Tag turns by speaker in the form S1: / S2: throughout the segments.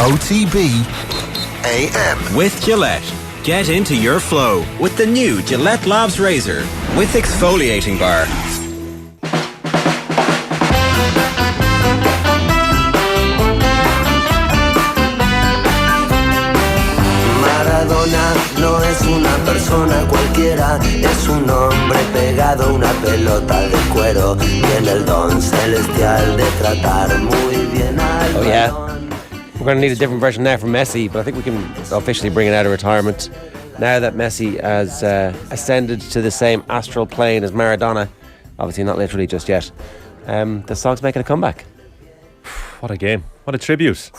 S1: OTB AM.
S2: With Gillette. Get into your flow with the new Gillette Labs Razor with exfoliating bar.
S3: Maradona no es una persona cualquiera, es un hombre pegado a una pelota de cuero. Tiene el don celestial de tratar muy bien al balón.
S4: We're going to need a different version now from Messi, but I think we can officially bring it out of retirement now that Messi has ascended to the same astral plane as Maradona. Obviously not literally just yet. The song's making a comeback.
S5: What a game. What a tribute.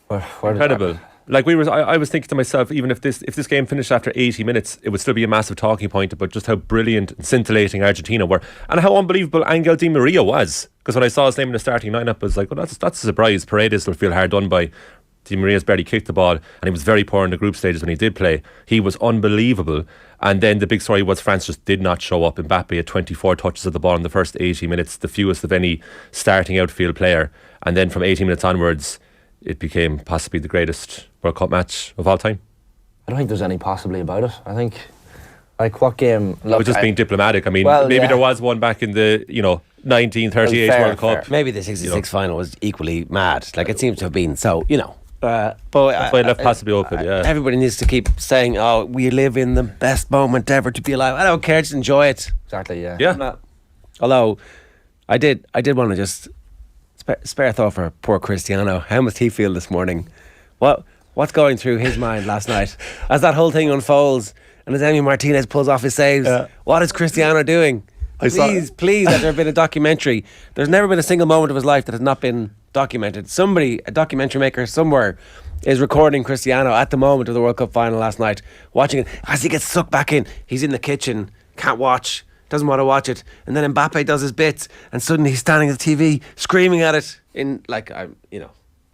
S5: Incredible. Like I was thinking to myself, even if this game finished after 80 minutes, it would still be a massive talking point about just how brilliant and scintillating Argentina were, and how unbelievable Angel Di Maria was. Because when I saw his name in the starting lineup, I was like, well, that's a surprise. Paredes will feel hard done by. Di Maria's barely kicked the ball, and he was very poor in the group stages when he did play. He was unbelievable. And then the big story was France just did not show up. Mbappe had 24 touches of the ball in the first 80 minutes, the fewest of any starting outfield player. And then from 80 minutes onwards, it became possibly the greatest World Cup match of all time.
S6: I don't think there's any possibly about it. I think, like, what game? Look,
S5: I was just being diplomatic. I mean, there was one back in the 1938 World Cup.
S4: Maybe the 66 final was equally mad. Like, it seems to have been. So, but
S5: that's why I left possibly open. Yeah,
S4: everybody needs to keep saying, "Oh, we live in the best moment ever to be alive." I don't care, just enjoy it.
S6: Exactly. Yeah.
S5: Yeah.
S4: Although, I did want to just spare thought for poor Cristiano. How must he feel this morning? What's going through his mind last night as that whole thing unfolds and as Emi Martinez pulls off his saves? What is Cristiano doing? Please, let there have been a documentary. There's never been a single moment of his life that has not been documented. Somebody, a documentary maker somewhere, is recording Cristiano at the moment of the World Cup final last night, watching it as he gets sucked back in. He's in the kitchen, can't watch, doesn't want to watch it, and then Mbappe does his bits, and suddenly he's standing at the TV screaming at it in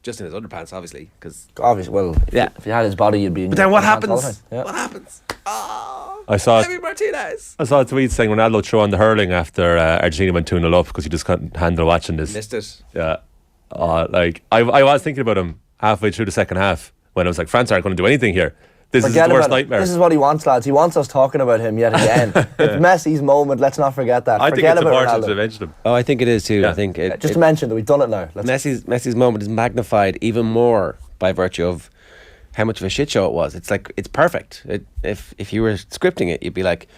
S4: just in his underpants, obviously, because
S6: if you had his body, you'd be.
S4: But then what happens? What happens?
S5: I saw
S4: Emi Martinez.
S5: I saw a tweet saying Ronaldo threw on the hurling after Argentina went 2-0 up because he just couldn't handle watching this.
S4: Missed it.
S5: Yeah. I was thinking about him halfway through the second half when I was like, France aren't going to do anything here. This is his worst nightmare.
S6: This is what he wants, lads. He wants us talking about him yet again. It's Messi's moment. Let's not forget that.
S5: I think it's important to mention him.
S4: Oh, I think it is too.
S5: Yeah.
S4: I think
S6: just to mention that we've done it now.
S4: Messi's moment is magnified even more by virtue of how much of a shit show it was. It's like, it's perfect. If you were scripting it, you'd be like,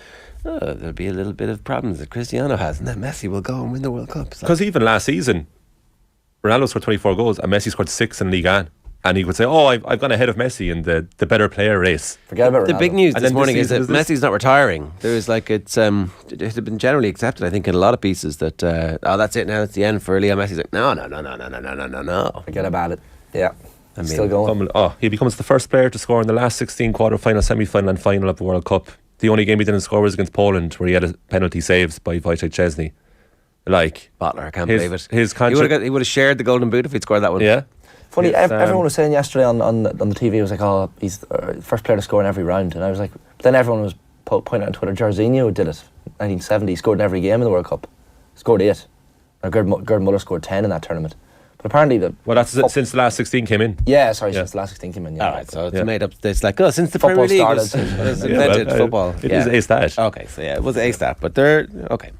S4: oh, there'll be a little bit of problems that Cristiano has, and then Messi will go and win the World Cup.
S5: Because even last season, Ronaldo scored 24 goals and Messi scored 6 in Ligue 1. And he would say, oh, I've gone ahead of Messi in the better player race.
S6: Forget about Ronaldo.
S4: The big news this morning is that Messi's not retiring. There is it had been generally accepted, I think, in a lot of pieces that, that's it now, it's the end for Leo Messi's like, no.
S6: Forget about it. Yeah. Still going.
S5: He becomes the first player to score in the last 16 quarter-final, semi-final and final of the World Cup. The only game he didn't score was against Poland, where he had a penalty saved by Wojciech Szczesny.
S4: Butler, I can't believe it.
S5: His
S4: he would have shared the golden boot if he'd scored that one.
S5: Yeah.
S6: Funny, everyone was saying yesterday on the TV, it was like, oh, he's the first player to score in every round. And I was like, but then everyone was pointing out on Twitter, Jorginho did it. 1970, he scored in every game in the World Cup. Scored 8. Gerd Muller scored 10 in that tournament. But apparently
S5: that's since the last 16 came in.
S6: Since the last 16 came in. Yeah.
S4: All right, so it's made up. It's like, since the
S6: football
S4: Premier League
S6: started,
S4: was invented, football.
S5: It is a stat.
S4: Okay, so it was a stat, but okay.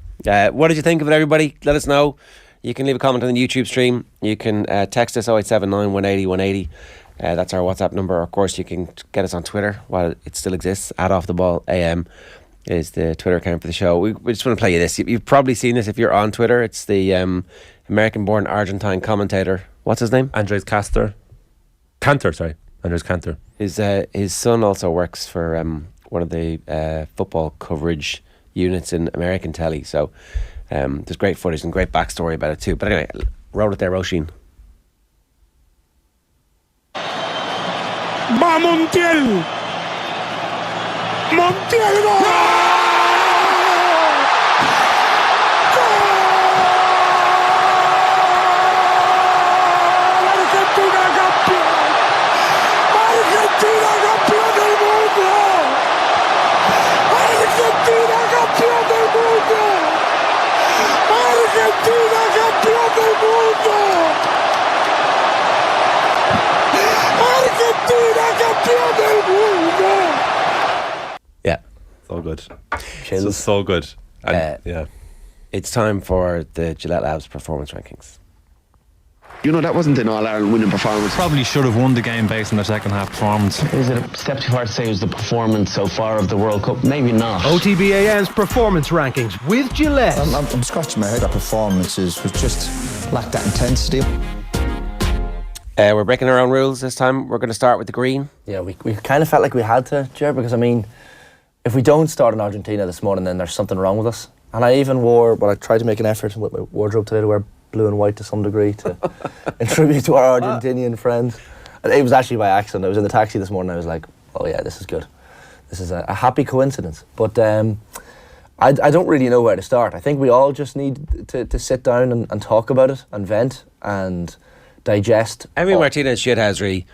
S4: What did you think of it, everybody? Let us know. You can leave a comment on the YouTube stream. You can text us 0879 180 180. That's our WhatsApp number. Of course, you can get us on Twitter while it still exists. @OffTheBallAM is the Twitter account for the show. We just want to play you this. You've probably seen this if you're on Twitter. It's the American-born Argentine commentator. What's his name?
S5: Andres Cantor. Andres Cantor.
S4: His son also works for one of the football coverage units in American telly. So there's great footage and great backstory about it too. But anyway, roll it there, Roisin.
S7: Va Montiel. Montiel gol. Argentina campeón del mundo.
S5: So good.
S6: Chills.
S5: So good. And,
S4: It's time for the Gillette Labs performance rankings.
S8: You know, that wasn't an All-Ireland winning performance.
S9: Probably should have won the game based on their second half performance.
S10: Is it a step too far to say it was the performance so far of the World Cup? Maybe not.
S11: OTB AM's performance rankings with Gillette.
S12: I'm scratching my head. That performances was just lacked that intensity.
S4: We're breaking our own rules this time. We're going to start with the green.
S6: Yeah, we kind of felt like we had to, Ger, because I mean, if we don't start in Argentina this morning, then there's something wrong with us. And I even wore, I tried to make an effort with my wardrobe today to wear blue and white to some degree to in tribute to our Argentinian friends. And it was actually by accident. I was in the taxi this morning. I was like, oh yeah, this is good. This is a happy coincidence. But I don't really know where to start. I think we all just need to sit down and talk about it and vent and digest.
S4: Emi Martinez shithousery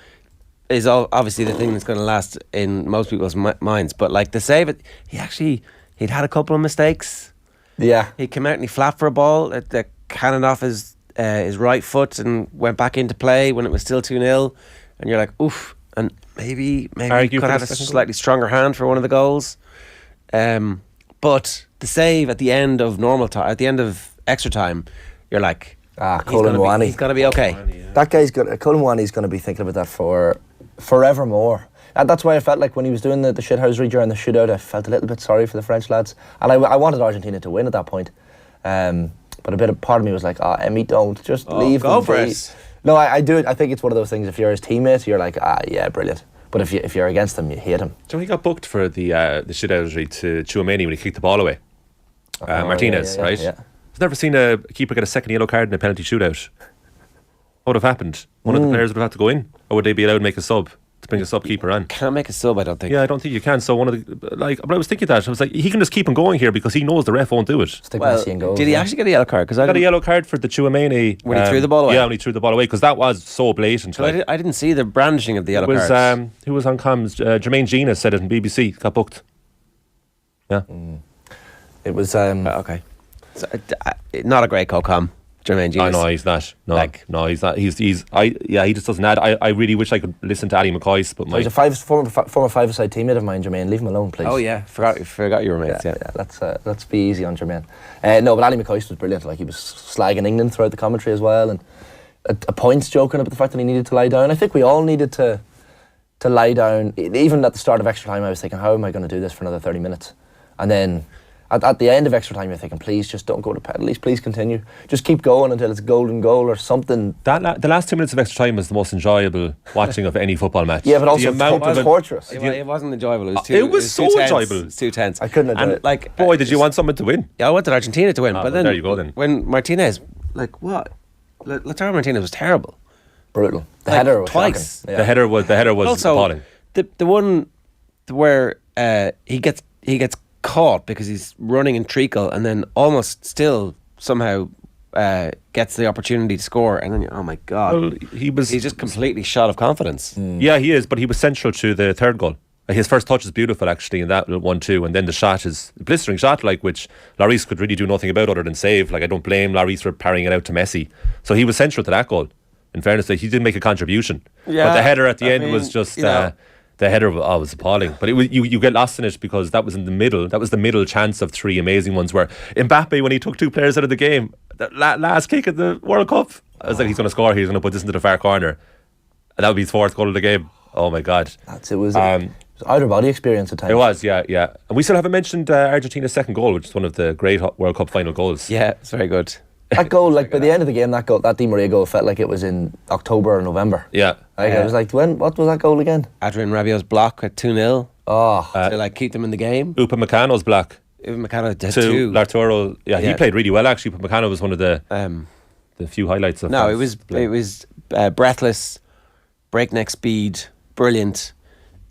S4: is obviously the thing that's going to last in most people's minds. But like the save it, he'd had a couple of mistakes.
S6: Yeah,
S4: he came out and he flapped for a ball that cannoned off his right foot and went back into play when it was still 2-0. And you're like, oof. And maybe he could have a slightly stronger hand for one of the goals. But the save at the end of normal time, at the end of extra time, you're like,
S6: Kolo Muani.
S4: He's going to be okay.
S6: That guy's Kolo Muani's going to be thinking about that for forevermore. And that's why I felt like when he was doing the shithousery during the shootout, I felt a little bit sorry for the French lads. And I wanted Argentina to win at that point. But part of me was like, Emi, don't. Just leave them.
S4: Go for it.
S6: No, I do it. I think it's one of those things, if you're his teammate, you're like, yeah, brilliant. But if you're against them, you hate him.
S5: So he got booked for the shithousery to Chouameni when he kicked the ball away. Martinez, right?
S6: Yeah.
S5: I've never seen a keeper get a second yellow card in a penalty shootout. What would have happened? One of the players would have had to go in, or would they be allowed to make a sub to bring a sub keeper on?
S4: Can't make a sub, I don't think.
S5: Yeah, I don't think you can. So but I was thinking that I was like, he can just keep him going here because he knows the ref won't do it.
S6: Stick Messi in goals,
S4: did he actually get a yellow card? Because I
S5: got a yellow card for the Chouameni
S4: when he threw the ball away.
S5: Yeah, when he threw the ball away, because that was so blatant.
S4: So I didn't see the brandishing of the yellow cards.
S5: Who was on comms? Jermaine Gina said it in BBC. Got booked. Yeah,
S6: it was
S4: okay. So, not a great co-com, Jermaine Gina.
S5: No, he's not. No, he's not. He just doesn't add. I really wish I could listen to Adi McCoy's, but
S6: he's a former five-a-side teammate of mine, Jermaine. Leave him alone, please.
S4: Oh yeah, forgot you were mates. Yeah.
S6: Let's be easy on Jermaine. No, but Ali McCoy was brilliant. Like, he was slagging England throughout the commentary as well, and a points joking about the fact that he needed to lie down. I think we all needed to lie down. Even at the start of extra time, I was thinking, how am I going to do this for another 30 minutes? And then at the end of extra time, you're thinking, please just don't go to penalties, please continue. Just keep going until it's a golden goal or something.
S5: The last 2 minutes of extra time was the most enjoyable watching of any football match.
S6: Yeah, but also torturous.
S4: It wasn't enjoyable.
S5: It was so enjoyable.
S4: It was too tense.
S6: I couldn't enjoy it.
S4: Like,
S5: boy, did you want someone to win?
S4: Yeah, I wanted Argentina to win. But then,
S5: there you go then.
S4: When Martinez, like, what? Lautaro Martinez was terrible.
S6: Brutal. The header was
S4: twice.
S5: Yeah. The header was
S4: also
S5: appalling.
S4: The one where he gets caught because he's running in treacle and then almost still somehow gets the opportunity to score, and then oh my god,
S5: well, he's
S4: just completely shot of confidence.
S5: Yeah, he is, but he was central to the third goal. His first touch is beautiful actually in that 1-2, and then the shot is a blistering shot, like, which Lloris could really do nothing about other than save. Like, I don't blame Lloris for parrying it out to Messi, so he was central to that goal. In fairness, like, he did make a contribution, but the header at the end was just the header was appalling. But it was, you get lost in it because that was in the middle. That was the middle chance of three amazing ones where Mbappe, when he took two players out of the game, that last kick at the World Cup, I was like, he's going to score here, he's going to put this into the far corner, and that would be his fourth goal of the game. Oh my god,
S6: it was outer body experience at times.
S5: It was, yeah. And we still haven't mentioned Argentina's second goal, which is one of the great World Cup final goals.
S4: Yeah, it's very good.
S6: That goal, like, by the end of the game, that Di Maria goal felt like it was in October or November.
S5: Yeah.
S6: I was like, what was that goal again?
S4: Adrian Rabiot's block at 2-0. To like keep them in the game.
S5: Upamecano's block.
S4: Upamecano did
S5: to Larturo. Yeah, he played really well actually. Upamecano was one of the few highlights of
S4: it was breathless, breakneck speed, brilliant,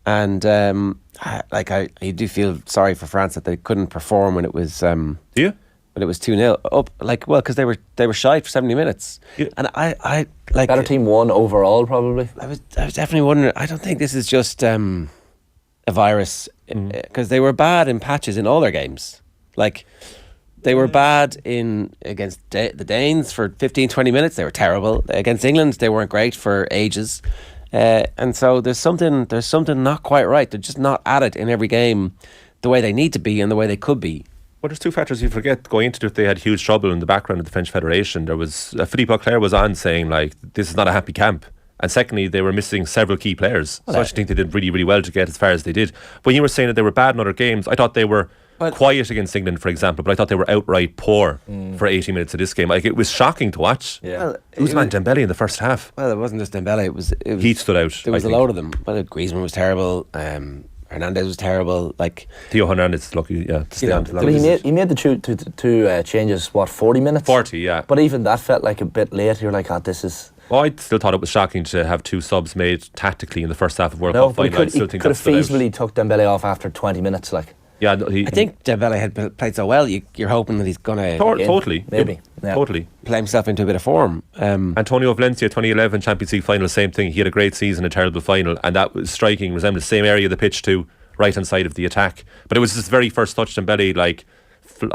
S4: and I do feel sorry for France that they couldn't perform when it was.
S5: Do you?
S4: When it was 2-0 up, because they were shy for 70 minutes, and I like
S6: better team won overall probably.
S4: I was definitely wondering. I don't think this is just a virus, because they were bad in patches in all their games. Like, they were bad against the Danes for 15-20 minutes. They were terrible against England. They weren't great for ages, and so there's something not quite right. They're just not at it in every game the way they need to be and the way they could be.
S5: Well, there's two factors you forget. Going into it, they had huge trouble in the background of the French Federation. There was Philippe Leclaire was on saying like, this is not a happy camp. And secondly, they were missing several key players. So I actually think they did really, really well to get as far as they did. When you were saying that they were bad in other games, I thought they were quiet against England, for example, but I thought they were outright poor for 80 minutes of this game. Like, it was shocking to watch.
S6: Yeah. Well,
S5: Ousmane Dembele in the first half.
S4: Well, it wasn't just Dembele. It was
S5: he stood out.
S4: There was a load of them. Well, Griezmann was terrible. Hernandez was terrible. Like
S5: Theo Hernandez, lucky, to stay on.
S6: He made the two changes. What, 40 minutes?
S5: 40, yeah.
S6: But even that felt like a bit late. You're like, this is.
S5: Well, I still thought it was shocking to have two subs made tactically in the first half of World Cup final. I still think
S6: could have feasibly took Dembele off after 20 minutes. Like,
S5: yeah,
S4: I think Dembele had played so well. You're hoping that he's gonna
S5: totally,
S6: maybe,
S5: totally
S4: play himself into a bit of form.
S5: Antonio Valencia, 2011 Champions League final, same thing. He had a great season, a terrible final, and that was striking. Resembled the same area of the pitch too, right hand side of the attack. But it was his very first touch. Dembele like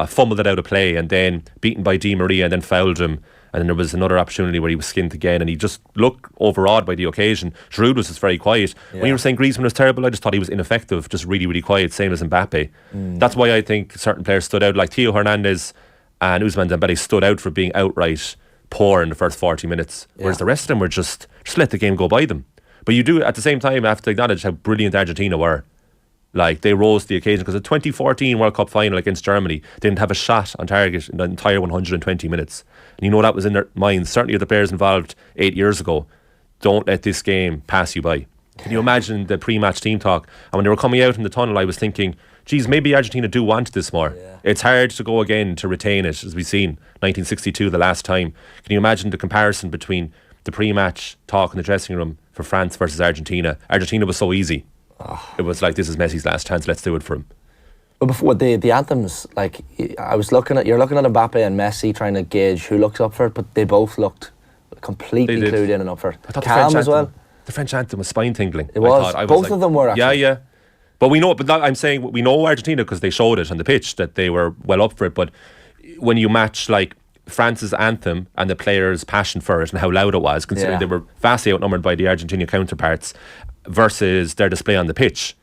S5: fumbled it out of play, and then beaten by Di Maria, and then fouled him. And then there was another opportunity where he was skinned again, and he just looked overawed by the occasion. Giroud was just very quiet. Yeah. When you were saying Griezmann was terrible, I just thought he was ineffective, just really, really quiet, same as Mbappe. That's why I think certain players stood out, like Theo Hernandez and Ousmane Dembele stood out for being outright poor in the first 40 minutes, whereas the rest of them were just let the game go by them. But you do, at the same time, have to acknowledge how brilliant Argentina were. Like, they rose to the occasion, because the 2014 World Cup final against Germany, they didn't have a shot on target in the entire 120 minutes. And you know that was in their minds, certainly the players involved 8 years ago. Don't let this game pass you by. Can you imagine the pre-match team talk? And when they were coming out in the tunnel, I was thinking, geez, maybe Argentina do want this more. Yeah. It's hard to go again to retain it, as we've seen 1962 the last time. Can you imagine the comparison between the pre-match talk in the dressing room for France versus Argentina? Argentina was so easy. It was like, this is Messi's last chance, let's do it for him.
S6: But before the anthems, like, you're looking at Mbappe and Messi trying to gauge who looks up for it, but they both looked completely clued in and up for it. Calm as well.
S5: The French anthem was spine tingling.
S6: It was. Both of them were actually.
S5: Yeah. But we know. But I'm saying we know Argentina because they showed it on the pitch that they were well up for it. But when you match like France's anthem and the players' passion for it and how loud it was, considering they were vastly outnumbered by the Argentinian counterparts, versus their display on the pitch.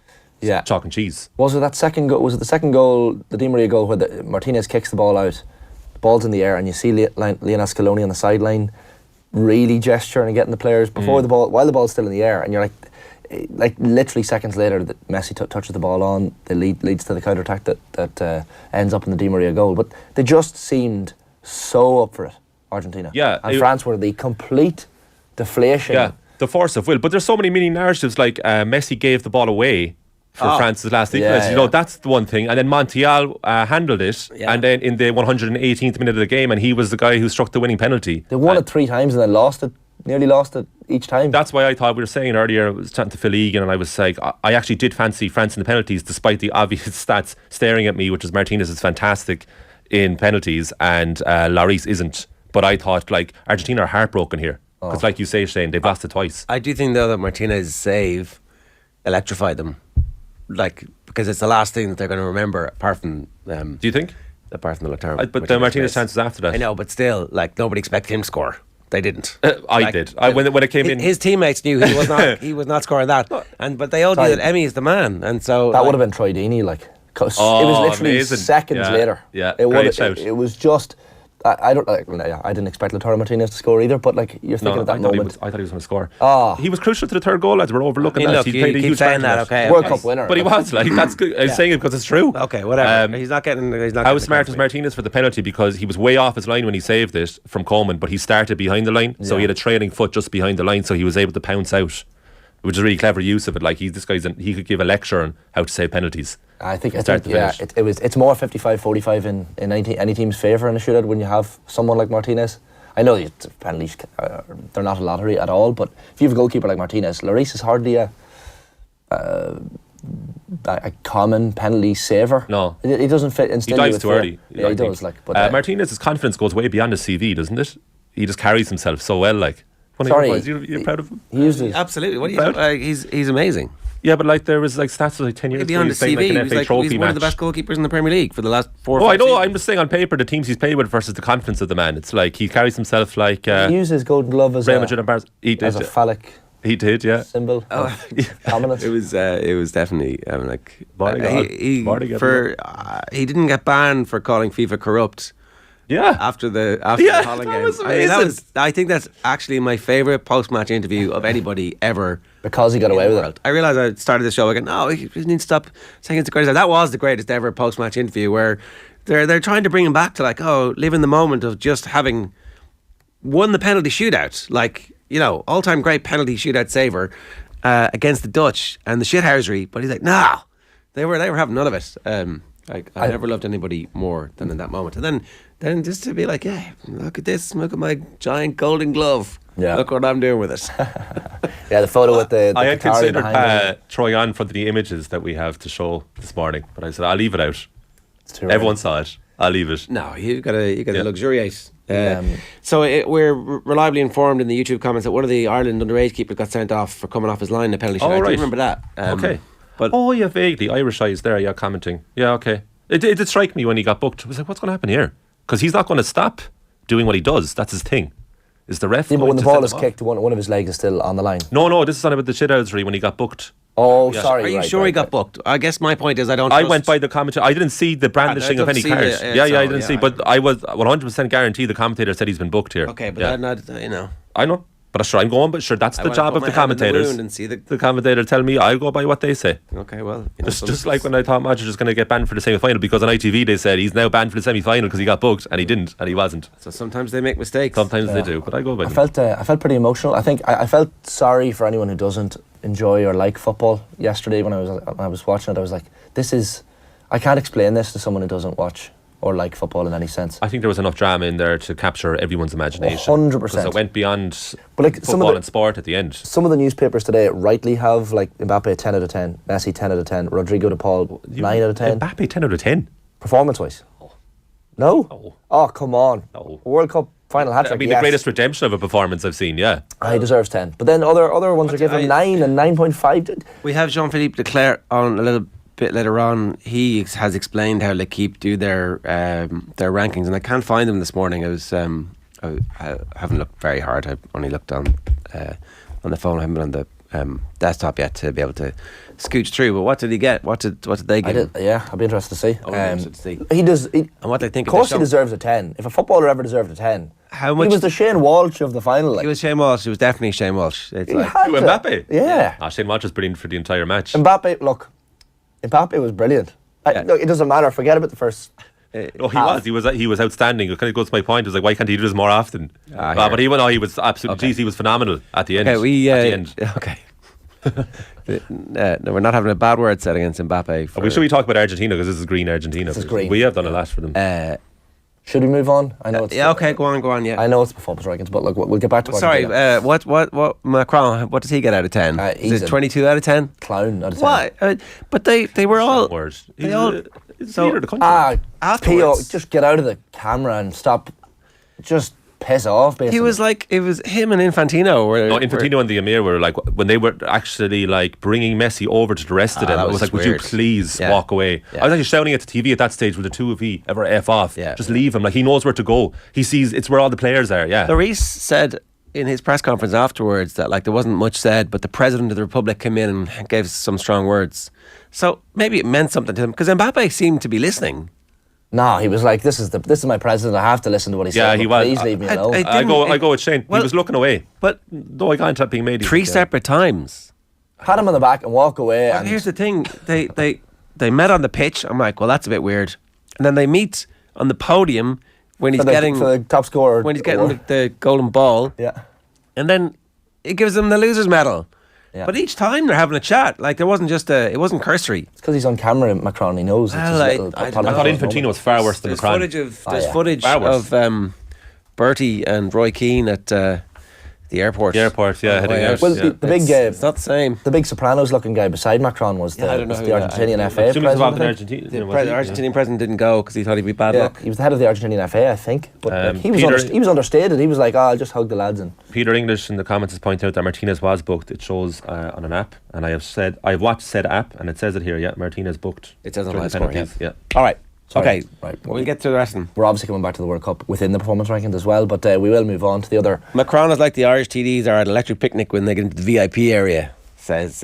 S6: Yeah,
S5: chalk and cheese.
S6: Was it that second goal? Was it the second goal, the Di Maria goal, where Martinez kicks the ball out, the ball's in the air, and you see Lionel Scaloni on the sideline really gesturing and getting the players before the ball, while the ball's still in the air, and you're like literally seconds later, that Messi touches the ball on, that leads to the counter attack that ends up in the Di Maria goal. But they just seemed so up for it, Argentina.
S5: Yeah,
S6: and France were the complete deflation.
S5: Yeah, the force of will. But there's so many mini narratives, like Messi gave the ball away for France's last equaliser. You know, that's the one thing. And then Montiel handled it, and then in the 118th minute of the game, and he was the guy who struck the winning penalty.
S6: They won it 3 times and then lost it, nearly lost it each time.
S5: That's why I thought, we were saying earlier, I was chatting to Phil Egan, and I was like, I actually did fancy France in the penalties, despite the obvious stats staring at me, which is Martinez is fantastic in penalties and Lloris isn't. But I thought, like, Argentina are heartbroken here, because like you say, Shane, they've lost it twice.
S4: I do think though that Martinez's save electrified them, like, because it's the last thing that they're going to remember, apart from
S5: do you think?
S4: Apart from the Leclerc.
S5: But the Martinez chances after that.
S4: I know, but still, like, nobody expected him to score. They didn't.
S5: I did. When it came in,
S4: his teammates knew he was not. He was not scoring that. But they all knew that Emmy is the man, and so
S6: that would have been Troy Deeney. Like, cause it was literally
S5: amazing.
S6: Seconds later.
S5: Yeah,
S6: it was just. I didn't expect Lautaro Martinez to score either, but like, you're thinking at that moment.
S5: I thought he was going to score. He was crucial to the third goal, lads. We're overlooking that.
S4: He played a huge part in that. Okay,
S6: World Cup winner.
S5: But he was like, that's good. I'm saying it because it's true.
S4: Okay, whatever. He's not getting.
S5: How smart was Martinez for the penalty, because he was way off his line when he saved it from Coleman, but he started behind the line, so he had a trailing foot just behind the line, so he was able to pounce out, which is a really clever use of it. Like, he could give a lecture on how to save penalties.
S6: I think it's more 55-45 in any team's favour in a shootout when you have someone like Martinez. I know penalties, they're not a lottery at all, but if you have a goalkeeper like Martinez, Lloris is hardly a common penalty saver.
S5: No,
S6: he doesn't fit.
S5: He dives too early.
S6: Yeah, he does. Like, but
S5: Martinez's confidence goes way beyond his CV, doesn't it? He just carries himself so well. Like, you're proud of him?
S4: Absolutely. What are you? He's amazing.
S5: Yeah, but like, there was like stats like 10 years ago.
S4: Beyond the CV, he's one of the best goalkeepers in the Premier League for the last 4 or 5
S5: I know.
S4: seasons.
S5: I'm just saying, on paper, the teams he's played with versus the confidence of the man. It's like he carries himself like.
S6: He uses Golden Glove as
S5: Real Madrid
S6: as a phallic
S5: He did, yeah.
S6: Symbol. Dominance.
S4: It was definitely
S5: Vardy
S4: he didn't get banned for calling FIFA corrupt.
S5: Yeah.
S4: After the Holland game.
S5: Was amazing.
S4: I think that's actually my favourite post-match interview of anybody ever.
S6: Because he got away with it.
S4: I realised I started the show again. No, he didn't stop saying it's the greatest. That was the greatest ever post-match interview, where they're trying to bring him back to live in the moment of just having won the penalty shootout, all-time great penalty shootout saver against the Dutch and the shithousery. But he's like, no, they were having none of it. I never loved anybody more than in that moment. And then just to be like, yeah, look at this, look at my giant golden glove. Yeah. Look what I'm doing with it.
S6: Yeah, the photo with the
S5: I had
S6: Qatari
S5: considered throwing on for the images that we have to show this morning, but I said I'll leave it out.
S6: It's too
S5: Everyone saw it. I'll leave it.
S4: No, you got to luxuriate. So we're reliably informed in the YouTube comments that one of the Ireland underage keepers got sent off for coming off his line in the penalty shootout. I do remember that.
S5: Okay.
S4: But
S5: yeah, vaguely. Irish eyes there, yeah, commenting. Yeah, okay. It did strike me when he got booked. I was like, what's going to happen here? Because he's not going to stop doing what he does. That's his thing. Is the ref?
S6: Yeah, but when the ball is kicked, one of his legs is still on the line.
S5: No, this is on about the shithousery when he got booked.
S6: Oh, yeah. Sorry.
S4: Are you sure he got booked? I guess my point is I
S5: went by the commentary. I didn't see the brandishing of any cards. I didn't see. But I was 100% guaranteed the commentator said he's been booked here.
S4: Okay, but
S5: I know. But sure, I'm going. But sure, that's the job of the commentators.
S4: And see
S5: the commentator tell me I'll go by what they say.
S4: Okay, well,
S5: just like when I thought Madge was going to get banned for the semi-final because on ITV they said he's now banned for the semi-final because he got booked and he didn't and he wasn't.
S4: So sometimes they make mistakes.
S5: Sometimes they do, but I go by.
S6: I felt pretty emotional. I think I felt sorry for anyone who doesn't enjoy or like football. Yesterday when I was watching it, I was like, I can't explain this to someone who doesn't watch or like football in any sense.
S5: I think there was enough drama in there to capture everyone's imagination.
S6: 100%.
S5: Because it went beyond football and sport at the end.
S6: Some of the newspapers today rightly have Mbappe 10 out of 10, Messi 10 out of 10, Rodrigo de Paul 9 out of 10.
S5: Mbappe 10 out of 10?
S6: Performance-wise? No?
S5: No.
S6: Oh, come on.
S5: No.
S6: World Cup final hat-trick,
S5: the greatest redemption of a performance I've seen, yeah.
S6: He deserves 10. But then other ones are given 9 and 9.5.
S4: We have Jean-Philippe Leclaire on a little bit later on. He has explained how L'Equipe do their rankings, and I can't find them this morning. I haven't looked very hard. I only looked on the phone. I haven't been on the desktop yet to be able to scooch through. But what did he get? What did they give him?
S6: Yeah, I'd be interested to see.
S4: Interested to see.
S6: He does. And
S4: what they think.
S6: Of course, he deserves a 10. If a footballer ever deserved a 10,
S4: how much?
S6: He was the Shane Walsh of the final.
S4: He was Shane Walsh. He was definitely Shane Walsh. It's
S5: Mbappe.
S6: Yeah.
S5: Shane Walsh was brilliant for the entire match.
S6: Mbappe was brilliant. Look, it doesn't matter. Forget about the first.
S5: He was outstanding. It kind of goes to my point. It was like, why can't he do this more often? But he was absolutely. Okay. He was phenomenal at the end.
S4: Okay, at the end. Okay. No, we're not having a bad word said against Mbappe.
S5: Should we talk about Argentina because this is green Argentina?
S6: This is green.
S5: We have done a lot for them.
S6: Should we move on? I know it's
S4: okay. Go on. Yeah.
S6: I know it's performance rankings, but look, we'll get back to.
S4: Sorry. What Macron? What does he get out of 10? Is it 22 out of 10?
S6: Clown out of 10.
S4: Why? But they were all.
S5: They all. So the country.
S6: Pio, just get out of the camera and stop. Just piss off. Basically.
S4: He was like, it was him and Infantino.
S5: Infantino and the Emir were like, when they were actually like bringing Messi over to the rest of them, it was like, would you please walk away? I was actually shouting at the TV at that stage, with the two of you ever F off? Just leave him. Like, he knows where to go. He sees it's where all the players are. Yeah.
S4: Lloris said in his press conference afterwards that there wasn't much said, but the President of the Republic came in and gave some strong words. So maybe it meant something to him, because Mbappe seemed to be lining.
S6: No, he was like, this is my president, I have to listen to what he said.
S5: Yeah, he was.
S6: Please leave me alone.
S5: I go with Shane. He was looking away.
S4: But
S5: no eye contact being made.
S4: 3 separate times.
S6: Pat him on the back and walk away.
S4: Well, here's the thing. They met on the pitch. I'm like, well, that's a bit weird. And then they meet on the podium when he's getting
S6: for the top scorer.
S4: When he's getting the golden ball.
S6: Yeah.
S4: And then it gives them the loser's medal. Yeah. But each time they're having a chat. Like, it wasn't cursory.
S6: It's because he's on camera, Macron. He knows.
S4: I thought
S5: Infantino was far worse than Macron.
S4: There's footage of Bertie and Roy Keane at the airport.
S5: The airport, yeah. Heading out.
S6: Well, the big
S4: it's not the same.
S6: The big Sopranos looking guy beside Macron was the Argentinian FA president.
S4: The Argentinian president didn't go because he thought he'd be bad luck.
S6: He was the head of the Argentinian FA, I think. But he was understated. He was like, I'll just hug the lads. And
S5: Peter English in the comments has pointed out that Martinez was booked. It shows on an app, and I've watched said app, and it says it here. Yeah, Martinez booked.
S4: It says on my score.
S5: Yeah.
S6: All right.
S4: Okay,
S6: right.
S4: We'll get to the rest of them.
S6: We're obviously coming back to the World Cup within the performance rankings as well, but we will move on to the other.
S4: Macron is like the Irish TDs are at an electric picnic when they get into the VIP area, says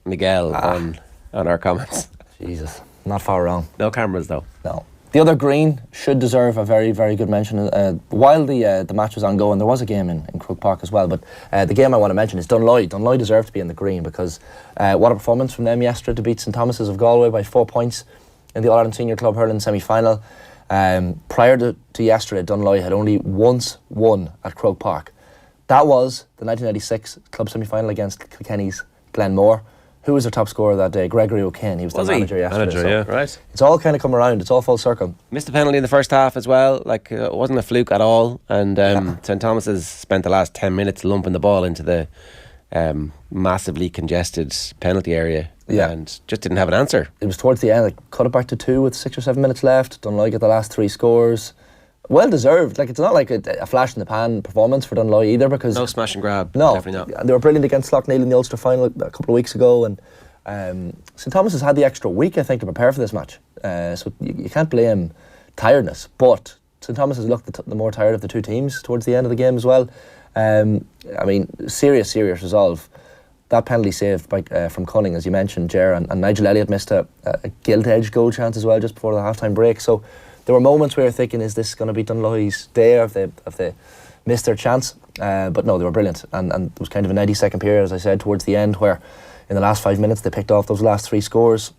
S4: Miguel on our comments.
S6: Jesus, not far wrong.
S4: No cameras though.
S6: No. The other green should deserve a very, very good mention. While the match was ongoing, there was a game in Croke Park as well, but the game I want to mention is Dunloy. Dunloy deserved to be in the green because what a performance from them yesterday to beat St Thomas's of Galway by 4 points in the All-Ireland Senior Club Hurling semi-final. Prior to yesterday, Dunloy had only once won at Croke Park. That was the 1996 club semi-final against Kilkenny's Glenmore. Who was their top scorer that day? Gregory O'Kane. He was the manager yesterday.
S5: Right.
S6: It's all kind of come around. It's all full circle.
S4: Missed a penalty in the first half as well. Like, it wasn't a fluke at all. And St Thomas's spent the last 10 minutes lumping the ball into the massively congested penalty area. And just didn't have an answer.
S6: It was towards the end. Like, cut it back to 2 with 6 or 7 minutes left. Dunloy get the last 3 scores. Well deserved. Like, it's not like a flash in the pan performance for Dunloy either, because
S4: no smash and grab.
S6: No,
S4: definitely not.
S6: They were brilliant against Loughneel in the Ulster final a couple of weeks ago, and St Thomas has had the extra week, I think, to prepare for this match. So you can't blame tiredness. But St Thomas has looked the more tired of the two teams towards the end of the game as well. I mean, serious resolve. That penalty saved by from Cunning, as you mentioned, Ger, and Nigel Elliott missed a gilt-edged goal chance as well just before the half-time break. So there were moments where you're thinking, is this going to be Dunloy's day, or if they missed their chance? But no, they were brilliant. And it was kind of a 92nd period, as I said, towards the end, where in the last 5 minutes they picked off those last 3 scores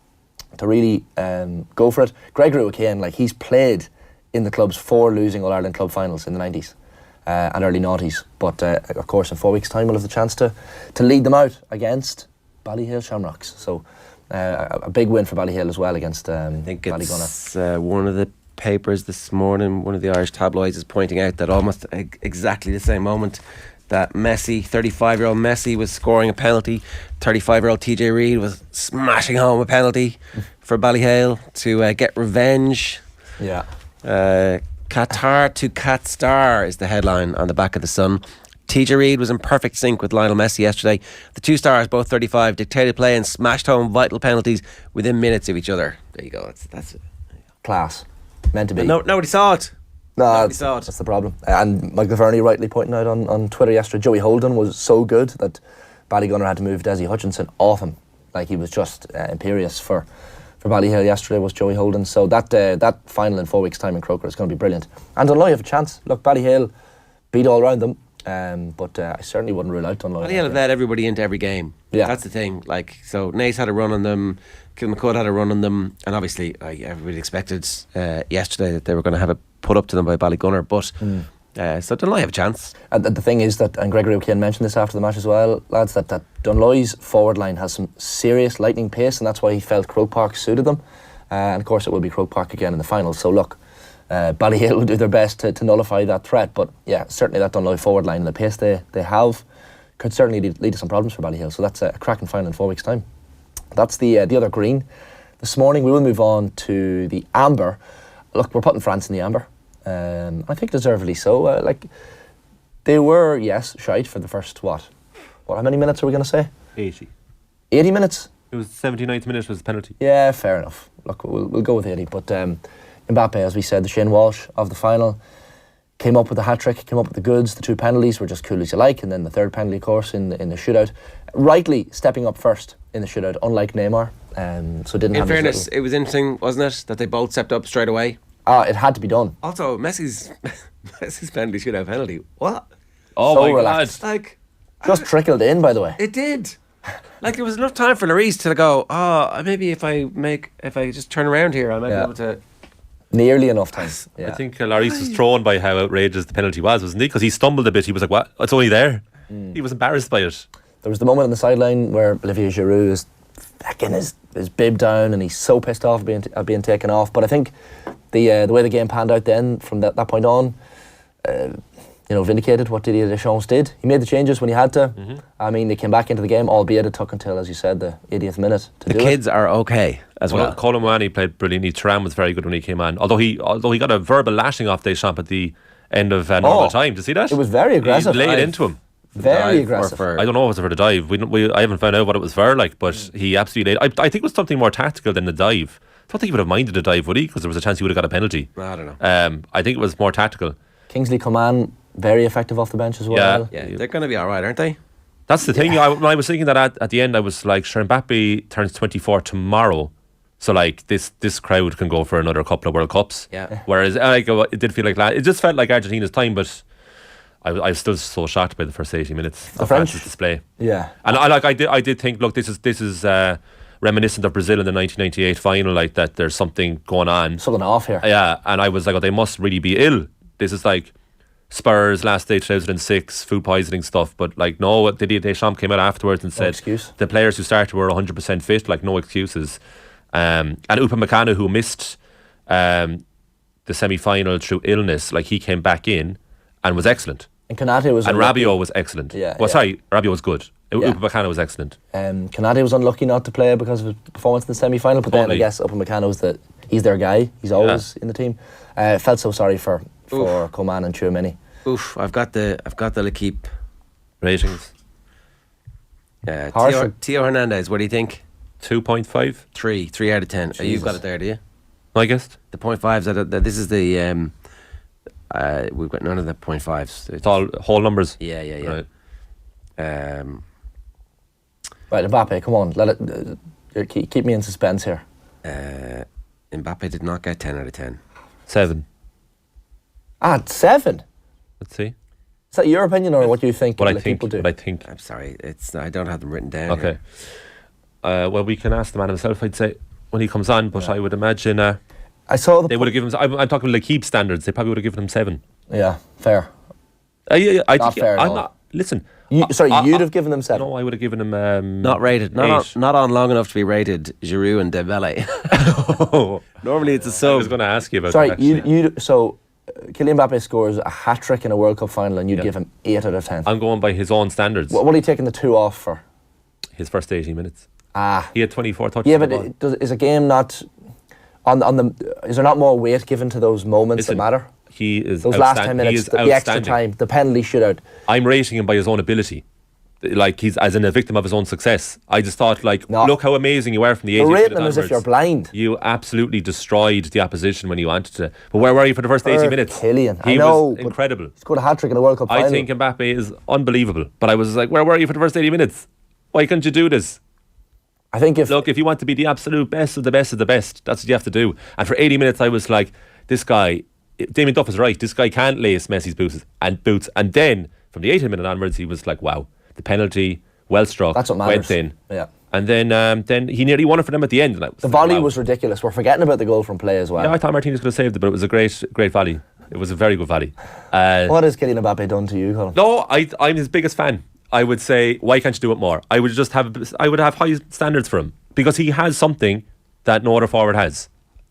S6: to really go for it. Gregory O'Kane, like, he's played in the club's 4 losing All-Ireland club finals in the 90s and early noughties. But of course, in 4 weeks' time, we'll have the chance to lead them out against Ballyhale Shamrocks. So a big win for Ballyhale as well against
S4: I think
S6: Ballygunner.
S4: It's one of the papers this morning, one of the Irish tabloids is pointing out that almost exactly the same moment that Messi, 35-year-old Messi, was scoring a penalty, 35-year-old TJ Reid was smashing home a penalty for Ballyhale to get revenge.
S6: Yeah.
S4: Qatar to Qatar is the headline on the back of the Sun. TJ Reid was in perfect sync with Lionel Messi yesterday. The two stars, both 35, dictated play and smashed home vital penalties within minutes of each other. There you go. That's
S6: class. Meant to be.
S4: Nobody saw it.
S6: No, that's the problem. And Michael Verney rightly pointing out on Twitter yesterday, Joey Holden was so good that Ballygunner had to move Desi Hutchinson off him. Like, he was just imperious for Ballyhale yesterday, was Joey Holden. So that final in 4 weeks' time in Croker is going to be brilliant. And Dunloy have a chance. Look, Ballyhale beat all around them, but I certainly wouldn't rule out Dunloy.
S4: Ballyhale have led everybody into every game.
S6: Yeah.
S4: That's the thing. Like, so Naas had a run on them, Kilmacud had a run on them, and obviously everybody expected yesterday that they were going to have it put up to them by Ballygunner, but so Dunloy have a chance. And
S6: the thing is that, and Gregory O'Kane mentioned this after the match as well, lads, that Dunloy's forward line has some serious lightning pace, and that's why he felt Croke Park suited them. And of course it will be Croke Park again in the final. So look, Ballyhale will do their best to nullify that threat, but yeah, certainly that Dunloy forward line and the pace they have could certainly lead to some problems for Ballyhale. So that's a cracking final in 4 weeks' time. That's the other green. This morning we will move on to the amber. Look, we're putting France in the amber. I think deservedly so. Like, they were, yes, shite for the first, what, how many minutes are we going to say?
S5: 80.
S6: 80 minutes?
S5: It was 79th minute was the penalty.
S6: Yeah, fair enough. Look, we'll go with 80. But Mbappe, as we said, the Shane Walsh of the final, came up with the hat-trick, came up with the goods. The 2 penalties were just cool as you like, and then the 3rd penalty, of course, in the shootout. Rightly stepping up first in the shootout, unlike Neymar. So didn't.
S4: In fairness, it was interesting, wasn't it, that they both stepped up straight away?
S6: It had to be done.
S4: Also, Messi's penalty shootout penalty. What?
S5: Oh,
S6: so
S5: my
S6: relaxed.
S5: God.
S4: Like,
S6: just trickled in, by the way.
S4: It did. Like, there was enough time for Lloris to go, maybe if I just turn around here, I might be able to.
S6: Nearly enough time. Yeah.
S5: I think Lloris was thrown by how outrageous the penalty was, wasn't he? Because he stumbled a bit. He was like, what? It's only there. He was embarrassed by it.
S6: There was the moment on the sideline where Olivier Giroud is backing his bib down, and he's so pissed off being taken off. But I think the way the game panned out then, from that point on, vindicated what Didier Deschamps did. He made the changes when he had to. Mm-hmm. I mean, they came back into the game, albeit it took until, as you said, the 80th minute to do it.
S4: The kids are okay as well.
S5: Kolo Muani played brilliantly. Turan was very good when he came on. Although he got a verbal lashing off Deschamps at the end of normal time. Did you see that?
S6: It was very aggressive.
S5: He laid into him.
S6: Very aggressive.
S5: I don't know if it was for the dive. I haven't found out what it was for, but he absolutely laid. I think it was something more tactical than the dive. don't think he would have minded a dive, would he? Because there was a chance he would have got a penalty.
S4: I don't know.
S5: I think it was more tactical.
S6: Kingsley Coman, very effective off the bench as well.
S4: Yeah, they're going to be all right, aren't they?
S5: That's the thing. When I was thinking that at the end, I was like, sure, Mbappe turns 24 tomorrow. So like this crowd can go for another couple of World Cups.
S4: Yeah.
S5: Whereas it did feel like it just felt like Argentina's time, but I was still so shocked by the first 80 minutes of France's display.
S6: Yeah.
S5: And I did think, look, this is reminiscent of Brazil in the 1998 final, like that there's something going on.
S6: Something off here.
S5: Yeah, and I was like, oh, they must really be ill. This is like Spurs last day 2006 food poisoning stuff, but like no, Didier Deschamps came out afterwards and said the players who started were 100% fit, like no excuses. And Upamecano, who missed the semi-final through illness, like he came back in and was excellent.
S6: And Konate was
S5: Rabiot was excellent. Sorry, Rabiot was good. Upamecano was excellent.
S6: Konate was unlucky not to play because of his performance in the semi-final, but then I guess Upamecano he's their guy. He's always in the team. Felt so sorry for Coman and Tchouaméni.
S4: Oof! I've got the L'Equipe
S5: ratings.
S4: Theo Hernandez. What do you think?
S5: 2.5.
S4: 3 out of 10. You've got it there, do you?
S5: I guessed.
S4: The 0.5s. This is the. We've got none of the 0.5s.
S5: It's all whole numbers.
S4: Yeah. Right.
S6: Right, Mbappe, come on, keep me in suspense here.
S4: Mbappe did not get 10 out of 10.
S5: 7.
S6: 7.
S5: Let's see.
S6: Is that your opinion or what you think?
S5: What I think.
S4: I'm sorry, I don't have them written down.
S5: Okay. Well, we can ask the man himself, I'd say, when he comes on, but I would imagine
S6: I saw
S5: they would have given him, I'm talking L'Equipe standards, they probably would have given him 7.
S6: Yeah, fair.
S5: Not
S6: fair
S5: I'm not. Listen.
S6: You'd have given them 7.
S5: No, I would have given him
S4: not rated. Not on long enough to be rated. Giroud and Dembele. Normally it's a sub.
S5: I was going to ask you about
S6: that.
S5: Sorry,
S6: so Kylian Mbappe scores a hat-trick in a World Cup final and you'd give him 8 out of 10.
S5: I'm going by his own standards.
S6: What are you taking the 2 off for?
S5: His first 80 minutes. He had 24 touches.
S6: Yeah, but is a game not on the? Is there not more weight given to those moments that matter?
S5: He is
S6: those last 10 minutes, the extra time, the penalty shootout.
S5: I'm rating him by his own ability. Like he's as in a victim of his own success. I just thought, look how amazing you are from the 80s.
S6: You're rating him as if you're blind.
S5: You absolutely destroyed the opposition when you wanted to. But where were you for the first 80 minutes?
S6: Killian,
S5: he was incredible.
S6: He scored a hat-trick in a World Cup final.
S5: I think Mbappe is unbelievable. But I was like, where were you for the first 80 minutes? Why couldn't you do this?
S6: I think if
S5: you want to be the absolute best of the best of the best, that's what you have to do. And for 80 minutes, I was like, this guy, Damien Duff is right. This guy can't lace Messi's boots. And then from the 80 minute onwards, he was like, wow, the penalty, well struck,
S6: that's what matters.
S5: Went in.
S6: Yeah.
S5: And then he nearly won it for them at the end. And
S6: the volley was ridiculous. We're forgetting about the goal from play as well.
S5: Yeah, I thought Martinez could have saved it, but it was a great volley. It was a very good volley.
S6: What has Kylian Mbappe done to you, Colin?
S5: No, I'm his biggest fan. I would say, why can't you do it more? I would have high standards for him because he has something that no other forward has,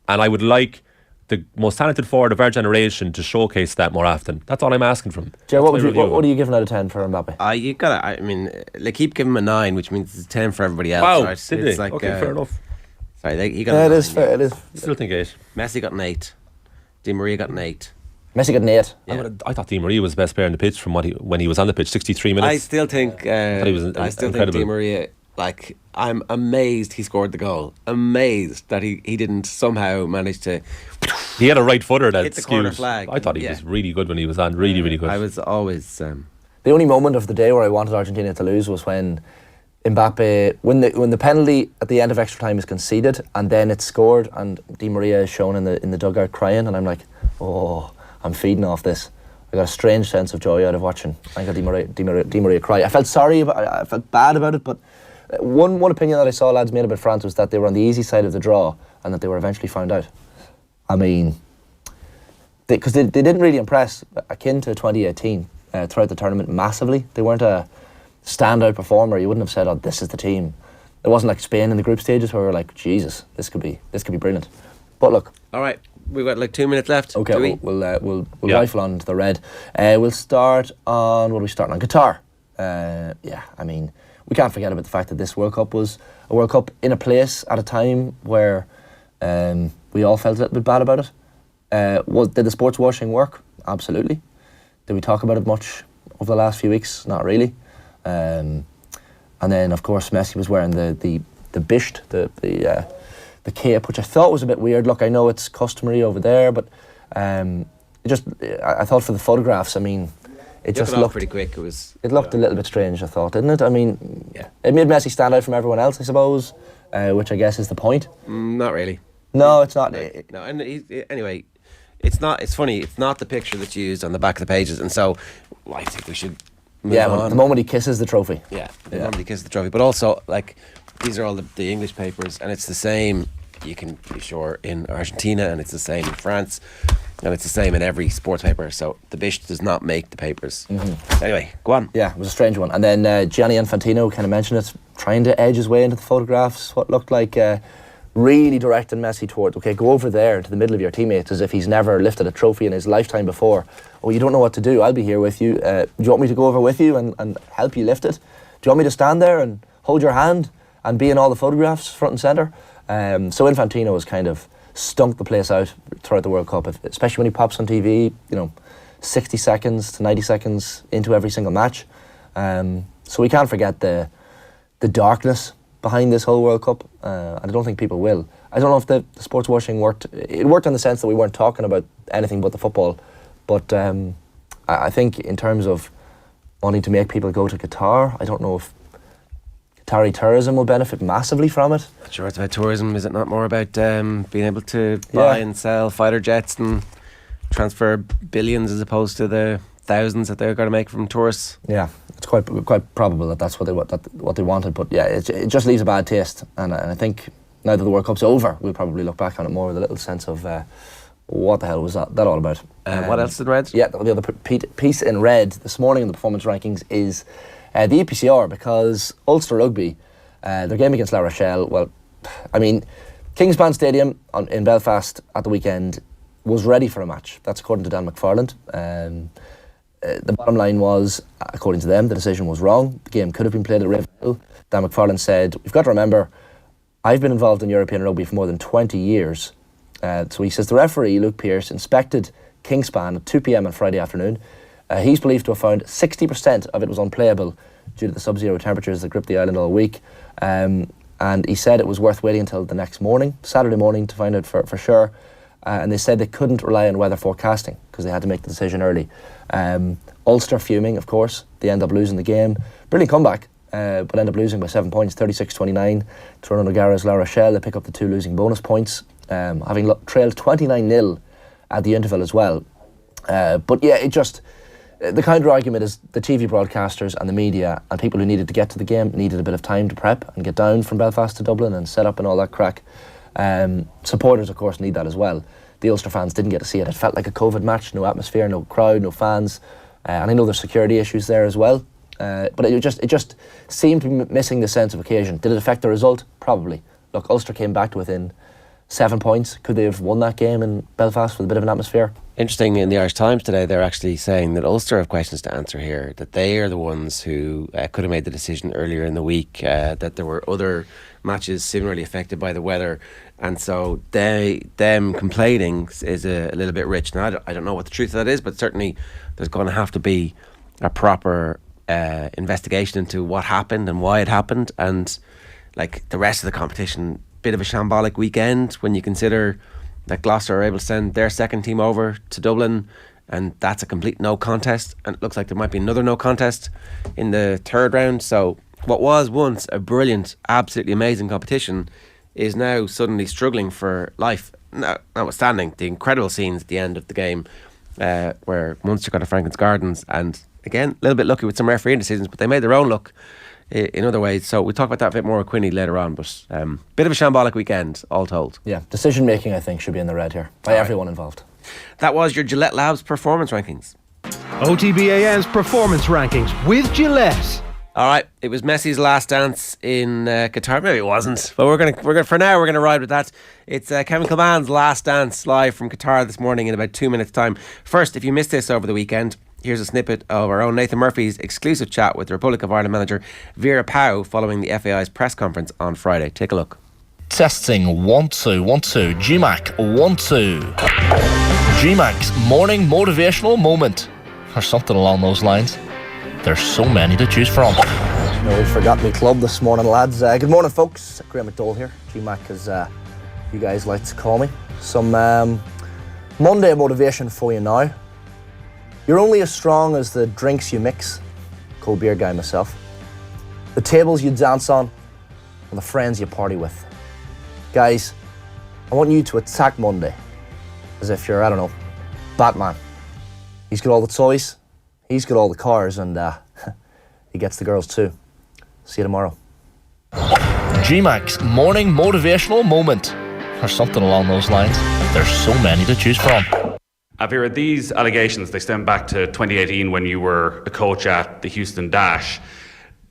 S5: and I would like the most talented forward of our generation to showcase that more often. That's all I'm asking from him.
S6: Ger, what are you giving out of 10 for Mbappe?
S4: You got. I mean, keep giving him a 9, which means it's 10 for everybody else.
S5: Wow,
S4: right?
S5: did it's like, okay, fair enough.
S4: Sorry, he got.
S6: It is fair. It is.
S5: Still think 8.
S4: Messi got an 8. Di Maria got an 8.
S6: Messi got an 8.
S5: Yeah. I thought Di Maria was the best player on the pitch from when he was on the pitch. 63 minutes.
S4: I still think. I still think Di Maria. Like, I'm amazed he scored the goal. Amazed that he didn't somehow manage to.
S5: He had a right footer that
S4: hit the corner flag.
S5: I thought he was really good when he was on. Really good.
S4: I was always.
S6: The only moment of the day where I wanted Argentina to lose was when Mbappe, when the penalty at the end of extra time is conceded and then it's scored and Di Maria is shown in the dugout crying, and I'm like, oh, I'm feeding off this. I got a strange sense of joy out of watching Di Maria cry. I felt sorry I felt bad about it, but one opinion that I saw lads made about France was that they were on the easy side of the draw and that they were eventually found out. I mean, because they didn't really impress, akin to 2018 throughout the tournament massively. They weren't a standout performer. You wouldn't have said, oh, this is the team. It wasn't like Spain in the group stages where we were like, Jesus, this could be brilliant. But look,
S4: all right, we've got like 2 minutes left.
S6: Okay, we'll rifle on to the red. We'll start on, what are we starting on? Qatar. I mean, we can't forget about the fact that this World Cup was a World Cup in a place at a time where we all felt a little bit bad about it. Did the sports washing work? Absolutely. Did we talk about it much over the last few weeks? Not really. And then, of course, Messi was wearing the bisht, the the cape, which I thought was a bit weird. Look, I know it's customary over there, but I thought for the photographs, I mean, it just looked
S4: pretty quick.
S6: It looked a little bit strange, I thought, didn't it? I mean, it made Messi stand out from everyone else, I suppose, which I guess is the point.
S4: Not really.
S6: No, it's not.
S4: No, and anyway, it's not. It's funny. It's not the picture that's used on the back of the pages, and so I think we should move on.
S6: The moment he kisses the trophy.
S4: The moment he kisses the trophy, but also like these are all the English papers, and it's the same. You can be sure in Argentina, and it's the same in France, and it's the same in every sports paper. So the Bish does not make the papers. Anyway, go on.
S6: Yeah, it was a strange one. And then Gianni Infantino kind of mentioned it, trying to edge his way into the photographs. What looked like really directing Messi towards, okay, go over there to the middle of your teammates, as if he's never lifted a trophy in his lifetime before. Oh, you don't know what to do. I'll be here with you. Do you want me to go over with you and help you lift it? Do you want me to stand there and hold your hand and be in all the photographs front and centre? So Infantino has kind of stunk the place out throughout the World Cup, especially when he pops on TV, 60 seconds to 90 seconds into every single match. So we can't forget the darkness behind this whole World Cup, and I don't think people will. I don't know if the sports washing worked. It worked in the sense that we weren't talking about anything but the football, but I think in terms of wanting to make people go to Qatar, I don't know if Qatari tourism will benefit massively from it.
S4: Not sure it's about tourism. Is it not more about being able to buy and sell fighter jets and transfer billions as opposed to the thousands that they're going to make from tourists?
S6: Yeah, it's quite probable that that's what they wanted. But yeah, it just leaves a bad taste. And I think now that the World Cup's over, we'll probably look back on it more with a little sense of what the hell was that all about.
S4: What else in red?
S6: Yeah, the other piece in red this morning in the performance rankings is the EPCR, because Ulster Rugby, their game against La Rochelle, well, I mean, Kingspan Stadium in Belfast at the weekend was ready for a match. That's according to Dan McFarland. The bottom line was, according to them, the decision was wrong. The game could have been played at Ravenhill. Dan McFarland said, "We've got to remember, I've been involved in European rugby for more than 20 years. So he says the referee, Luke Pearce, inspected Kingspan at 2 p.m. on Friday afternoon. He's believed to have found 60% of it was unplayable due to the sub-zero temperatures that gripped the island all week. And he said it was worth waiting until the next morning, Saturday morning, to find out for sure. And they said they couldn't rely on weather forecasting because they had to make the decision early. Ulster fuming, of course. They end up losing the game. Brilliant comeback, but end up losing by 7 points, 36-29. Toronto O'Gara's La Rochelle, they pick up the 2 losing bonus points, having trailed 29-0 at the interval as well. But yeah, the counter-argument is the TV broadcasters and the media and people who needed to get to the game needed a bit of time to prep and get down from Belfast to Dublin and set up and all that crack. Supporters, of course, need that as well. The Ulster fans didn't get to see it. It felt like a COVID match, no atmosphere, no crowd, no fans. And I know there's security issues there as well. But it just seemed to be missing the sense of occasion. Did it affect the result? Probably. Look, Ulster came back to within 7 points. Could they have won that game in Belfast with a bit of an atmosphere?
S4: Interesting, in the Irish Times today, they're actually saying that Ulster have questions to answer here, that they are the ones who could have made the decision earlier in the week, that there were other matches similarly affected by the weather, and so them complaining is a little bit rich. Now, I don't know what the truth of that is, but certainly there's going to have to be a proper investigation into what happened and why it happened, and like the rest of the competition, bit of a shambolic weekend when you consider that Gloucester are able to send their second team over to Dublin, and that's a complete no contest, and it looks like there might be another no contest in the third round. So what was once a brilliant, absolutely amazing competition is now suddenly struggling for life, notwithstanding the incredible scenes at the end of the game where Munster got to Franklin's Gardens, and again, a little bit lucky with some refereeing decisions, but they made their own luck in other ways. So we'll talk about that a bit more with Quinny later on, but bit of a shambolic weekend, all told.
S6: Yeah, decision making, I think, should be in the red here by everyone involved.
S4: That was your Gillette Labs performance rankings.
S11: OTB AM's performance rankings with Gillette.
S4: All right, it was Messi's last dance in Qatar. Maybe it wasn't, but we're gonna for now we're gonna ride with that. It's Kevin Kilbane's last dance live from Qatar this morning in about 2 minutes' time. First, if you missed this over the weekend, here's a snippet of our own Nathan Murphy's exclusive chat with the Republic of Ireland manager Vera Pauw following the FAI's press conference on Friday. Take a look.
S13: Testing 1 2 1 2. GMAC 1 2. GMAC's morning motivational moment, or something along those lines. There's so many to choose from.
S6: No, we forgot me club this morning, lads. Good morning, folks. Graham McDowell here. GMAC has you guys like to call me. Some Monday motivation for you now. You're only as strong as the drinks you mix. Cold beer guy myself. The tables you dance on and the friends you party with. Guys, I want you to attack Monday as if you're, I don't know, Batman. He's got all the toys, he's got all the cars, and he gets the girls too. See you tomorrow.
S13: GMAC's morning motivational moment, or something along those lines. There's so many to choose from.
S14: Avira, these allegations, they stem back to 2018 when you were a coach at the Houston Dash.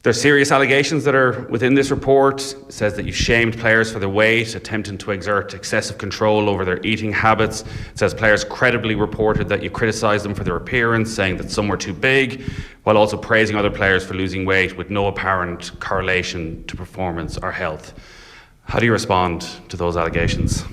S14: There's serious allegations that are within this report. It says that you shamed players for their weight, attempting to exert excessive control over their eating habits. It says players credibly reported that you criticised them for their appearance, saying that some were too big, while also praising other players for losing weight with no apparent correlation to performance or health. How do you respond to those allegations?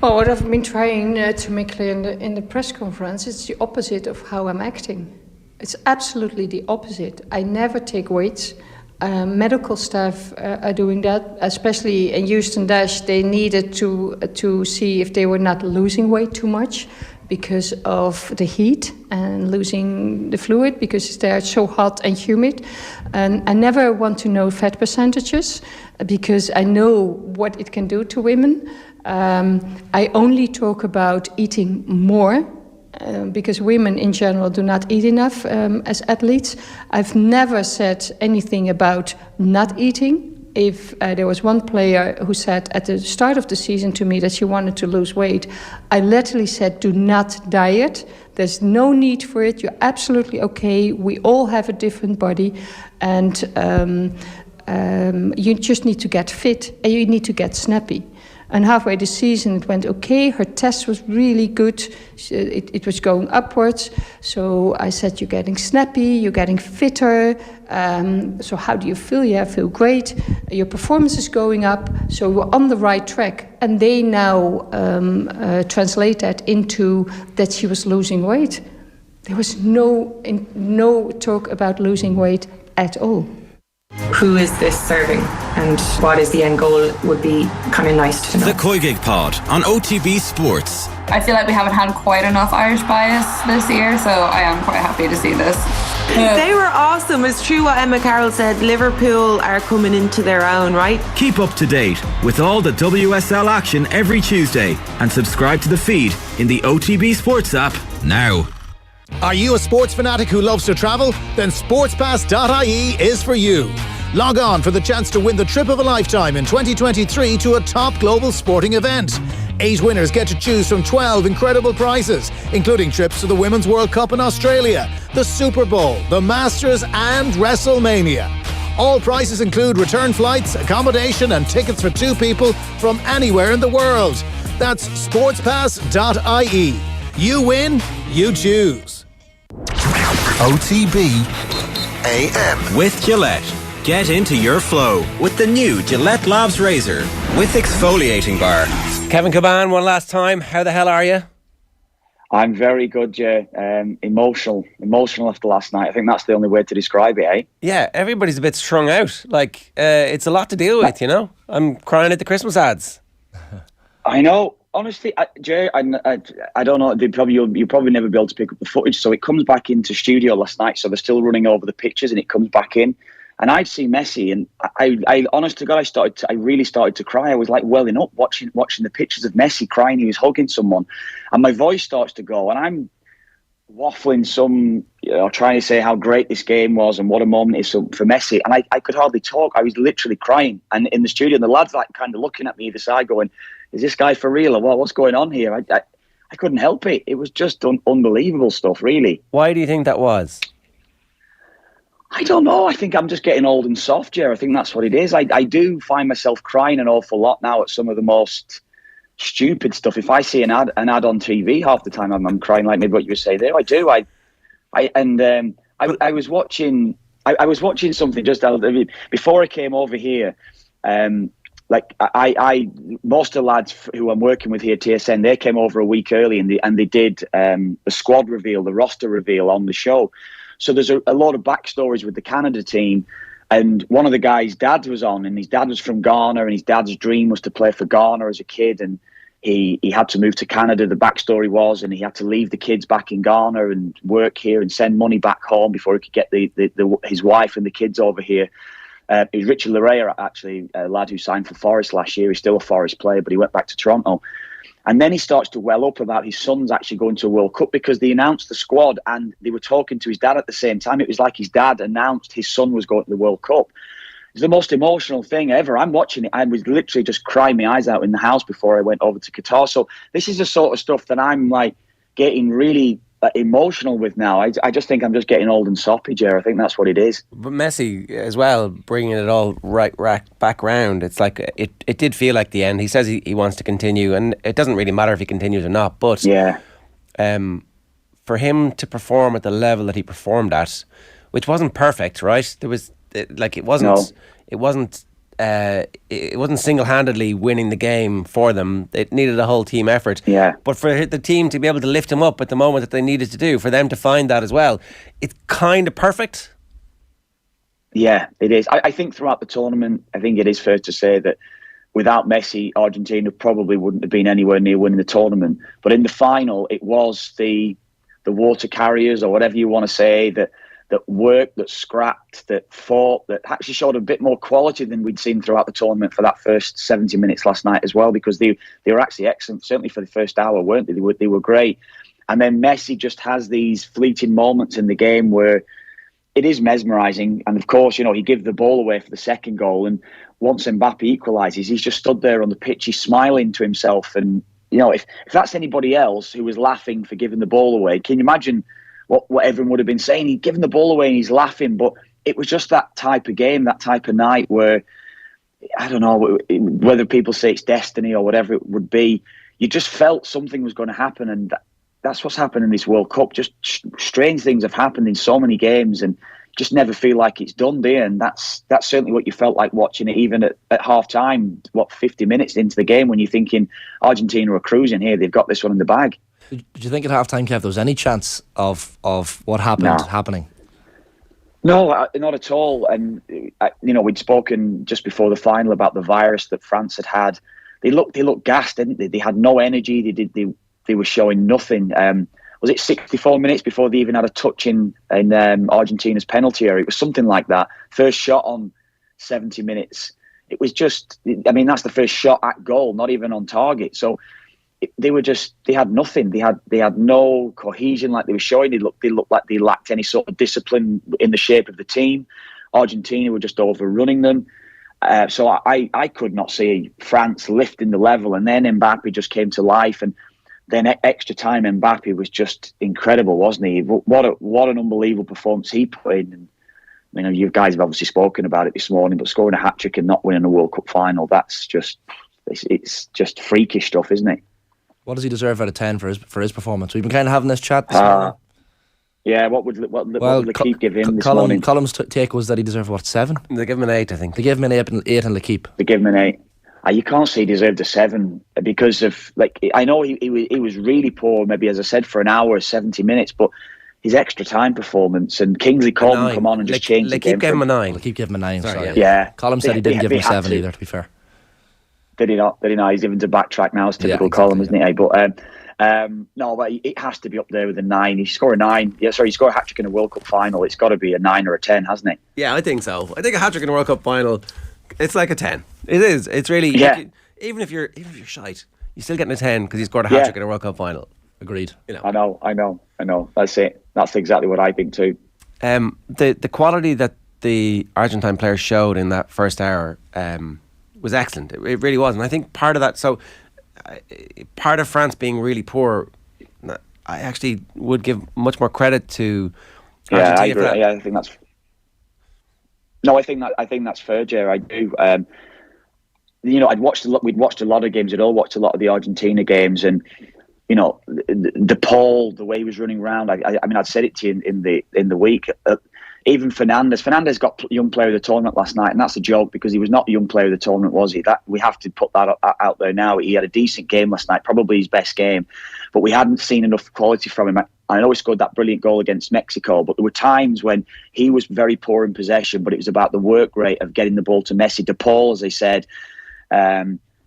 S15: Well, what I've been trying to make clear in the press conference, it's the opposite of how I'm acting. It's absolutely the opposite. I never take weights. Medical staff are doing that, especially in Houston Dash. They needed to see if they were not losing weight too much because of the heat and losing the fluid because they're so hot and humid. And I never want to know fat percentages because I know what it can do to women. I only talk about eating more because women in general do not eat enough as athletes. I've never said anything about not eating. If there was one player who said at the start of the season to me that she wanted to lose weight, I literally said, do not diet. There's no need for it. You're absolutely okay. We all have a different body. And you just need to get fit and you need to get snappy. And halfway the season, it went okay. Her test was really good. It was going upwards. So I said, you're getting snappy, you're getting fitter. So how do you feel? Yeah, I feel great. Your performance is going up. So we're on the right track. And they now translate that into that she was losing weight. There was no talk about losing weight at all.
S16: Who is this serving and what is the end goal would be kind of nice to know.
S2: The Koigig Pod on OTB Sports.
S17: I feel like we haven't had quite enough Irish bias this year, so I am quite happy to see this.
S18: They were awesome. It's true what Emma Carroll said. Liverpool are coming into their own, right?
S2: Keep up to date with all the WSL action every Tuesday and subscribe to the feed in the OTB Sports app now.
S19: Are you a sports fanatic who loves to travel? Then sportspass.ie is for you. Log on for the chance to win the trip of a lifetime in 2023 to a top global sporting event. 8 winners get to choose from 12 incredible prizes, including trips to the Women's World Cup in Australia, the Super Bowl, the Masters and WrestleMania. All prizes include return flights, accommodation and tickets for 2 people from anywhere in the world. That's sportspass.ie. You win, you choose.
S1: OTB AM.
S2: With Gillette. Get into your flow with the new Gillette Labs Razor with exfoliating bar.
S4: Kevin Kilbane, one last time. How the hell are you?
S20: I'm very good, Ger. Emotional after last night. I think that's the only way to describe it, eh?
S4: Yeah, everybody's a bit strung out. Like, it's a lot to deal with, you know? I'm crying at the Christmas ads.
S20: I know. Honestly, Ger, I don't know. You'll probably never be able to pick up the footage. So it comes back into studio last night. So they're still running over the pictures, and it comes back in. And I'd see Messi, and I honest to God, I really started to cry. I was like welling up watching the pictures of Messi crying. He was hugging someone, and my voice starts to go, and I'm waffling trying to say how great this game was and what a moment it is for Messi. And I could hardly talk. I was literally crying, and in the studio, and the lads like kind of looking at me either side, going, "Is this guy for real? Or what? What's going on here?" I couldn't help it. It was just unbelievable stuff, really.
S4: Why do you think that was?
S20: I don't know. I think I'm just getting old and soft, Ger. I think that's what it is. I do find myself crying an awful lot now at some of the most stupid stuff. If I see an ad on TV, half the time I'm crying, like maybe what you were saying there. I do. I was watching. I was watching something just before I came over here. Most of the lads who I'm working with here at TSN, they came over a week early and they did the squad reveal, the roster reveal on the show. So there's a lot of backstories with the Canada team, And one of the guys' dads was on, and his dad was from Ghana, and his dad's dream was to play for Ghana as a kid. And he had to move to Canada, the backstory was, and he had to leave the kids back in Ghana and work here and send money back home before he could get his wife and the kids over here. It was Richard Larrea, actually, a lad who signed for Forest last year. He's still a Forest player, but he went back to Toronto. And then he starts to well up about his son's actually going to a World Cup, because they announced the squad and they were talking to his dad at the same time. It was like his dad announced his son was going to the World Cup. It's the most emotional thing ever. I'm watching it. I was literally just crying my eyes out in the house before I went over to Qatar. So this is the sort of stuff that I'm like getting really emotional with now. I just think I'm just getting old and soppy, Ger. I think that's what it is.
S4: But Messi as well, bringing it all back round. It's like it did feel like the end. He says he wants to continue, and it doesn't really matter if he continues or not. But
S20: yeah,
S4: for him to perform at the level that he performed at, which wasn't perfect, right? There was it wasn't single-handedly winning the game for them. It needed a whole team effort.
S20: Yeah.
S4: But for the team to be able to lift him up at the moment that they needed to do, for them to find that as well, it's kind of perfect.
S20: Yeah, it is. I think throughout the tournament, I think it is fair to say that without Messi, Argentina probably wouldn't have been anywhere near winning the tournament. But in the final, it was the water carriers, or whatever you want to say, that worked, that scrapped, that fought, that actually showed a bit more quality than we'd seen throughout the tournament for that first 70 minutes last night as well, because they were actually excellent, certainly for the first hour, weren't they? They were great. And then Messi just has these fleeting moments in the game where it is mesmerising. And of course, he gave the ball away for the second goal. And once Mbappe equalises, he's just stood there on the pitch, he's smiling to himself. And, if that's anybody else who was laughing for giving the ball away, can you imagine what everyone would have been saying? He'd given the ball away and he's laughing. But it was just that type of game, that type of night where, I don't know, whether people say it's destiny or whatever it would be, you just felt something was going to happen. And that's what's happened in this World Cup. Just strange things have happened in so many games and just never feel like it's done, do you? And that's certainly what you felt like watching it, even at half-time, 50 minutes into the game, when you're thinking Argentina are cruising here, they've got this one in the bag.
S6: Did you think at half-time, Kev, there was any chance of what happened happening?
S20: No, not at all. And, we'd spoken just before the final about the virus that France had. They looked gassed, didn't they? They had no energy. They were showing nothing. Was it 64 minutes before they even had a touch in Argentina's penalty area? It was something like that. First shot on 70 minutes. It was just, that's the first shot at goal, not even on target. So they had nothing. They had no cohesion like they were showing. They looked like they lacked any sort of discipline in the shape of the team. Argentina were just overrunning them. So I could not see France lifting the level. And then Mbappe just came to life. And then extra time, Mbappe was just incredible, wasn't he? What an unbelievable performance he put in. And, you guys have obviously spoken about it this morning, but scoring a hat-trick and not winning a World Cup final, it's just freakish stuff, isn't it?
S6: What does he deserve out of 10 for his performance? We've been kind of having this chat this morning.
S20: Yeah, what would L'Équipe give him this morning?
S6: Column's take was that he deserved, 7?
S4: They give him an 8, I think.
S6: They gave him an 8 in L'Équipe.
S20: They give him an 8. You can't say he deserved a 7 because of, I know he was really poor, maybe, as I said, for an hour, 70 minutes, but his extra time performance and Kingsley Coleman come on and just changed the game.
S4: L'Équipe gave him a 9.
S6: L'Équipe gave him a 9, sorry.
S20: Yeah.
S6: Column said he didn't give him a 7 either, to be fair.
S20: Did he not? He's even to backtrack now. It's typical Column, isn't it? But no, but it has to be up there with a 9. He scored a 9. Yeah, sorry, he scored a hat-trick in a World Cup final. It's got to be a 9 or a 10, hasn't it?
S4: Yeah, I think so. I think a hat-trick in a World Cup final, it's like a 10. It is. It's really...
S20: Yeah.
S4: Even if you're shite, you're still getting a 10 because he scored a hat-trick in a World Cup final.
S6: Agreed.
S20: I know. That's it. That's exactly what I think too.
S4: The quality that the Argentine players showed in that first hour was excellent. It really was. And I think part of that, part of France being really poor, I actually would give much more credit to Argentina.
S20: I agree. I think that's... No, I think that's fair, Ger. I do. We'd watched a lot of games. We'd all watched a lot of the Argentina games, and the Paul, the way he was running around. I'd said it to you in the week. Even Fernandez got young player of the tournament last night, and that's a joke because he was not the young player of the tournament, was he? That we have to put that out there now. He had a decent game last night, probably his best game, but we hadn't seen enough quality from him. I know he scored that brilliant goal against Mexico, but there were times when he was very poor in possession, but it was about the work rate of getting the ball to Messi. De Paul, as they said,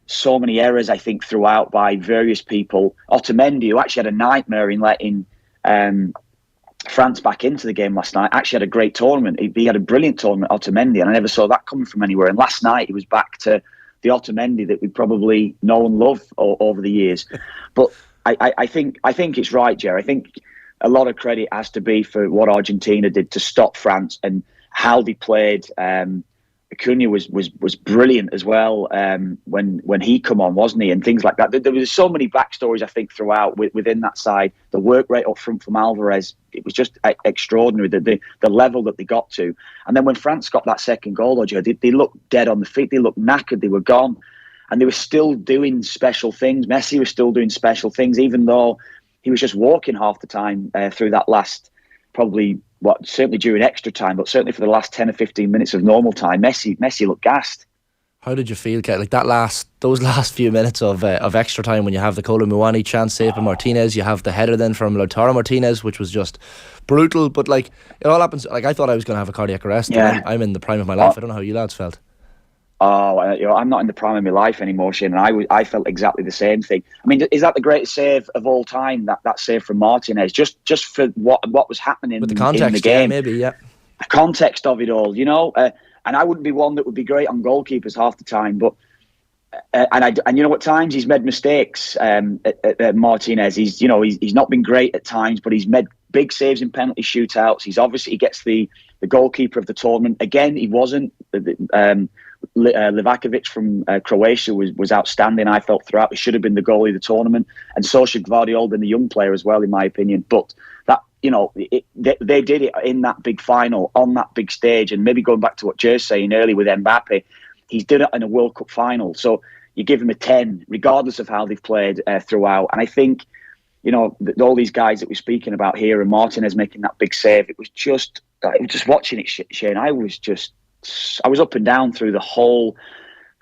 S20: so many errors, I think, throughout by various people. Otamendi, who actually had a nightmare in letting France back into the game last night, actually had a great tournament. He had a brilliant tournament, Otamendi, and I never saw that coming from anywhere. And last night, he was back to the Otamendi that we probably know and love over the years. But I think it's right, Ger. I think a lot of credit has to be for what Argentina did to stop France and how they played. Acuna was brilliant as well when he come on, wasn't he? And things like that. There was so many backstories, I think, throughout within that side. The work rate up front from Alvarez, it was just extraordinary. The level that they got to. And then when France got that second goal, they looked dead on the feet. They looked knackered. They were gone. And they were still doing special things. Messi was still doing special things, even though he was just walking half the time through that last, probably, certainly during extra time, but certainly for the last 10 or 15 minutes of normal time, Messi looked gassed.
S6: How did you feel, Kate? Like those last few minutes of extra time when you have the Kolo Muani chance save by Martinez, you have the header then from Lautaro Martinez, which was just brutal. But like it all happens. Like I thought I was going to have a cardiac arrest.
S20: Yeah.
S6: I'm in the prime of my life. I don't know how you lads felt.
S20: Oh, I'm not in the prime of my life anymore, Shane, and I felt exactly the same thing. I mean, is that the greatest save of all time? That save from Martinez, just for what was happening
S6: with the context,
S20: in the game,
S6: maybe, yeah.
S20: The context of it all, and I wouldn't be one that would be great on goalkeepers half the time, but and at times he's made mistakes. At Martinez, he's not been great at times, but he's made big saves in penalty shootouts. He gets the goalkeeper of the tournament. Again, he wasn't. Livakovic from Croatia was outstanding, I felt, throughout. He should have been the goalie of the tournament, and so should Gvardiol been the young player as well, in my opinion. But that, they did it in that big final, on that big stage, and maybe going back to what Ger's saying earlier with Mbappe, he's done it in a World Cup final, so you give him a 10, regardless of how they've played throughout. And I think, all these guys that we're speaking about here, and Martinez making that big save, it was just watching it, Shane, I was up and down through the whole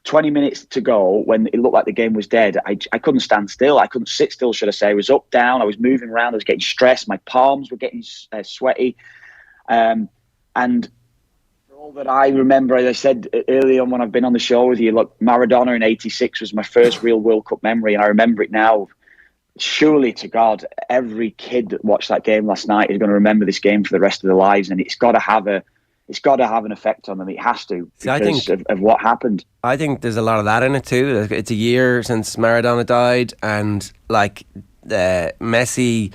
S20: 20 minutes to go when it looked like the game was dead. I couldn't stand still. I couldn't sit still, should I say. I was up, down. I was moving around. I was getting stressed. My palms were getting sweaty. And for all that I remember, as I said earlier on when I've been on the show with you, look, Maradona in '86 was my first real World Cup memory, and I remember it now. Surely to God, every kid that watched that game last night is going to remember this game for the rest of their lives, and it's got to have an effect on them. It has to, because of what happened.
S4: I think there's a lot of that in it too. It's a year since Maradona died, and Messi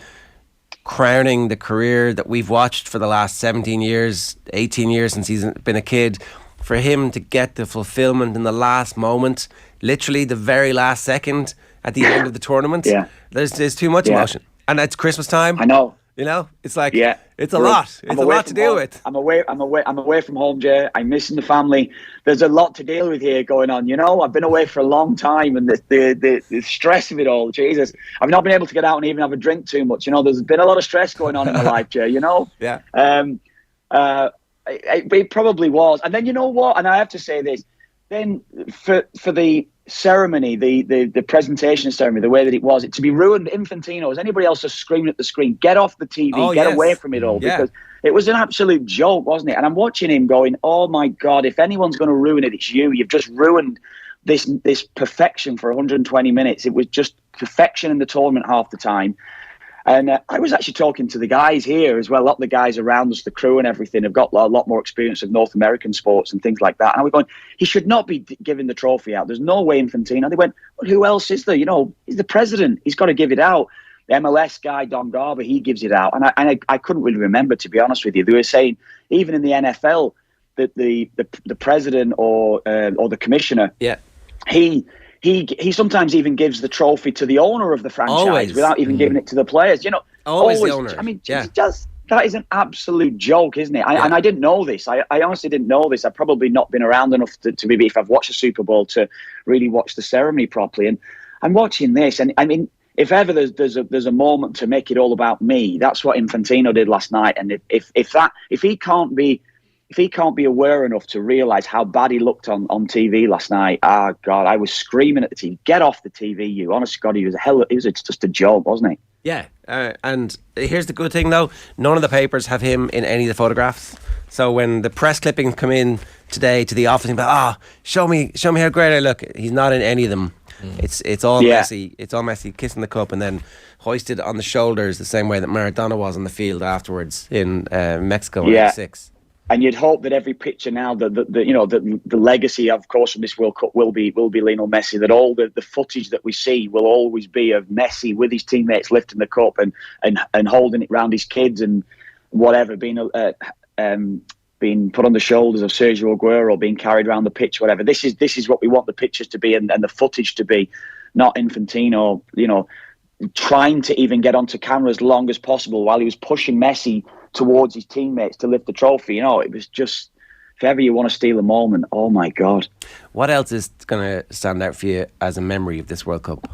S4: crowning the career that we've watched for the last 17 years, 18 years since he's been a kid. For him to get the fulfillment in the last moment, literally the very last second at the end of the tournament, there's too much emotion. And it's Christmas time.
S20: I know.
S4: It's like, it's a lot. It's a lot to deal with.
S20: I'm away from home, Ger. I'm missing the family. There's a lot to deal with here going on. I've been away for a long time, and the stress of it all, Jesus. I've not been able to get out and even have a drink too much. There's been a lot of stress going on in my life, Ger,
S4: Yeah.
S20: It probably was. And then you know what? And I have to say this. Then for the ceremony, the presentation ceremony, the way that it was, to be ruined, Infantino, as anybody else just screaming at the screen, get off the TV, get away from it all, because it was an absolute joke, wasn't it? And I'm watching him going, oh my God, if anyone's going to ruin it, it's you. You've just ruined this perfection for 120 minutes. It was just perfection in the tournament half the time. And I was actually talking to the guys here as well. A lot of the guys around us, the crew and everything, have got a lot more experience of North American sports and things like that. And I was going, he should not be giving the trophy out. There's no way, Infantino. They went, well, who else is there? He's the president. He's got to give it out. The MLS guy, Don Garber, he gives it out. And I couldn't really remember, to be honest with you. They were saying, even in the NFL, that the president or the commissioner, He sometimes even gives the trophy to the owner of the franchise without even giving it to the players.
S4: Always the owner.
S20: I mean, that is an absolute joke, isn't it? And I didn't know this. I honestly didn't know this. I've probably not been around enough to maybe, if I've watched the Super Bowl, to really watch the ceremony properly. And I'm watching this, and I mean, if ever there's a moment to make it all about me, that's what Infantino did last night. And if he can't be aware enough to realise how bad he looked on TV last night, God, I was screaming at the TV, get off the TV, you. Honest to God, he was just a joke, wasn't he?
S4: Yeah, And here's the good thing, though. None of the papers have him in any of the photographs. So when the press clippings come in today to the office, and show me how great I look. He's not in any of them. It's all Messi. It's all Messi kissing the cup and then hoisted on the shoulders the same way that Maradona was on the field afterwards in Mexico in '86.
S20: And you'd hope that every picture now, the legacy, of course, from this World Cup will be Lionel Messi. That all the footage that we see will always be of Messi with his teammates lifting the cup and holding it round his kids and whatever, being put on the shoulders of Sergio Aguero, being carried around the pitch, whatever. This is what we want the pictures to be and the footage to be, not Infantino, trying to even get onto camera as long as possible while he was pushing Messi towards his teammates to lift the trophy. It was just, if ever you want to steal a moment, oh my God.
S4: What else is going to stand out for you as a memory of this World Cup?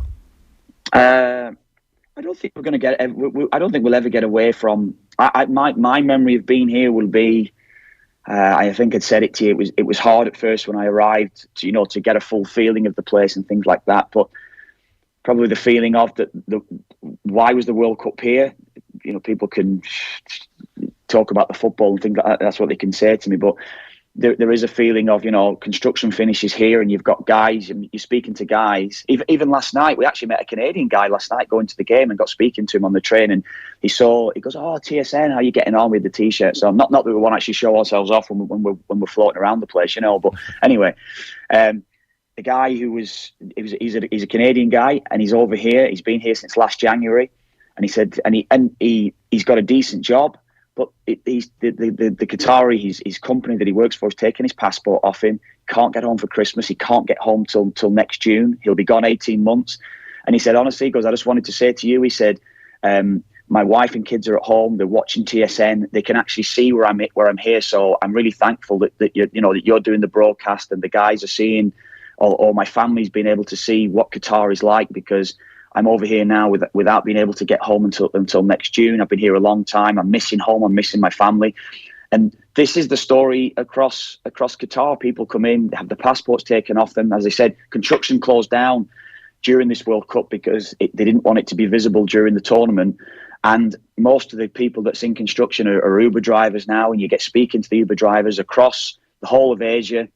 S20: I don't think we're going to get. I don't think we'll ever get away from. My memory of being here will be. I think I'd said it to you. It was hard at first when I arrived to get a full feeling of the place and things like that. But probably the feeling of why was the World Cup here? People can talk about the football and things like that. That's what they can say to me. But there is a feeling of, construction finishes here and you've got guys and you're speaking to guys. Even last night, we actually met a Canadian guy last night going to the game and got speaking to him on the train. And he goes, "Oh, TSN, how are you getting on with the T-shirt?" So not that we want to actually show ourselves off when we're floating around the place, But anyway, the guy he's a Canadian guy and he's over here. He's been here since last January. And he said, he's got a decent job, but he's the Qatari, his company that he works for, is taking his passport off him. Can't get home for Christmas. He can't get home till next June. He'll be gone 18 months. And he said, honestly, he goes, "I just wanted to say to you," he said, "my wife and kids are at home. They're watching TSN. They can actually see where I'm here. So I'm really thankful that you're doing the broadcast and the guys are seeing, or my family's been able to see what Qatar is like, because I'm over here now without being able to get home until next June. I've been here a long time. I'm missing home. I'm missing my family." And this is the story across Qatar. People come in, have the passports taken off them. As I said, construction closed down during this World Cup because they didn't want it to be visible during the tournament. And most of the people that's in construction are Uber drivers now, and you get speaking to the Uber drivers across the whole of Asia.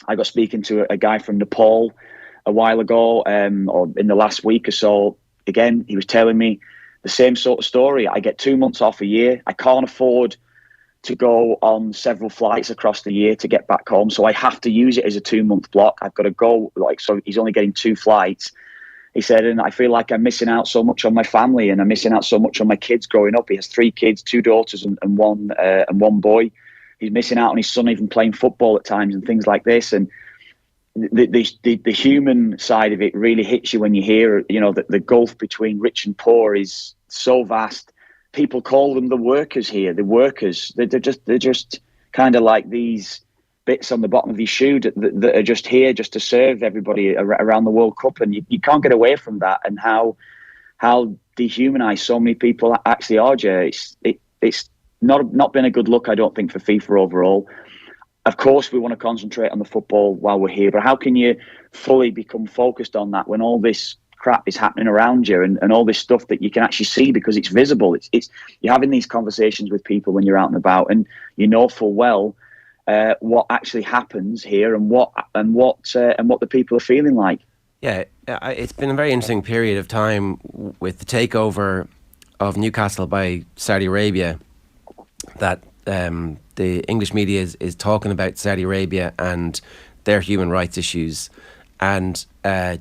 S20: I got speaking to a guy from Nepal a while ago, or in the last week or so. Again, he was telling me the same sort of story. I get 2 months off a year. I can't afford to go on several flights across the year to get back home, so I have to use it as a 2-month block. I've got to go, so he's only getting 2 flights. He said, and I feel like I'm missing out so much on my family, and I'm missing out so much on my kids growing up. He has 3 kids, 2 daughters and one boy. He's missing out on his son even playing football at times and things like this. And the human side of it really hits you when you hear, that the gulf between rich and poor is so vast. People call them the workers here, the workers. They're just kind of like these bits on the bottom of your shoe that are just here just to serve everybody around the World Cup. And you can't get away from that, and how dehumanized so many people actually are, Ger. It's not been a good look, I don't think, for FIFA overall. Of course, we want to concentrate on the football while we're here, but how can you fully become focused on that when all this crap is happening around you and all this stuff that you can actually see because it's visible? It's you're having these conversations with people when you're out and about, and you know full well what actually happens here and what the people are feeling like. Yeah,
S4: it's been a very interesting period of time with the takeover of Newcastle by Saudi Arabia. That the English media is talking about Saudi Arabia and their human rights issues. And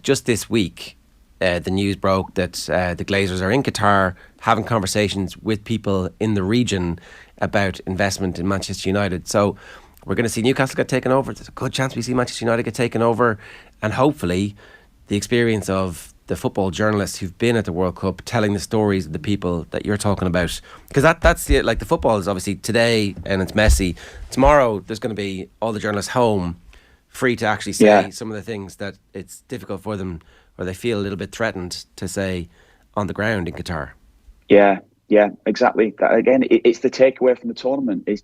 S4: just this week, the news broke that the Glazers are in Qatar having conversations with people in the region about investment in Manchester United. So we're going to see Newcastle get taken over. There's a good chance we see Manchester United get taken over. And hopefully the experience of the football journalists who've been at the World Cup telling the stories of the people that you're talking about, because that's the, like, the football is obviously today and it's Messi. Tomorrow there's going to be all the journalists home free to actually say some of the things that it's difficult for them, or they feel a little bit threatened to say on the ground in Qatar. Yeah, exactly. That, again, it's the takeaway from the tournament. Is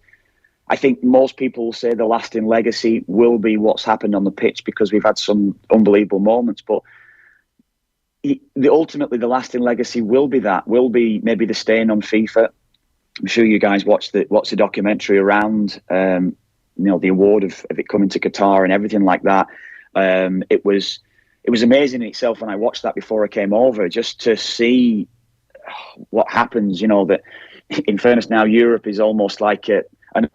S4: I think most people will say the lasting legacy will be what's happened on the pitch, because we've had some unbelievable moments, but
S20: ultimately the lasting legacy will be maybe the staying on FIFA. I'm sure you guys watched the documentary around the award of it coming to Qatar and everything like that. It was amazing in itself when I watched that before I came over, just to see what happens. That in fairness now Europe is almost like an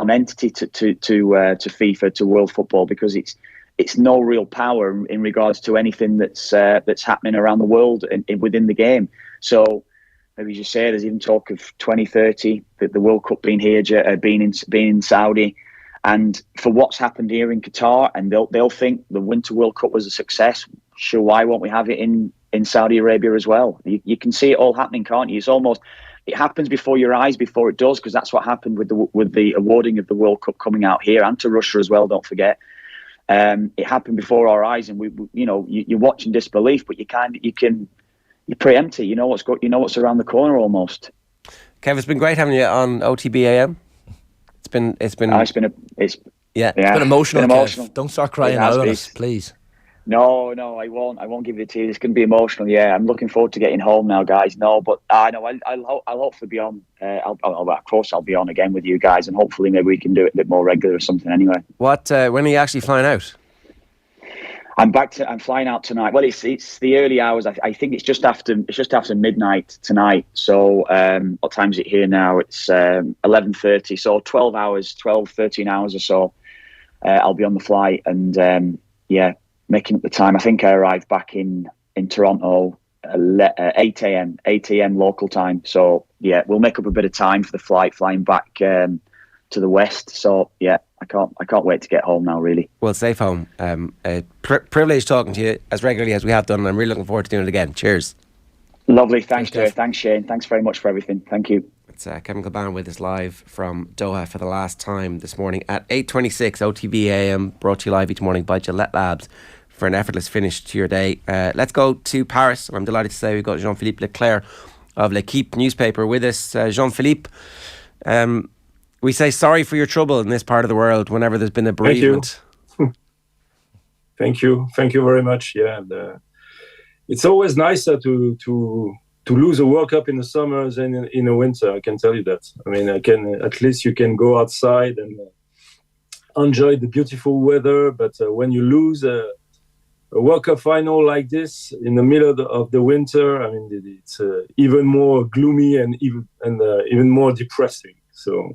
S20: entity to FIFA, to world football, because it's no real power in regards to anything that's happening around the world and within the game. So maybe as you say, there's even talk of 2030, the World Cup being here, being in Saudi. And for what's happened here in Qatar, and they'll think the Winter World Cup was a success. Sure, why won't we have it in Saudi Arabia as well? You can see it all happening, can't you? It happens before your eyes before it does, because that's what happened with the awarding of the World Cup coming out here, and to Russia as well. Don't forget, it happened before our eyes, and you're watching disbelief, but you're preempting. You know what's around the corner almost.
S4: Kev, it's been great having you on OTB AM. It's been emotional.
S6: Kev. Don't start crying out on us, please.
S20: No, I won't give it to you. It's going to be emotional. Yeah, I'm looking forward to getting home now, guys. No, but I'll hopefully be on. Of course, I'll be on again with you guys, and hopefully maybe we can do it a bit more regular or something. Anyway,
S4: when are you actually flying out?
S20: I'm flying out tonight. Well, it's the early hours. I think it's just after midnight tonight. So what time is it here now? It's 11:30. So 13 hours or so. I'll be on the flight, and making up the time. I think I arrived back in Toronto 8 a.m. local time. So yeah, we'll make up a bit of time for the flight flying back to the west. So yeah, I can't wait to get home now, really.
S4: Well, safe home. Privilege talking to you as regularly as we have done, and I'm really looking forward to doing it again. Cheers.
S20: Lovely. Thanks, Ger. Thanks, Shane. Thanks very much for everything. Thank you.
S4: It's Kevin Kilbane with us live from Doha for the last time this morning at 8:26. OTB AM, brought to you live each morning by Gillette Labs, for an effortless finish to your day. Let's go to Paris. I'm delighted to say we've got Jean-Philippe Leclaire of L'Equipe newspaper with us. Jean-Philippe, we say sorry for your trouble in this part of the world whenever there's been a bereavement.
S21: Thank you very much. Yeah, and, it's always nicer to lose a World Cup in the summer than in the winter. I can tell you that. I mean, at least you can go outside and enjoy the beautiful weather. But when you lose a World Cup final like this in the middle of the winter, I mean, it's even more gloomy and even more depressing. So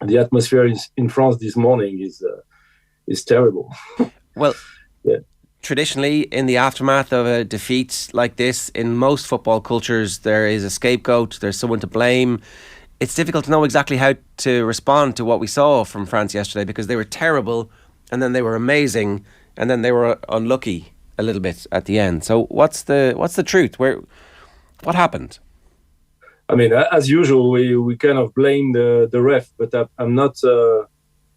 S21: the atmosphere in France this morning is terrible.
S4: Well,
S21: yeah.
S4: Traditionally, in the aftermath of a defeat like this, in most football cultures, there is a scapegoat. There's someone to blame. It's difficult to know exactly how to respond to what we saw from France yesterday, because they were terrible, and then they were amazing, and then they were unlucky a little bit at the end. So what's the truth? What happened?
S21: I mean, as usual, we kind of blame the ref, but I'm not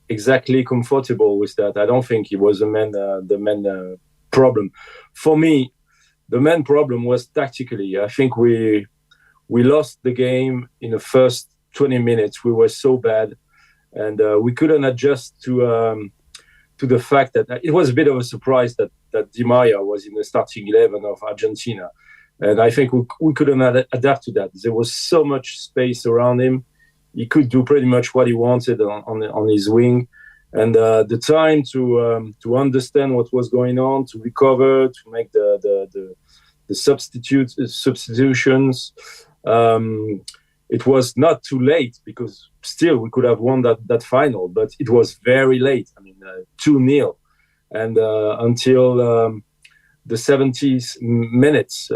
S21: exactly comfortable with that. I don't think it was the main problem. For me, the main problem was tactically. I think we lost the game in the first 20 minutes. We were so bad, and we couldn't adjust to the fact that it was a bit of a surprise that Di Maria was in the starting 11 of Argentina. And I think we couldn't adapt to that. There was so much space around him. He could do pretty much what he wanted on his wing. And the time to understand what was going on, to recover, to make the substitutions, it was not too late, because still we could have won that final, but it was very late. I mean, 2-0. And until the 70th minutes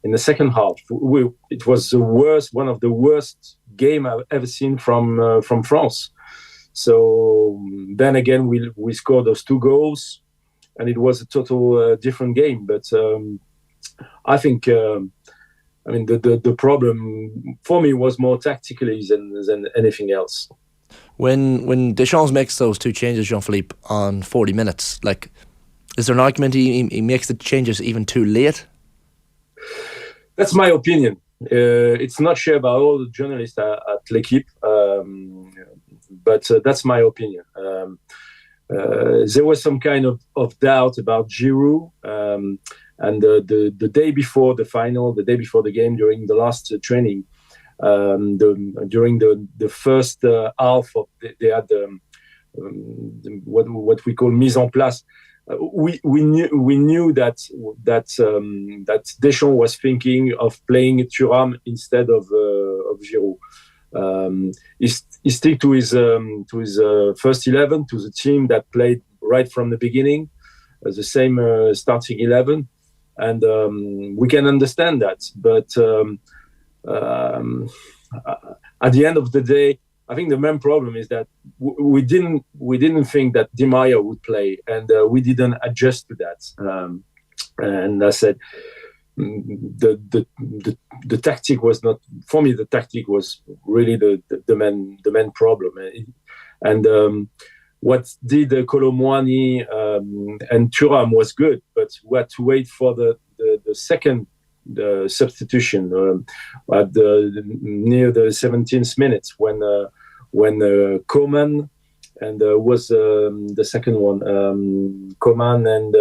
S21: in the second half, it was one of the worst game I've ever seen from France. So then again, we scored those 2 goals, and it was a total different game. But I think, I mean, the problem for me was more tactically than anything else.
S6: When Deschamps makes those 2 changes, Jean-Philippe, on 40 minutes, like, is there an argument he makes the changes even too late?
S21: That's my opinion. It's not shared by all the journalists at L'Equipe, but that's my opinion. There was some kind of doubt about Giroud, And the day before the final, the day before the game, during the last training, during the first half of they had what we call mise en place. We knew that Deschamps was thinking of playing Thuram instead of Giroud. He stick to his first 11, to the team that played right from the beginning, the same starting 11, and we can understand that. But at the end of the day, I think the main problem is that we didn't think that Di Maria would play, and we didn't adjust to that. And I said the tactic was not for me. The tactic was really the main problem. And what did Kolo Muani and Thuram was good, but we had to wait for the second substitution near the 17th minute when Coman and was the second one, Coman and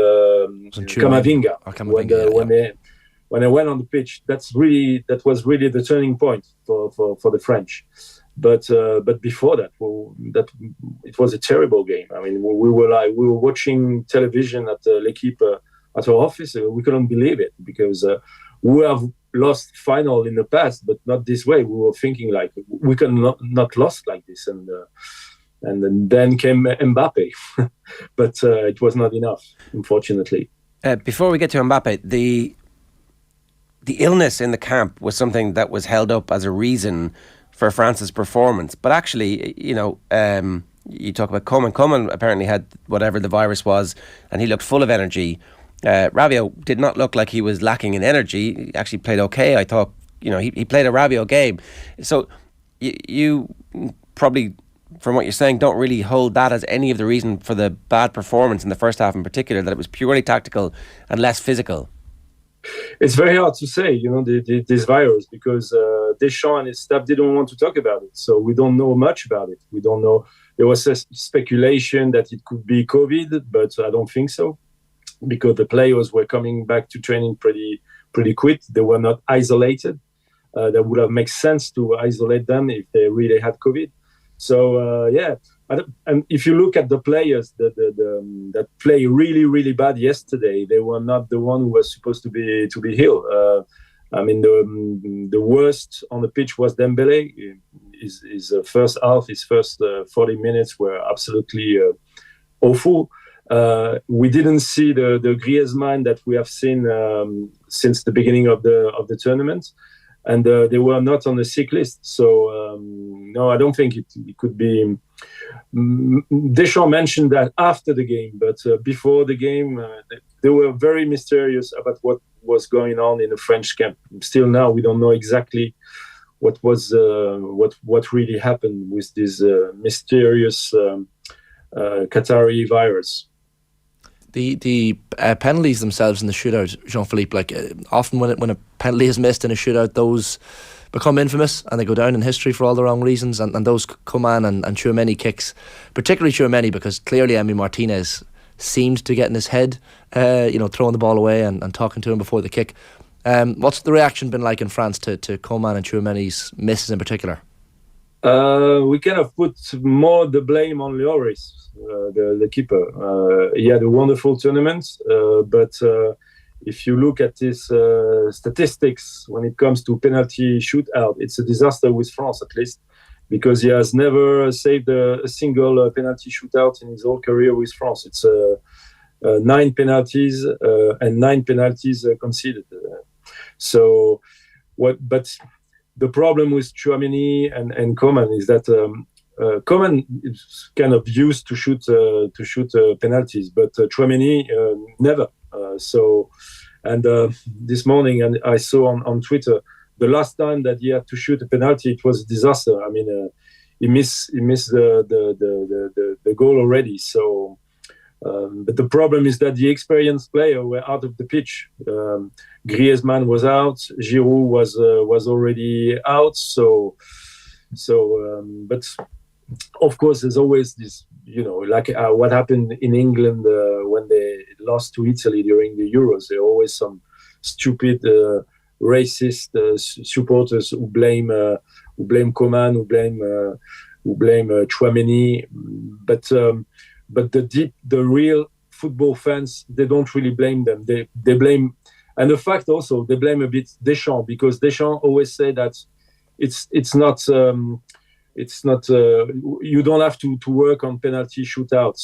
S21: Camavinga. When I went on the pitch, that was really the turning point for the French. But before that, it was a terrible game. I mean, we were watching television at L'Equipe at our office. We couldn't believe it because we have lost final in the past, but not this way. We were thinking like we can not lost like this, and then came Mbappe, but it was not enough, unfortunately.
S4: Before we get to Mbappe, the illness in the camp was something that was held up as a reason for France's performance. But actually, you talk about Coman. Coman apparently had whatever the virus was, and he looked full of energy. Rabiot did not look like he was lacking in energy. He actually played okay. I thought, he played a Rabiot game. So you probably, from what you're saying, don't really hold that as any of the reason for the bad performance in the first half in particular, that it was purely tactical and less physical.
S21: It's very hard to say, this virus, because Deschamps and his staff didn't want to talk about it. So we don't know much about it. We don't know. There was a speculation that it could be COVID, but I don't think so, because the players were coming back to training pretty quick. They were not isolated. That would have made sense to isolate them if they really had COVID. So and if you look at the players that play really, really bad yesterday, they were not the one who was supposed to be ill. I mean, the worst on the pitch was Dembele. His first half, his first 40 minutes were absolutely awful. We didn't see the Griezmann that we have seen since the beginning of the tournament. And they were not on the sick list. So, no, I don't think it could be. Deschamps mentioned that after the game, but before the game, they were very mysterious about what was going on in the French camp. Still now, we don't know exactly what really happened with this mysterious Qatari virus.
S6: The penalties themselves in the shootout, Jean-Philippe, often when a penalty is missed in a shootout, those become infamous and they go down in history for all the wrong reasons. And those Coman and Tchouaméni kicks, particularly Tchouaméni, because clearly Emi Martinez seemed to get in his head, throwing the ball away and talking to him before the kick. What's the reaction been like in France to Coman and Tchouaméni's misses in particular?
S21: We kind of put more the blame on Lloris, the keeper. He had a wonderful tournament, but if you look at his statistics when it comes to penalty shootout, it's a disaster with France, at least, because he has never saved a single penalty shootout in his whole career with France. It's 9 penalties and 9 penalties conceded. But the problem with Tchouaméni and Coman is that Coman is kind of used to shoot penalties, but Tchouaméni never. This morning, I saw on Twitter, the last time that he had to shoot a penalty, it was a disaster. I mean, he missed the goal already. So, but the problem is that the experienced players were out of the pitch. Griezmann was out. Giroud was already out. But of course, there's always this, like what happened in England when they lost to Italy during the Euros. There are always some stupid racist supporters who blame Coman, who blame Chouameni, but the real football fans, they don't really blame them. They blame, and the fact also they blame a bit Deschamps, because Deschamps always say that it's not you don't have to work on penalty shootouts.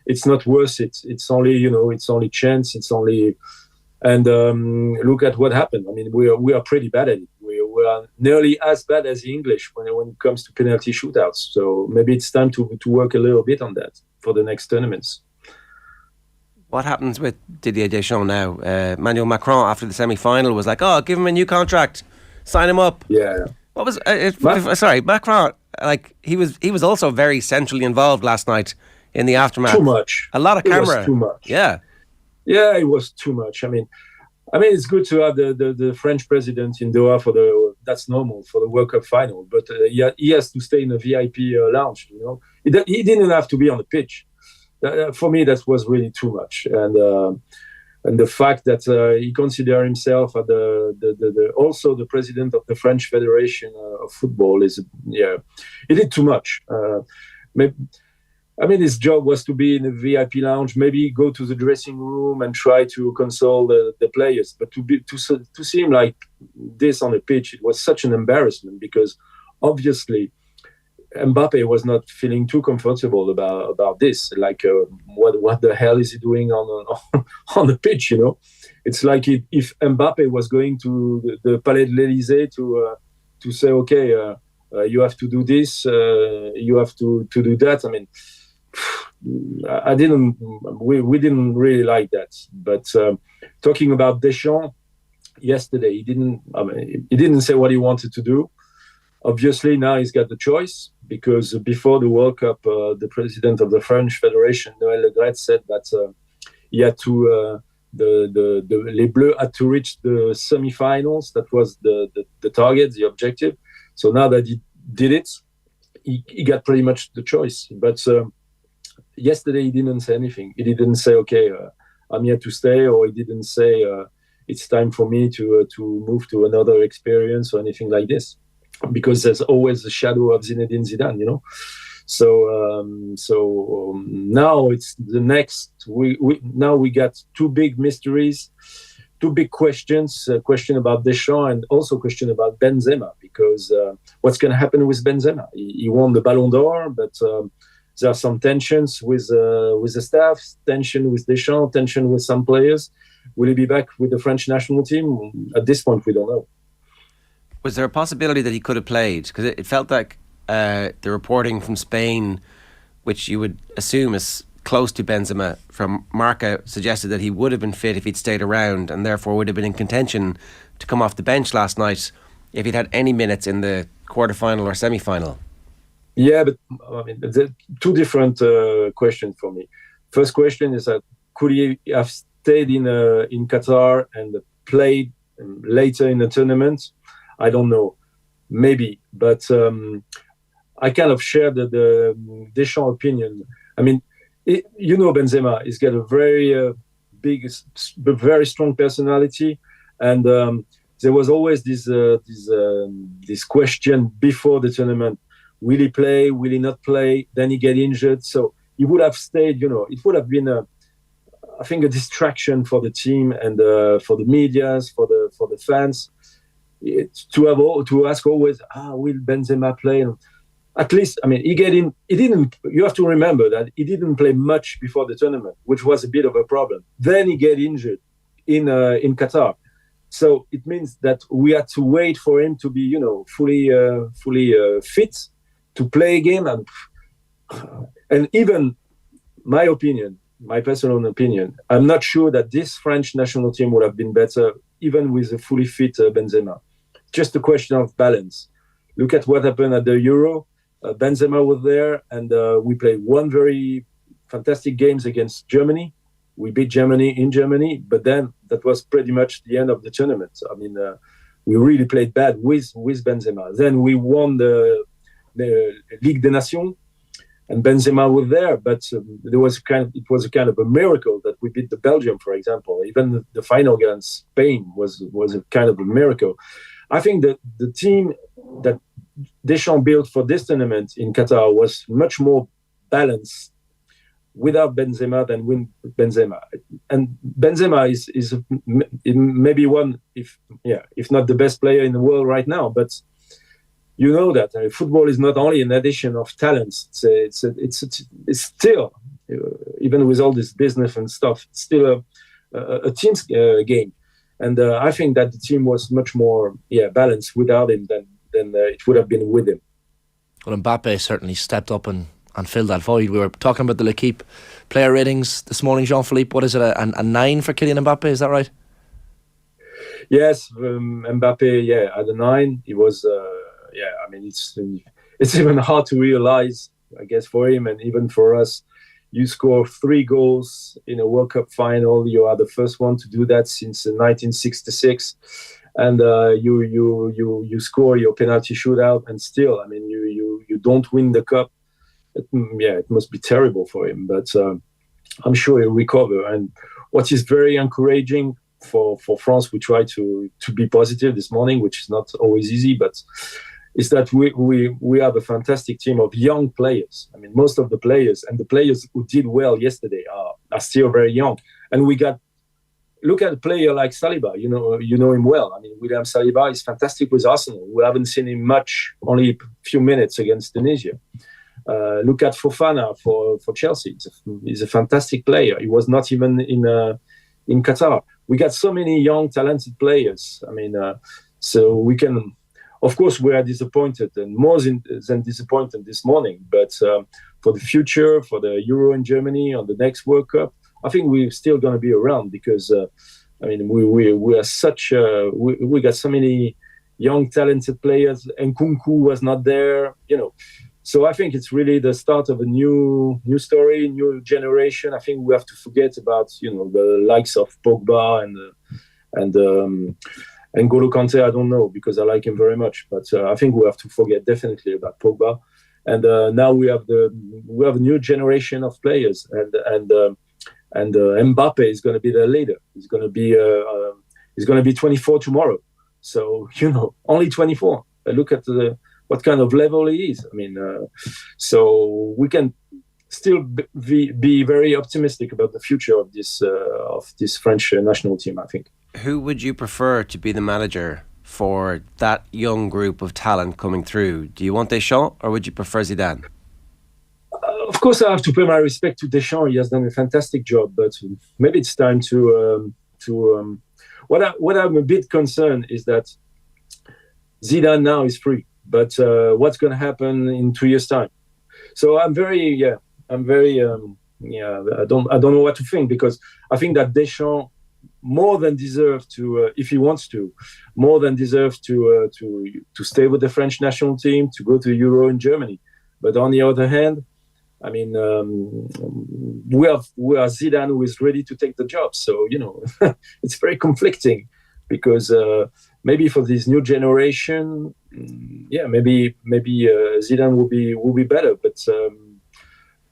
S21: It's not worth it. It's only chance. It's only, and look at what happened. I mean, we are pretty bad at it. We are nearly as bad as the English when it comes to penalty shootouts. So maybe it's time to work a little bit on that for the next tournaments.
S4: What happens with Didier Deschamps now? Emmanuel Macron, after the semi-final, was like, "Oh, give him a new contract, sign him up."
S21: Yeah.
S4: What was? Macron. Like he was also very centrally involved last night in the aftermath.
S21: Too much.
S4: A lot of camera.
S21: It was too much.
S4: Yeah.
S21: Yeah, it was too much. I mean, it's good to have the French president in Doha that's normal for the World Cup final, but he has to stay in a VIP lounge. He didn't have to be on the pitch. For me, that was really too much, and the fact that he considers himself also the president of the French Federation of Football he did too much. His job was to be in a VIP lounge, maybe go to the dressing room and try to console the players. But to see him like this on the pitch, it was such an embarrassment, because obviously Mbappe was not feeling too comfortable about this. Like, what the hell is he doing on the pitch? It's like if Mbappe was going to the Palais de l'Élysée to say, okay, you have to do this, you have to do that. I mean, we didn't really like that. But talking about Deschamps, yesterday he didn't say what he wanted to do. Obviously, now he's got the choice, because before the World Cup, the president of the French Federation, Noël Le Graët, said that he had to les Bleus had to reach the semi-finals. That was the target, the objective. So now that he did it, he got pretty much the choice. But yesterday he didn't say anything. He didn't say, okay, I'm here to stay, or he didn't say it's time for me to move to another experience or anything like this. Because there's always the shadow of Zinedine Zidane, So now it's the next. We got two big mysteries, two big questions. A question about Deschamps and also a question about Benzema, because what's going to happen with Benzema? He won the Ballon d'Or, but there are some tensions with the staff, tension with Deschamps, tension with some players. Will he be back with the French national team? At this point, we don't know.
S4: Was there a possibility that he could have played? Because it felt like the reporting from Spain, which you would assume is close to Benzema, from Marca, suggested that he would have been fit if he'd stayed around, and therefore would have been in contention to come off the bench last night if he'd had any minutes in the quarter-final or semi-final.
S21: Yeah, but there's two different questions for me. First question is that could he have stayed in Qatar and played later in the tournament? I don't know, maybe, but I kind of share the Deschamps opinion. I mean, Benzema, he's got a very big, very strong personality, and there was always this question before the tournament: will he play? Will he not play? Then he get injured, so he would have stayed. It would have been I think a distraction for the team and for the medias, for the fans. To ask always, will Benzema play? At least, he didn't. You have to remember that he didn't play much before the tournament, which was a bit of a problem. Then he get injured in Qatar, so it means that we had to wait for him to be, fully fit to play a game. And even my personal opinion, I'm not sure that this French national team would have been better even with a fully fit Benzema. Just a question of balance. Look at what happened at the Euro. Benzema was there, and we played one very fantastic games against Germany. We beat Germany in Germany, but then that was pretty much the end of the tournament. We really played bad with Benzema. Then we won the Ligue des Nations, and Benzema was there, but it was a kind of a miracle that we beat the Belgium, for example. Even the final against Spain was a kind of a miracle. I think that the team that Deschamps built for this tournament in Qatar was much more balanced without Benzema than with Benzema. And Benzema is maybe one, if not the best player in the world right now, but you know that football is not only an addition of talents. It's still, even with all this business and stuff, it's still a team game. And I think that the team was much more balanced without him than it would have been with him.
S13: Well, Mbappe certainly stepped up and filled that void. We were talking about the L'Equipe player ratings this morning, Jean-Philippe. What is it, a 9 for Kylian Mbappe? Is that right?
S21: Yes, Mbappe, at a 9. He was, I mean, it's even hard to realize, I guess, for him and even for us. You score 3 goals in a World Cup final. You are the first one to do that since 1966. And you score your penalty shootout, and still, I mean, you don't win the cup. It must be terrible for him, but I'm sure he'll recover. And what is very encouraging for France, we try to be positive this morning, which is not always easy, but is that we have a fantastic team of young players. I mean, most of the players and the players who did well yesterday are still very young. And look at a player like Saliba. You know him well. I mean, William Saliba is fantastic with Arsenal. We haven't seen him much, only a few minutes against Tunisia. Look at Fofana for Chelsea. He's a fantastic player. He was not even in Qatar. We got so many young, talented players. I mean, so we can. Of course, we are disappointed and more than disappointed this morning. But for the future, for the Euro in Germany, on the next World Cup, I think we're still going to be around because, I mean, we are such. We got so many young, talented players. And Nkunku was not there, So I think it's really the start of a new story, new generation. I think we have to forget about the likes of Pogba and N'Golo Kante. I don't know because I like him very much, but I think we have to forget definitely about Pogba. And now we have a new generation of players, and Mbappe is going to be the leader. He's going to be 24 tomorrow. So only 24. Look at what kind of level he is. I mean, so we can still be very optimistic about the future of this French national team, I think.
S4: Who would you prefer to be the manager for that young group of talent coming through? Do you want Deschamps or would you prefer Zidane?
S21: Of course, I have to pay my respect to Deschamps. He has done a fantastic job, but maybe it's time to. What I'm a bit concerned is that Zidane now is free, but what's going to happen in 2 years' time? So I don't know what to think because I think that Deschamps more than deserve to, if he wants to, more than deserve to stay with the French national team, to go to Euro in Germany. But on the other hand, I mean, we are Zidane who is ready to take the job. So it's very conflicting because maybe for this new generation, maybe Zidane will be better.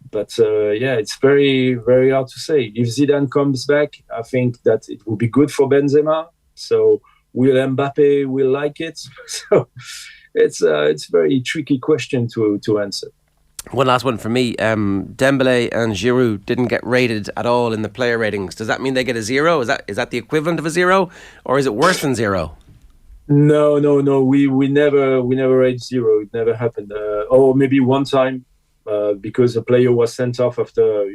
S21: But it's very, very hard to say. If Zidane comes back, I think that it will be good for Benzema. So will Mbappe will like it? So it's a very tricky question to answer.
S4: One last one for me. Dembele and Giroud didn't get rated at all in the player ratings. Does that mean they get a 0? Is that the equivalent of a 0, or is it worse than 0?
S21: No. We never rate 0. It never happened. Or maybe one time. Because a player was sent off after,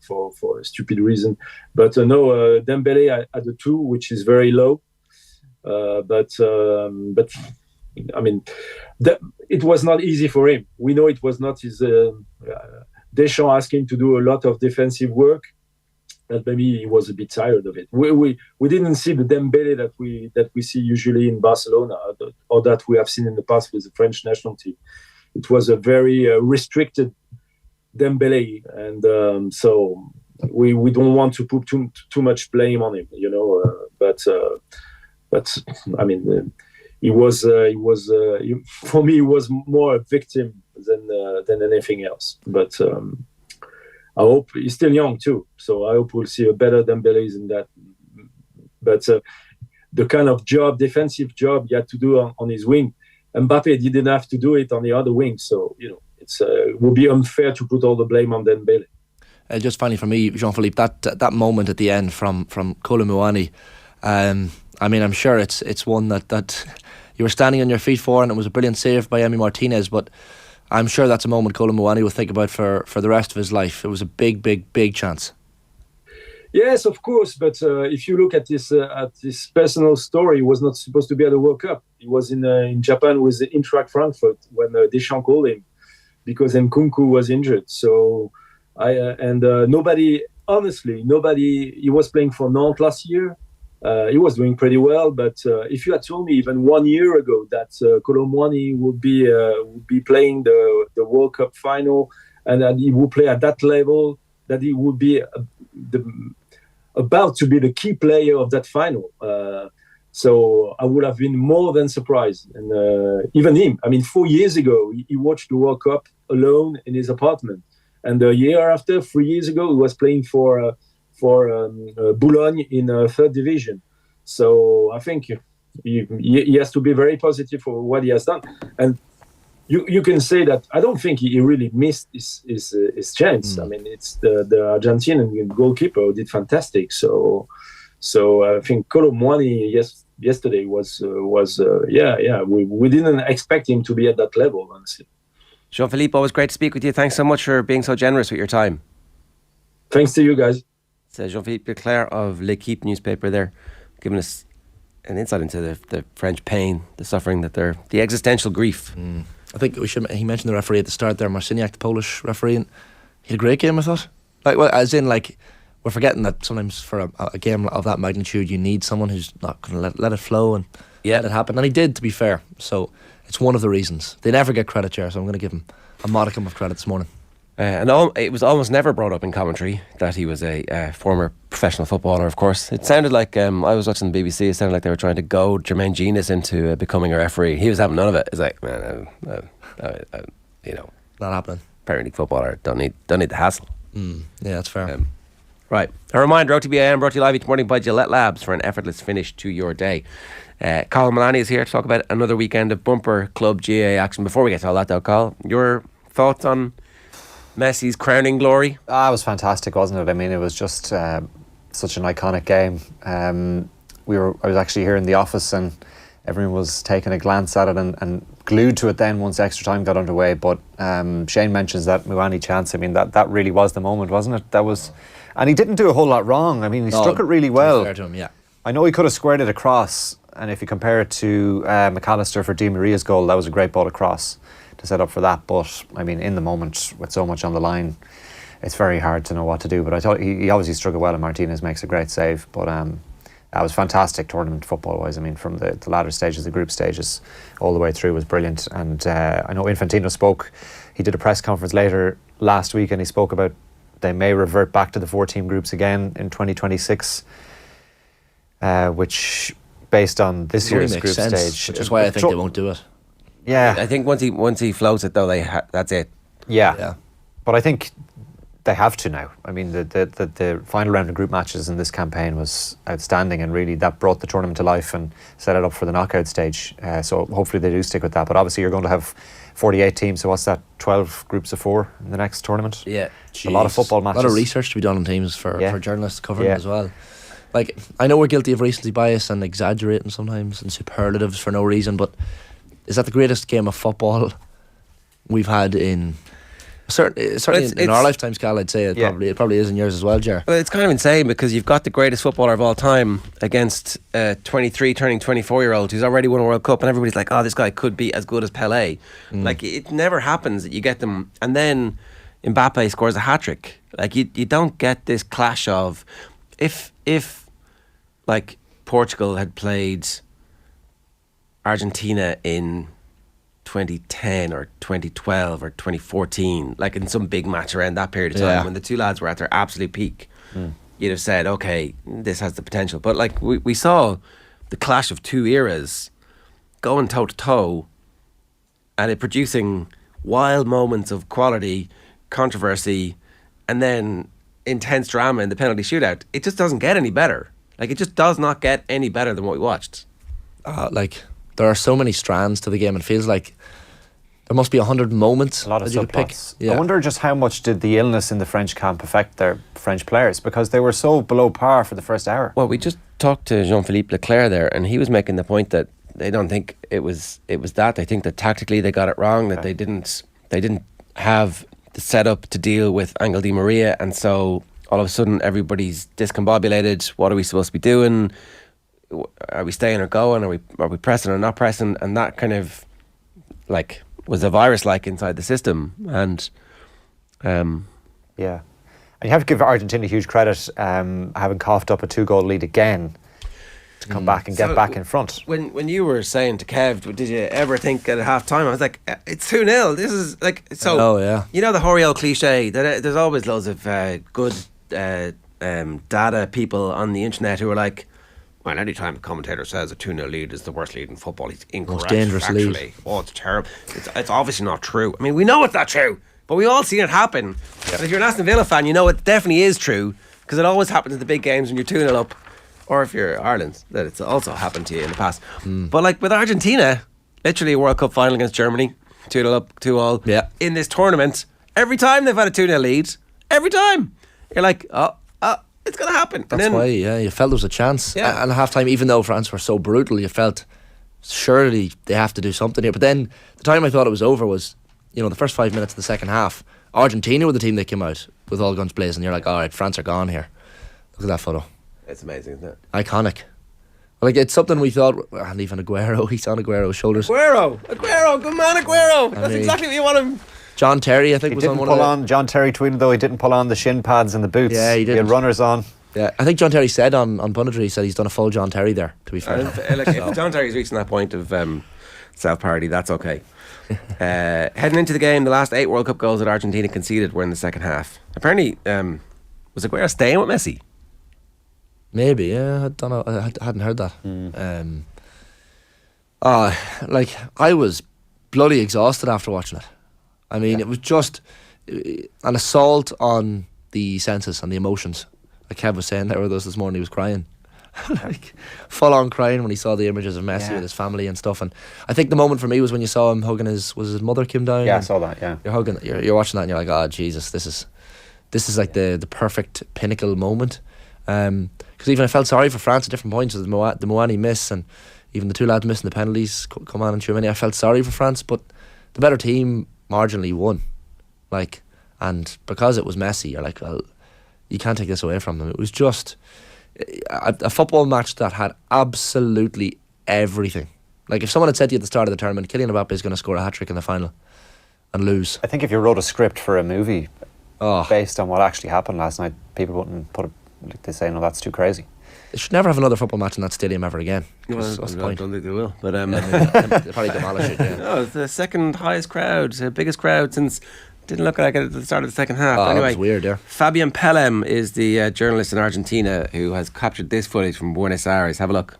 S21: for a stupid reason. But no, Dembele at a 2, which is very low. But I mean, it was not easy for him. We know it was not his. Deschamps asked him to do a lot of defensive work, and maybe he was a bit tired of it. We didn't see the Dembele that we see usually in Barcelona, or that we have seen in the past with the French national team. It was a very restricted Dembele, and so we don't want to put too much blame on him, But I mean, he was for me, he was more a victim than than anything else. But I hope he's still young too, so I hope we'll see a better Dembele in that. But the kind of defensive job he had to do on his wing, Mbappe didn't have to do it on the other wing. So it would be unfair to put all the blame on Dembele.
S13: Just finally for me, Jean-Philippe, that moment at the end from Kolo Muani, I mean, I'm sure it's one that you were standing on your feet for, and it was a brilliant save by Emi Martinez, but I'm sure that's a moment Kolo Muani will think about for the rest of his life. It was a big, big, big chance.
S21: Yes, of course, but if you look at his personal story, he was not supposed to be at the World Cup. He was in Japan with Eintracht Frankfurt when Deschamps called him because Nkunku was injured. So nobody, he was playing for Nantes last year. He was doing pretty well, but if you had told me even 1 year ago that Kolo Muani would be playing the World Cup final and that he would play at that level, that he would be about to be the key player of that final, so I would have been more than surprised. And even him, I mean, 4 years ago, he watched the World Cup alone in his apartment, and the year after, 3 years ago, he was playing for Boulogne in third division. So I think he has to be very positive for what he has done. And you can say that I don't think he really missed his chance. I mean, it's the Argentinian goalkeeper who did fantastic. So I think Kolo Muani yesterday was we didn't expect him to be at that level, honestly.
S4: Jean-Philippe, always great to speak with you. Thanks so much for being so generous with your time.
S21: Thanks to you guys.
S4: It's Jean-Philippe Leclaire of L'Équipe newspaper there, giving us an insight into the French pain, the suffering, the existential grief.
S13: I think he mentioned the referee at the start there, Marciniak, the Polish referee, and he had a great game, I thought. We're forgetting that sometimes for a game of that magnitude, you need someone who's not going to let it flow and let it happen. And he did, to be fair. So it's one of the reasons. They never get credit, Ger, so I'm going to give him a modicum of credit this morning.
S4: It was almost never brought up in commentary that he was a former professional footballer, of course. It sounded like, I was watching the BBC, it sounded like they were trying to goad Jermaine Genius into becoming a referee. He was having none of it. It's like, man,
S13: not happening.
S4: Premier League footballer, don't need the hassle.
S13: Yeah, that's fair.
S4: Right. A reminder, OTB AM brought to you live each morning by Gillette Labs for an effortless finish to your day. Cathal Mullaney is here to talk about another weekend of bumper club GAA action. Before we get to all that though, Cathal, your thoughts on Messi's crowning glory?
S3: It was fantastic, wasn't it? I mean, it was just such an iconic game. I was actually here in the office and everyone was taking a glance at it and glued to it then once extra time got underway. But Shane mentions that Muani chance. I mean, that really was the moment, wasn't it? And he didn't do a whole lot wrong. I mean, he struck it really well.
S13: Fair to him, yeah.
S3: I know he could have squared it across, and if you compare it to McAllister for Di Maria's goal, that was a great ball across to set up for that. But I mean, in the moment with so much on the line, it's very hard to know what to do. But I thought he obviously struck it well, and Martinez makes a great save. But that was fantastic tournament football wise. I mean, from the latter stages, the group stages, all the way through was brilliant. And I know Infantino spoke. He did a press conference later last week, and he spoke about they may revert back to the 4-team groups again in 2026, which based on this year's group stage,
S13: which is why I think they won't do it.
S3: Yeah,
S4: I think once he floats it though, that's it.
S3: Yeah, but I think they have to now. I mean, the final round of group matches in this campaign was outstanding, and really that brought the tournament to life and set it up for the knockout stage. So hopefully they do stick with that. But obviously you're going to have 48 teams, so what's that, 12 groups of 4 in the next tournament?
S4: Yeah.
S3: A lot of football matches.
S13: A lot of research to be done on teams for journalists covering as well. Like, I know we're guilty of recency bias and exaggerating sometimes and superlatives for no reason, but is that the greatest game of football we've had in certainly in our lifetimes, Cal? I'd say it probably is in yours as well, Ger.
S4: Well, it's kind of insane because you've got the greatest footballer of all time against a 23 turning 24-year-old who's already won a World Cup, and everybody's like, oh, this guy could be as good as Pelé. Like, it never happens that you get them, and then Mbappe scores a hat-trick. Like, you don't get this clash of if like Portugal had played Argentina in 2010 or 2012 or 2014, like in some big match around that period of time when the two lads were at their absolute peak, you'd have said, okay, this has the potential. But like we saw the clash of two eras going toe to toe, and it producing wild moments of quality, controversy, and then intense drama in the penalty shootout. It just doesn't get any better. Like, it just does not get any better than what we watched.
S6: Like, there are so many strands to the game. It feels like there must be 100 moments
S3: a lot of
S6: that you could pick.
S3: subplots.
S6: Yeah.
S3: I wonder just how much did the illness in the French camp affect their French players, because they were so below par for the first hour.
S4: Well, we just talked to Jean-Philippe Leclaire there, and he was making the point that they don't think it was that. They think that tactically they got it wrong, that they didn't have the setup to deal with Angel Di Maria, and so all of a sudden everybody's discombobulated. What are we supposed to be doing? Are we staying or going? Are we pressing or not pressing? And that kind of like was a virus like inside the system. And
S3: yeah, and you have to give Argentina huge credit, having coughed up a 2-goal lead again, to come back and get back in front.
S4: When you were saying to Kev, did you ever think at half time, I was like, it's 2-0. This is like, so.
S6: Oh, yeah.
S4: You know the Rochelle cliche that there's always loads of good data people on the internet who are like, well, any time a commentator says a 2-0 lead is the worst lead in football, he's incorrect.
S6: Most dangerous
S4: factually.
S6: lead.
S4: Oh, it's terrible. It's obviously not true. I mean, we know it's not true, but we all seen it happen. And if you're an Aston Villa fan, you know it definitely is true, because it always happens in the big games when you're 2-0 up, or if you're Ireland, that it's also happened to you in the past. But like with Argentina, literally a World Cup final against Germany, 2-0 up, 2-2.
S6: Yeah.
S4: In this tournament, every time they've had a 2-0 lead, every time, you're like, it's going to happen.
S6: That's why, you felt there was a chance.
S4: Yeah.
S6: And at half time, even though France were so brutal, you felt surely they have to do something here. But then the time I thought it was over was, the first 5 minutes of the second half. Argentina were the team that came out with all guns blazing. You're like, all right, France are gone here. Look at that photo.
S4: It's amazing, isn't it?
S6: Iconic. Like, it's something we thought, and even Aguero, he's on Aguero's shoulders.
S4: Aguero, good man, Aguero. That's exactly what you want him.
S6: John Terry, I think, was on one of the...
S3: John Terry tweeted, though, he didn't pull on the shin pads and the boots.
S6: Yeah, he didn't.
S3: He had runners on.
S6: Yeah, I think John Terry said on punditry, he said he's done a full John Terry there, to be fair.
S4: If John Terry's reaching that point of self-parody, that's okay. Heading into the game, the last 8 World Cup goals that Argentina conceded were in the second half. Apparently, was Aguero staying with Messi?
S6: Maybe, yeah. I don't know. I hadn't heard that. I was bloody exhausted after watching it. I mean, it was just an assault on the senses and the emotions. Like Kev was saying there with us this morning, he was crying. Like, full on crying when he saw the images of Messi with his family and stuff. And I think the moment for me was when you saw him hugging his mother came down.
S3: Yeah, I saw that, yeah.
S6: You're watching that and you're like, oh, Jesus, this is like the perfect pinnacle moment. Because even I felt sorry for France at different points with the Muani miss and even the 2 lads missing the penalties, come on and Chouameni. I felt sorry for France, but the better team marginally won. Like, and because it was Messi, you're like, well, you can't take this away from them. It was just a football match that had absolutely everything. Like, if someone had said to you at the start of the tournament, Kylian Mbappe is going to score a hat-trick in the final and lose.
S3: I think if you wrote a script for a movie based on what actually happened last night, people wouldn't put it, like they say, no, that's too crazy.
S6: They should never have another football match in that stadium ever again.
S4: Well, I don't think they will. But
S6: they'll probably demolish it. Yeah.
S4: No, it's the second highest crowd, the biggest crowd since. Didn't look like it at the start of the second half. Anyway,
S6: that was weird, yeah.
S4: Fabian Pelem is the journalist in Argentina who has captured this footage from Buenos Aires. Have a look.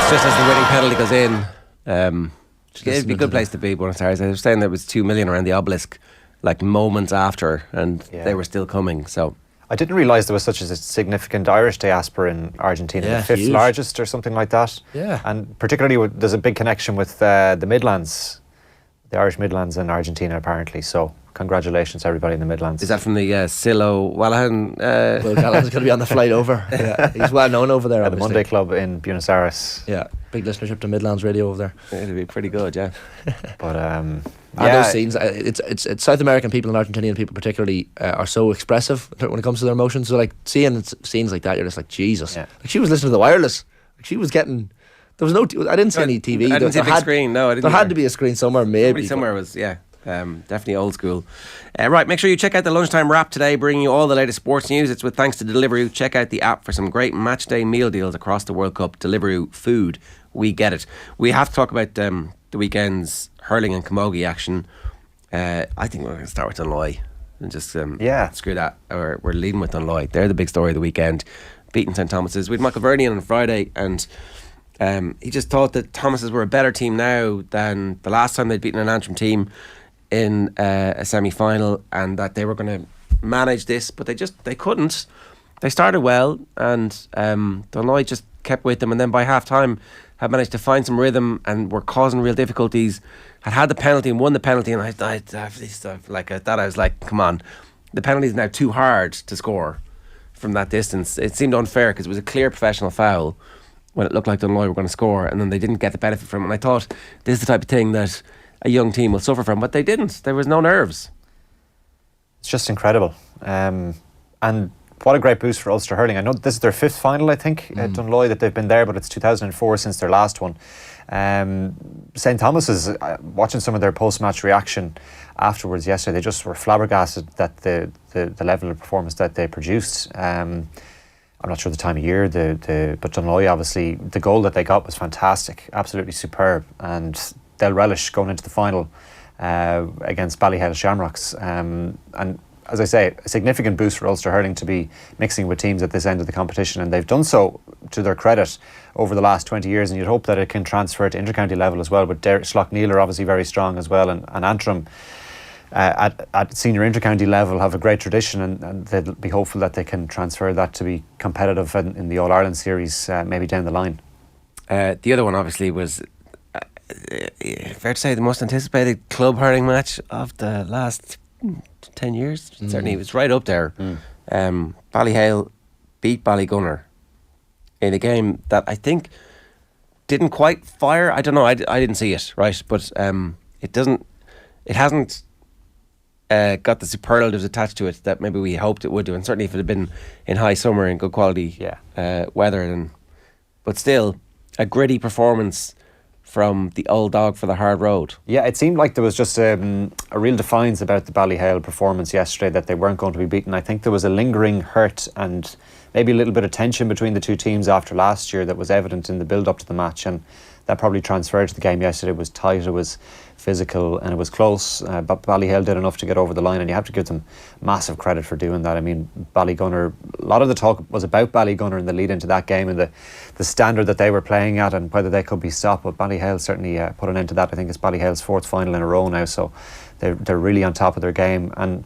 S4: Just as the winning penalty goes in, it'd be a good place to be, Buenos Aires. I was saying there was 2 million around the obelisk, like moments after, and they were still coming. So
S3: I didn't realise there was such a significant Irish diaspora in Argentina, the 5th largest or something like that.
S6: Yeah,
S3: and particularly there's a big connection with the Midlands, the Irish Midlands in Argentina apparently. So congratulations to everybody in the Midlands.
S4: Is that from the Silo Wallahan?
S6: Will Callahan's going to be on the flight over. Yeah, he's well known over there.
S3: At the Monday Club in Buenos Aires.
S6: Yeah, big listenership to Midlands radio over there.
S4: It'll be pretty good, yeah.
S3: But
S6: those scenes, it's South American people and Argentinian people particularly are so expressive when it comes to their emotions. So like seeing scenes like that, you're just like, Jesus. Yeah. Like she was listening to the wireless. Like she was getting There was no. I didn't see any TV.
S4: I didn't see a big screen. No, I didn't.
S6: There had to be a screen somewhere. Maybe
S4: somewhere was definitely old school. Right, make sure you check out the lunchtime wrap today, bringing you all the latest sports news. It's with thanks to Deliveroo. Check out the app for some great match day meal deals across the World Cup. Deliveroo food, we get it. We have to talk about the weekend's hurling and camogie action. I think we're going to start with Dunloy and just screw that. We're leading with Dunloy. They're the big story of the weekend, beating St Thomas's. We had Michael Vernian on Friday, and he just thought that Thomas's were a better team now than the last time they'd beaten an Antrim team in a semi-final, and that they were going to manage this, but they couldn't. They started well, and Dunloy just kept with them, and then by half-time had managed to find some rhythm and were causing real difficulties. Had the penalty and won the penalty, and I was like, come on, the penalty is now too hard to score from that distance. It seemed unfair because it was a clear professional foul when it looked like Dunloy were going to score, and then they didn't get the benefit from it. And I thought this is the type of thing that a young team will suffer from, but they didn't. There was no nerves.
S3: It's just incredible. And what a great boost for Ulster Hurling. I know this is their 5th final, I think, at Dunloy that they've been there, but it's 2004 since their last one. St Thomas's, watching some of their post-match reaction afterwards yesterday, they just were flabbergasted that the level of performance that they produced. I'm not sure the time of year, but Dunloy, obviously, the goal that they got was fantastic, absolutely superb, and they'll relish going into the final against Ballyhale Shamrocks. And as I say, a significant boost for Ulster Hurling to be mixing with teams at this end of the competition, and they've done so to their credit over the last 20 years, and you'd hope that it can transfer to intercounty level as well. But Schlockneil are obviously very strong as well, and Antrim at senior intercounty level have a great tradition, and they'll be hopeful that they can transfer that to be competitive in the All-Ireland series maybe down the line.
S4: The other one obviously was fair to say the most anticipated club hurling match of the last 10 years. Certainly it was right up there. Ballyhale beat Ballygunner in a game that I think didn't quite fire. I don't know, I didn't see it, right? But it hasn't got the superlatives attached to it that maybe we hoped it would do, and certainly if it had been in high summer and good quality weather, but still a gritty performance from the old dog for the hard road.
S3: Yeah, it seemed like there was just a real defiance about the Ballyhale performance yesterday, that they weren't going to be beaten. I think there was a lingering hurt and maybe a little bit of tension between the two teams after last year that was evident in the build-up to the match, and that probably transferred to the game yesterday. It was tight, it was physical, and it was close, but Ballyhale did enough to get over the line, and you have to give them massive credit for doing that. I mean, Ballygunner, a lot of the talk was about Ballygunner in the lead into that game and the standard that they were playing at and whether they could be stopped, but Ballyhale certainly put an end to that. I think it's Ballyhale's 4th final in a row now, so they're really on top of their game. And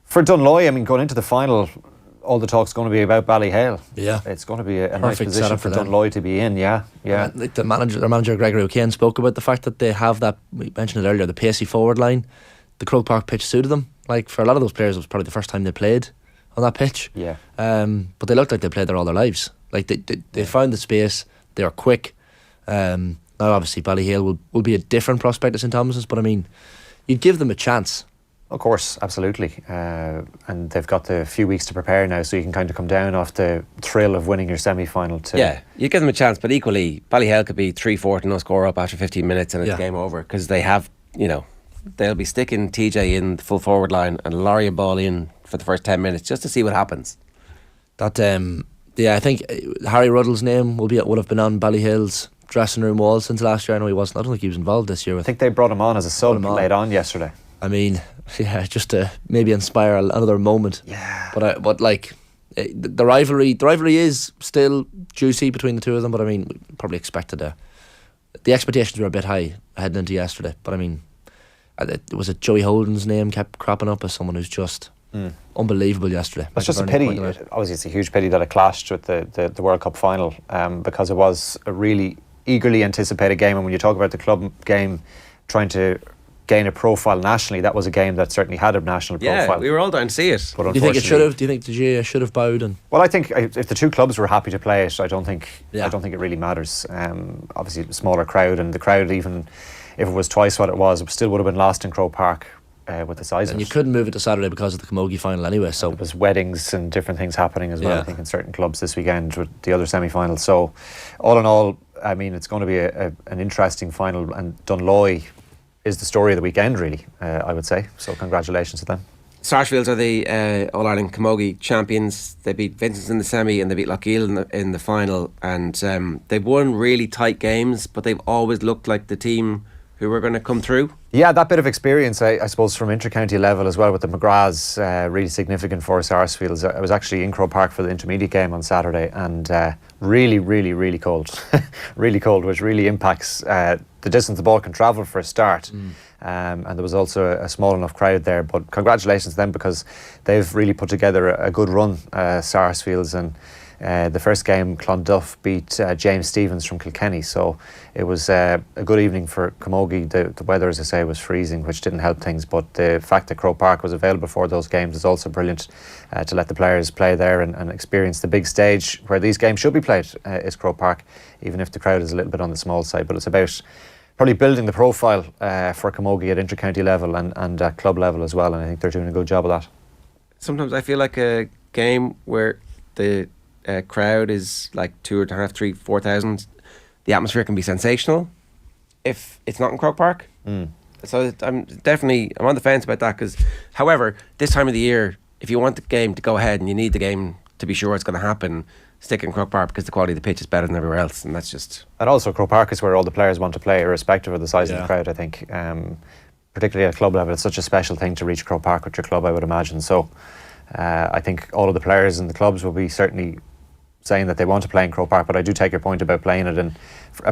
S3: for Dunloy, I mean, going into the final, all the talk's going to be about Ballyhale.
S6: Yeah,
S3: it's going to be a nice position for Dunloy to be in. Yeah.
S6: Like their manager Gregory O'Kane spoke about the fact that they have that, we mentioned it earlier, the pacey forward line. The Croke Park pitch suited them. Like, for a lot of those players, it was probably the first time they played on that pitch.
S3: Yeah.
S6: But they looked like they played there all their lives. Like they found the space. They are quick. Now obviously Ballyhale will be a different prospect to St Thomas's, but I mean, you'd give them a chance.
S3: Of course, absolutely. And they've got the few weeks to prepare now, so you can kind of come down off the thrill of winning your semi-final to...
S4: Yeah, you give them a chance, but equally, Ballyhale could be 3-4 to no score up after 15 minutes and it's game over, because they have, they'll be sticking TJ in the full forward line and Laurie a ball in for the first 10 minutes just to see what happens.
S6: That, I think Harry Ruddle's name would have been on Ballyhale's dressing room wall since last year. I know he wasn't. I don't think he was involved this year.
S3: I think they brought him on as a sub late on yesterday.
S6: I mean, just to maybe inspire another moment.
S3: Yeah.
S6: But the rivalry is still juicy between the two of them. But I mean, we probably expected the expectations were a bit high heading into yesterday. But I mean, was it Joey Holden's name kept cropping up as someone who's just unbelievable yesterday.
S3: It's just a pity. Obviously, it's a huge pity that it clashed with the World Cup final, because it was a really eagerly anticipated game. And when you talk about the club game trying to gain a profile nationally, that was a game that certainly had a national profile.
S4: Yeah, we were all down to see it.
S3: But
S6: do you think it should have? Do you think the GAA should have bowed?
S3: Well, I think if the two clubs were happy to play it, I don't think it really matters. Obviously, a smaller crowd, and the crowd, even if it was twice what it was, it still would have been lost in Croke Park with the size of it.
S6: And you couldn't move it to Saturday because of the camogie final anyway. So
S3: there was weddings and different things happening as well. I think in certain clubs this weekend with the other semi-finals. So all in all, I mean, it's going to be an interesting final, and Dunloy is the story of the weekend, really, I would say. So congratulations to them.
S4: Sarsfields are the All-Ireland Camogie champions. They beat Vincent's in the semi and they beat Lochiel in the final. And they've won really tight games, but they've always looked like the team who were going to come through. Yeah,
S3: that bit of experience, I suppose, from inter-county level as well with the McGraths, really significant for Sarsfields. I was actually in Croke Park for the intermediate game on Saturday, and really, really, really cold. Really cold, which really impacts the distance the ball can travel for a start. And there was also a small enough crowd there. But congratulations to them, because they've really put together a good run, Sarsfields. And the first game, Clonduff beat James Stevens from Kilkenny. So it was a good evening for Camogie. The weather, as I say, was freezing, which didn't help things. But the fact that Croke Park was available for those games is also brilliant, to let the players play there and experience the big stage where these games should be played, is Croke Park, even if the crowd is a little bit on the small side. But it's about probably building the profile for Camogie at inter-county level and at club level as well, and I think they're doing a good job of that.
S4: Sometimes I feel like a game where the crowd is like 2,500, 3,000, 4,000, the atmosphere can be sensational if it's not in Croke Park. So I'm on the fence about that, because however, this time of the year, if you want the game to go ahead and you need the game to be sure it's going to happen, stick in Croke Park, because the quality of the pitch is better than everywhere else, and that's just...
S3: And also Croke Park is where all the players want to play, irrespective of the size of the crowd, I think. Particularly at club level, it's such a special thing to reach Croke Park with your club, I would imagine. So I think all of the players in the clubs will be certainly saying that they want to play in Croke Park, but I do take your point about playing it in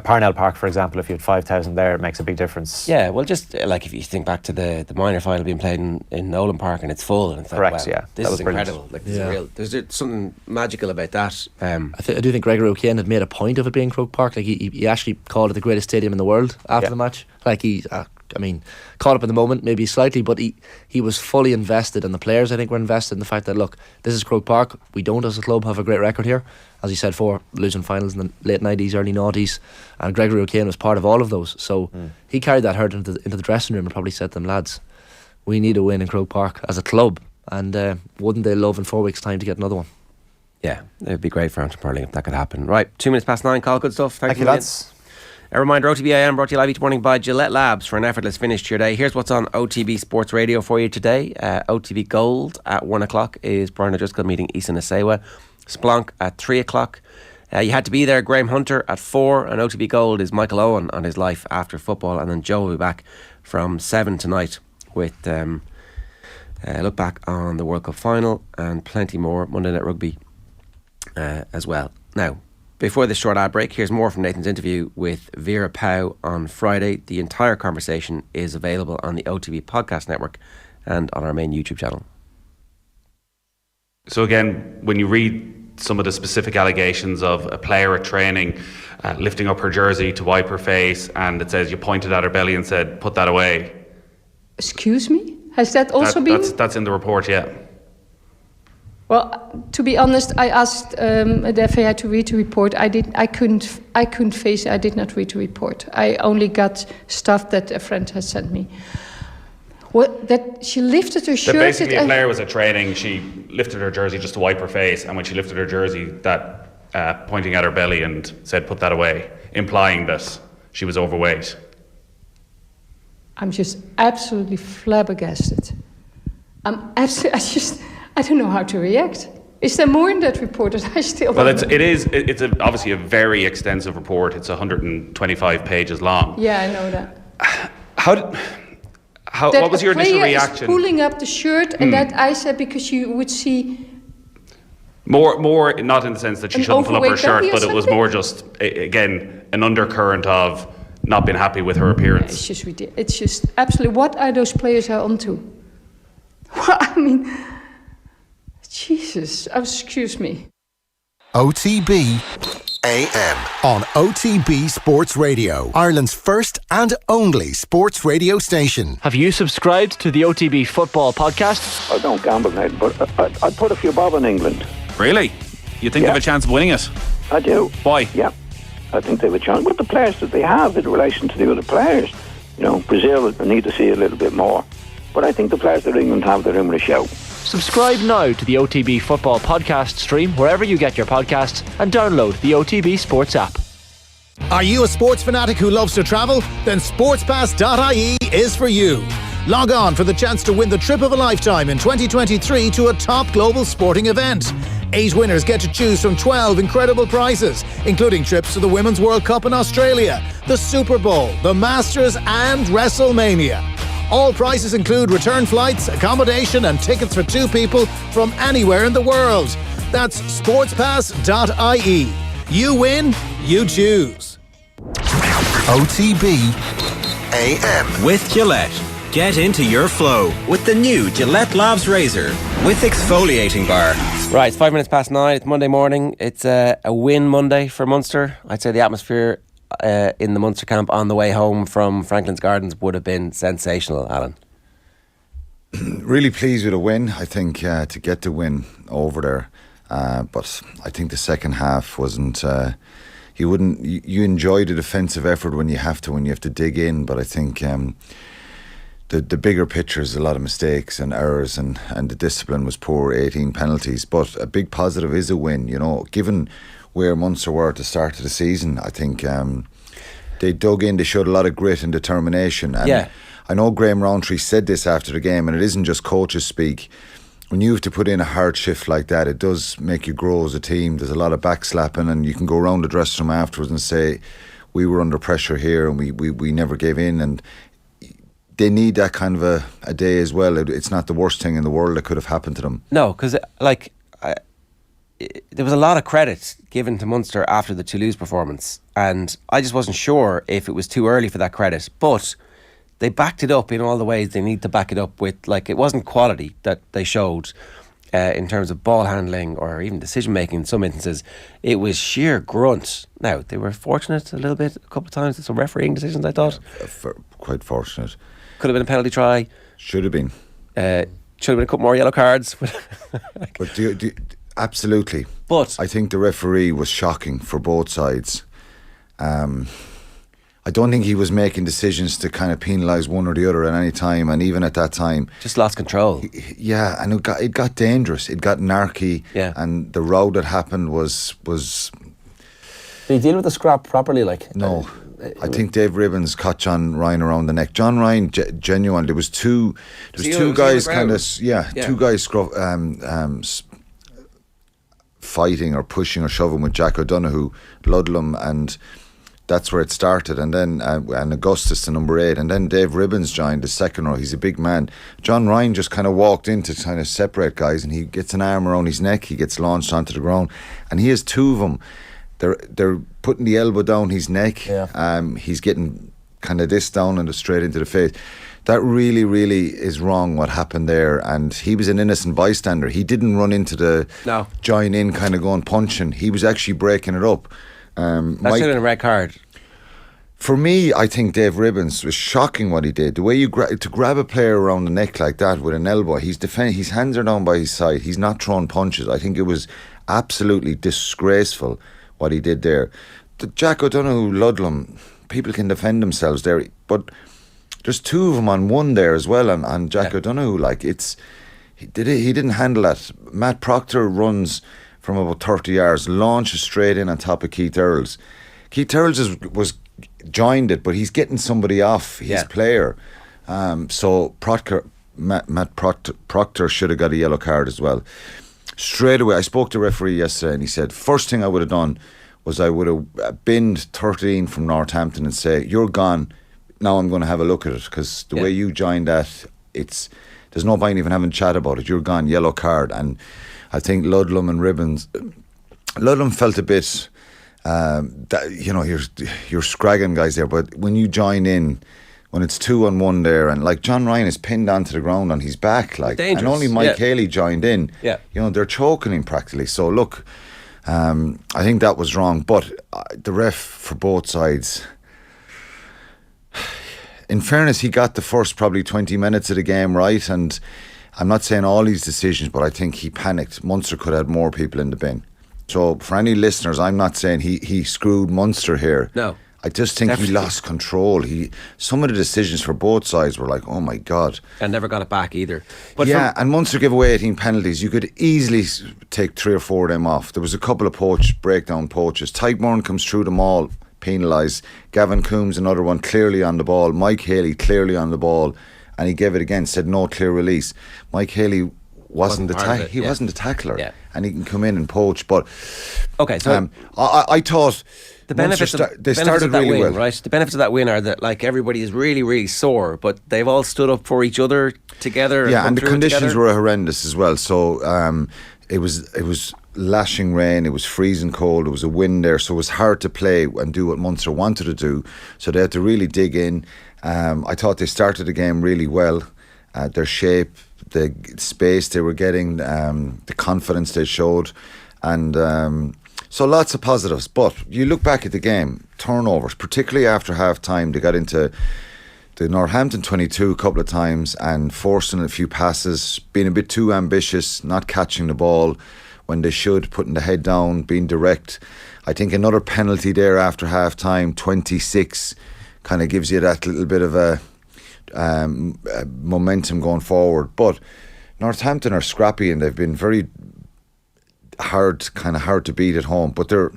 S3: Parnell Park, for example. If you had 5,000 there, it makes a big difference.
S4: Yeah, well, just like if you think back to the minor final being played in Nolan Park and it's full, and it's like,
S3: correct,
S4: wow, this is incredible. Like, there's something magical about that.
S6: I do think Gregory O'Kane had made a point of it being Croke Park. Like he actually called it the greatest stadium in the world after the match. Like caught up in the moment maybe slightly, but he was fully invested, and the players, I think, were invested in the fact that, look, this is Croke Park. We don't, as a club, have a great record here. As you said, 4 losing finals in the late 90s, early 90s, and Gregory O'Kane was part of all of those. So he carried that hurt into the dressing room and probably said to them, lads, we need a win in Croke Park as a club, and wouldn't they love in 4 weeks' time to get another one?
S4: Yeah, it would be great for Antrim Hurling if that could happen. Right, 2 minutes past 9, Carl, good stuff.
S3: Thank you, lads.
S4: A reminder, OTB AM brought to you live each morning by Gillette Labs for an effortless finish to your day. Here's what's on OTB Sports Radio for you today. OTB Gold at 1 o'clock is Brian O'Driscoll meeting Issa Nasewa. Splonk at 3 o'clock. You had to be there, Graham Hunter at 4, and OTB Gold is Michael Owen on his life after football, and then Joe will be back from 7 tonight with a look back on the World Cup final and plenty more Monday Night Rugby as well. Now, before this short ad break, here's more from Nathan's interview with Vera Pauw on Friday. The entire conversation is available on the OTB Podcast Network and on our main YouTube channel.
S14: So again, when you read some of the specific allegations of a player at training lifting up her jersey to wipe her face, and it says you pointed at her belly and said, put that away.
S15: Excuse me? Has that also been?
S14: That's in the report, yeah.
S15: Well, to be honest, I asked the FAI to read the report. I couldn't face it. I did not read the report. I only got stuff that a friend has sent me. That she lifted her shirt.
S14: That basically a player was at training. She lifted her jersey just to wipe her face, and when she lifted her jersey, that pointing at her belly and said, "Put that away," implying that she was overweight.
S15: I'm just absolutely flabbergasted. I don't know how to react. Is there more in that report that I still don't know?
S14: It's obviously a very extensive report. It's 125 pages long.
S15: Yeah, I know that.
S14: What was your initial reaction?
S15: Is pulling up the shirt, and that I said because you would see
S14: more not in the sense that she shouldn't pull up her shirt, but it was more just again an undercurrent of not being happy with her appearance.
S15: It's just ridiculous. It's just absolutely. What are those players onto? Well, I mean, Jesus, excuse me.
S1: OTB AM on OTB Sports Radio, Ireland's first and only sports radio station.
S11: Have you subscribed to the OTB Football Podcast?
S7: I don't gamble now, but I put a few bob on England.
S14: Really? You think they have a chance of winning it?
S7: I do.
S14: Why?
S7: Yeah, I think they have a chance. With the players that they have in relation to the other players. You know, Brazil need to see a little bit more. But I think the players that England have, they're in with a show.
S11: Subscribe now to the OTB Football Podcast stream wherever you get your podcasts and download the OTB Sports app.
S19: Are you a sports fanatic who loves to travel? Then sportspass.ie is for you. Log on for the chance to win the trip of a lifetime in 2023 to a top global sporting event. 8 winners get to choose from 12 incredible prizes, including trips to the Women's World Cup in Australia, the Super Bowl, the Masters and WrestleMania. All prizes include return flights, accommodation and tickets for 2 people from anywhere in the world. That's sportspass.ie. You win, you choose.
S1: OTB AM.
S2: With Gillette. Get into your flow with the new Gillette Labs Razor with exfoliating bar.
S4: Right, it's 5 minutes past 9. It's Monday morning. It's a win Monday for Munster. I'd say the atmosphere in the Munster camp on the way home from Franklin's Gardens would have been sensational, Alan.
S8: Really pleased with a win. I think to get the win over there, but I think the second half wasn't. You enjoy the defensive effort when you have to dig in, but I think. The bigger picture is a lot of mistakes and errors and the discipline was poor, 18 penalties. But a big positive is a win, given where Munster were at the start of the season. I think they dug in, they showed a lot of grit and determination. And I know Graham Rowntree said this after the game, and it isn't just coaches speak. When you have to put in a hard shift like that, it does make you grow as a team. There's a lot of backslapping, and you can go around the dressing room afterwards and say, we were under pressure here and we never gave in. And they need that kind of a day as well. It's not the worst thing in the world that could have happened to them.
S4: No, because there was a lot of credit given to Munster after the Toulouse performance, and I just wasn't sure if it was too early for that credit. But they backed it up in all the ways they need to back it up with. It wasn't quality that they showed in terms of ball handling or even decision making in some instances. It was sheer grunt. Now, they were fortunate a little bit a couple of times with some refereeing decisions, I thought.
S8: Quite fortunate.
S4: Could have been a penalty try.
S8: Should have been.
S4: Should have been a couple more yellow cards.
S8: But absolutely.
S4: But
S8: I think the referee was shocking for both sides. I don't think he was making decisions to kind of penalise one or the other at any time, and even at that time,
S4: just lost control.
S8: And it got dangerous. It got narky.
S4: Yeah.
S8: And the row that happened was.
S6: Did he deal with the scrap properly?
S8: No. I think Dave Ribbons caught John Ryan around the neck. John Ryan, genuine. There was two guys kind of, two guys fighting or pushing or shoving with Jack O'Donoghue, Ludlam, and that's where it started. And then and Augustus, the number 8, and then Dave Ribbons joined the second row. He's a big man. John Ryan just kind of walked in to kind of separate guys, and he gets an arm around his neck. He gets launched onto the ground, and he has 2 of them. They're putting the elbow down his neck. He's getting kind of this down and straight into the face. That really, really is wrong what happened there. And he was an innocent bystander. He didn't run into the join in kind of going punching. He was actually breaking it up.
S4: That should have been a red card.
S8: For me, I think Dave Ribbons was shocking what he did. The way you to grab a player around the neck like that with an elbow, his hands are down by his side. He's not throwing punches. I think it was absolutely disgraceful what he did there. The Jack O'Donoghue, Ludlam, people can defend themselves there, but there's 2 of them on one there as well, and Jack O'Donoghue, he didn't handle that. Matt Proctor runs from about 30 yards, launches straight in on top of Keith Earls. Keith Earls was joined it, but he's getting somebody off his player. So Matt Proctor should have got a yellow card as well. Straight away, I spoke to the referee yesterday, and he said, first thing I would have done was I would have binned 13 from Northampton and say, you're gone, now I'm going to have a look at it, because the way you joined that, there's no point even having a chat about it. You're gone, yellow card. And I think Ludlam and Ribbons, Ludlam felt a bit, you're scragging guys there, but when you join in, when it's 2-on-1 there, and John Ryan is pinned onto the ground on his back, and only Mike Haley joined in. They're choking him practically. So look, I think that was wrong. But the ref for both sides, in fairness, he got the first probably 20 minutes of the game right, and I'm not saying all these decisions, but I think he panicked. Munster could have had more people in the bin. So for any listeners, I'm not saying he screwed Munster here.
S4: No.
S8: I just think he lost control. Some of the decisions for both sides were like, oh my God.
S4: And never got it back either. But
S8: and Munster gave away 18 penalties. You could easily take 3 or 4 of them off. There was a couple of breakdown poaches. Tyburn comes through them all, penalised. Gavin Coombs, another one, clearly on the ball. Mike Haley, clearly on the ball. And he gave it again, said no clear release. Mike Haley wasn't the tackler. And he can come in and poach. But
S4: okay, so
S8: I thought
S4: the benefits
S8: they started really
S4: win,
S8: well.
S4: Right? The benefits of that win are that like everybody is really, really sore, but they've all stood up for each other together.
S8: Yeah, and the conditions were horrendous as well. So it was lashing rain, it was freezing cold, there was a wind there, so it was hard to play and do what Munster wanted to do. So they had to really dig in. I thought they started the game really well. Their shape, the space they were getting, the confidence they showed, and so lots of positives. But you look back at the game, turnovers, particularly after half time, they got into the Northampton 22 a couple of times and forcing a few passes, being a bit too ambitious, not catching the ball when they should, putting the head down, being direct. I think another penalty there after half time, 26, kind of gives you that little bit of a momentum going forward. But Northampton are scrappy and they've been very hard to beat at home. But they're,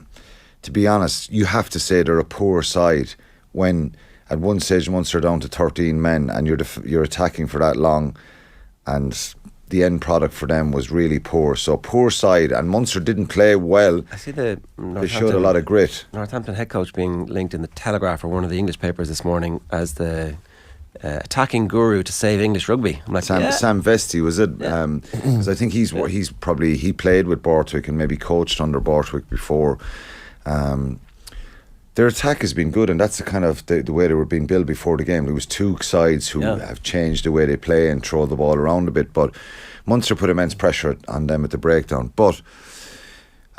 S8: to be honest, you have to say they're a poor side when at one stage Munster are down to 13 men and you're attacking for that long, and the end product for them was really poor. So poor side, and Munster didn't play well.
S4: I see
S8: they showed a lot of grit.
S4: Northampton head coach being linked in the Telegraph or one of the English papers this morning as the attacking guru to save English rugby. I'm like,
S8: Sam Vesti, was it? Because I think he played with Borthwick and maybe coached under Borthwick before. Their attack has been good, and that's the kind of the way they were being built before the game. There was two sides who have changed the way they play and throw the ball around a bit, but Munster put immense pressure on them at the breakdown. But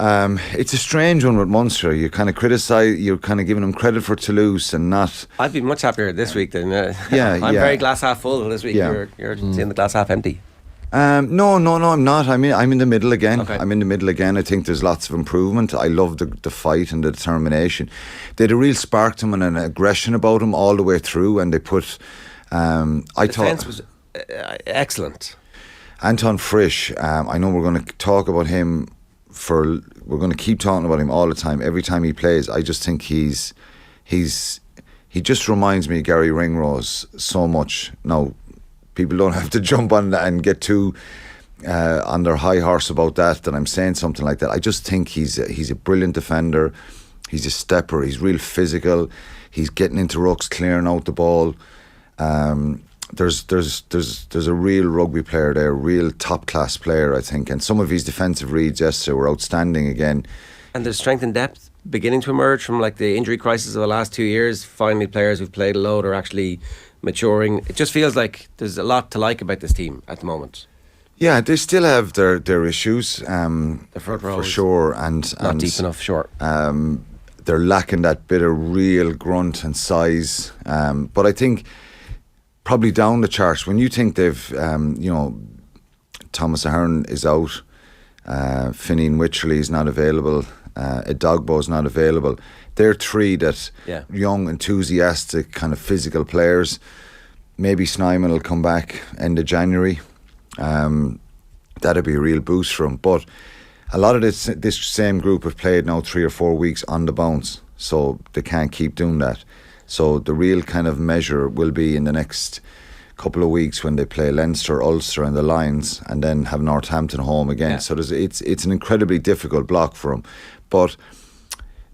S8: it's a strange one with Munster. You kind of criticise, you're kind of giving them credit for Toulouse and not.
S4: I'd be much happier this week than I'm very glass half full this week. You're seeing the glass half empty.
S8: No, I'm not. I'm in the middle again.
S4: Okay.
S8: I'm in the middle again. I think there's lots of improvement. I love the fight and the determination. They had a real spark to them and an aggression about them all the way through, and they put.
S4: The defence was excellent.
S8: Anton Frisch. I know we're going to talk about him we're going to keep talking about him all the time. Every time he plays, I just think he just reminds me of Gary Ringrose so much. Now, people don't have to jump on that and get too on their high horse about that I'm saying something like that. I just think he's a brilliant defender. He's a stepper. He's real physical. He's getting into rucks, clearing out the ball. There's a real rugby player there, real top class player, I think. And some of his defensive reads yesterday were outstanding again.
S4: And there's strength and depth beginning to emerge from like the injury crisis of the last 2 years. Finally, players who've played a load are actually maturing. It just feels like there's a lot to like about this team at the moment.
S8: Yeah, they still have their issues,
S4: the front row
S8: for sure, and
S4: not deep enough. Sure,
S8: they're lacking that bit of real grunt and size. But I think probably down the charts when you think they've, Thomas Ahern is out, Finian Wycherley is not available, Edogbo is not available. They're three that young, enthusiastic, kind of physical players. Maybe Snyman will come back end of January. That'd be a real boost for him. But a lot of this same group have played now 3 or 4 weeks on the bounce, so they can't keep doing that. So the real kind of measure will be in the next couple of weeks when they play Leinster, Ulster and the Lions, and then have Northampton home again. So it's an incredibly difficult block for them. But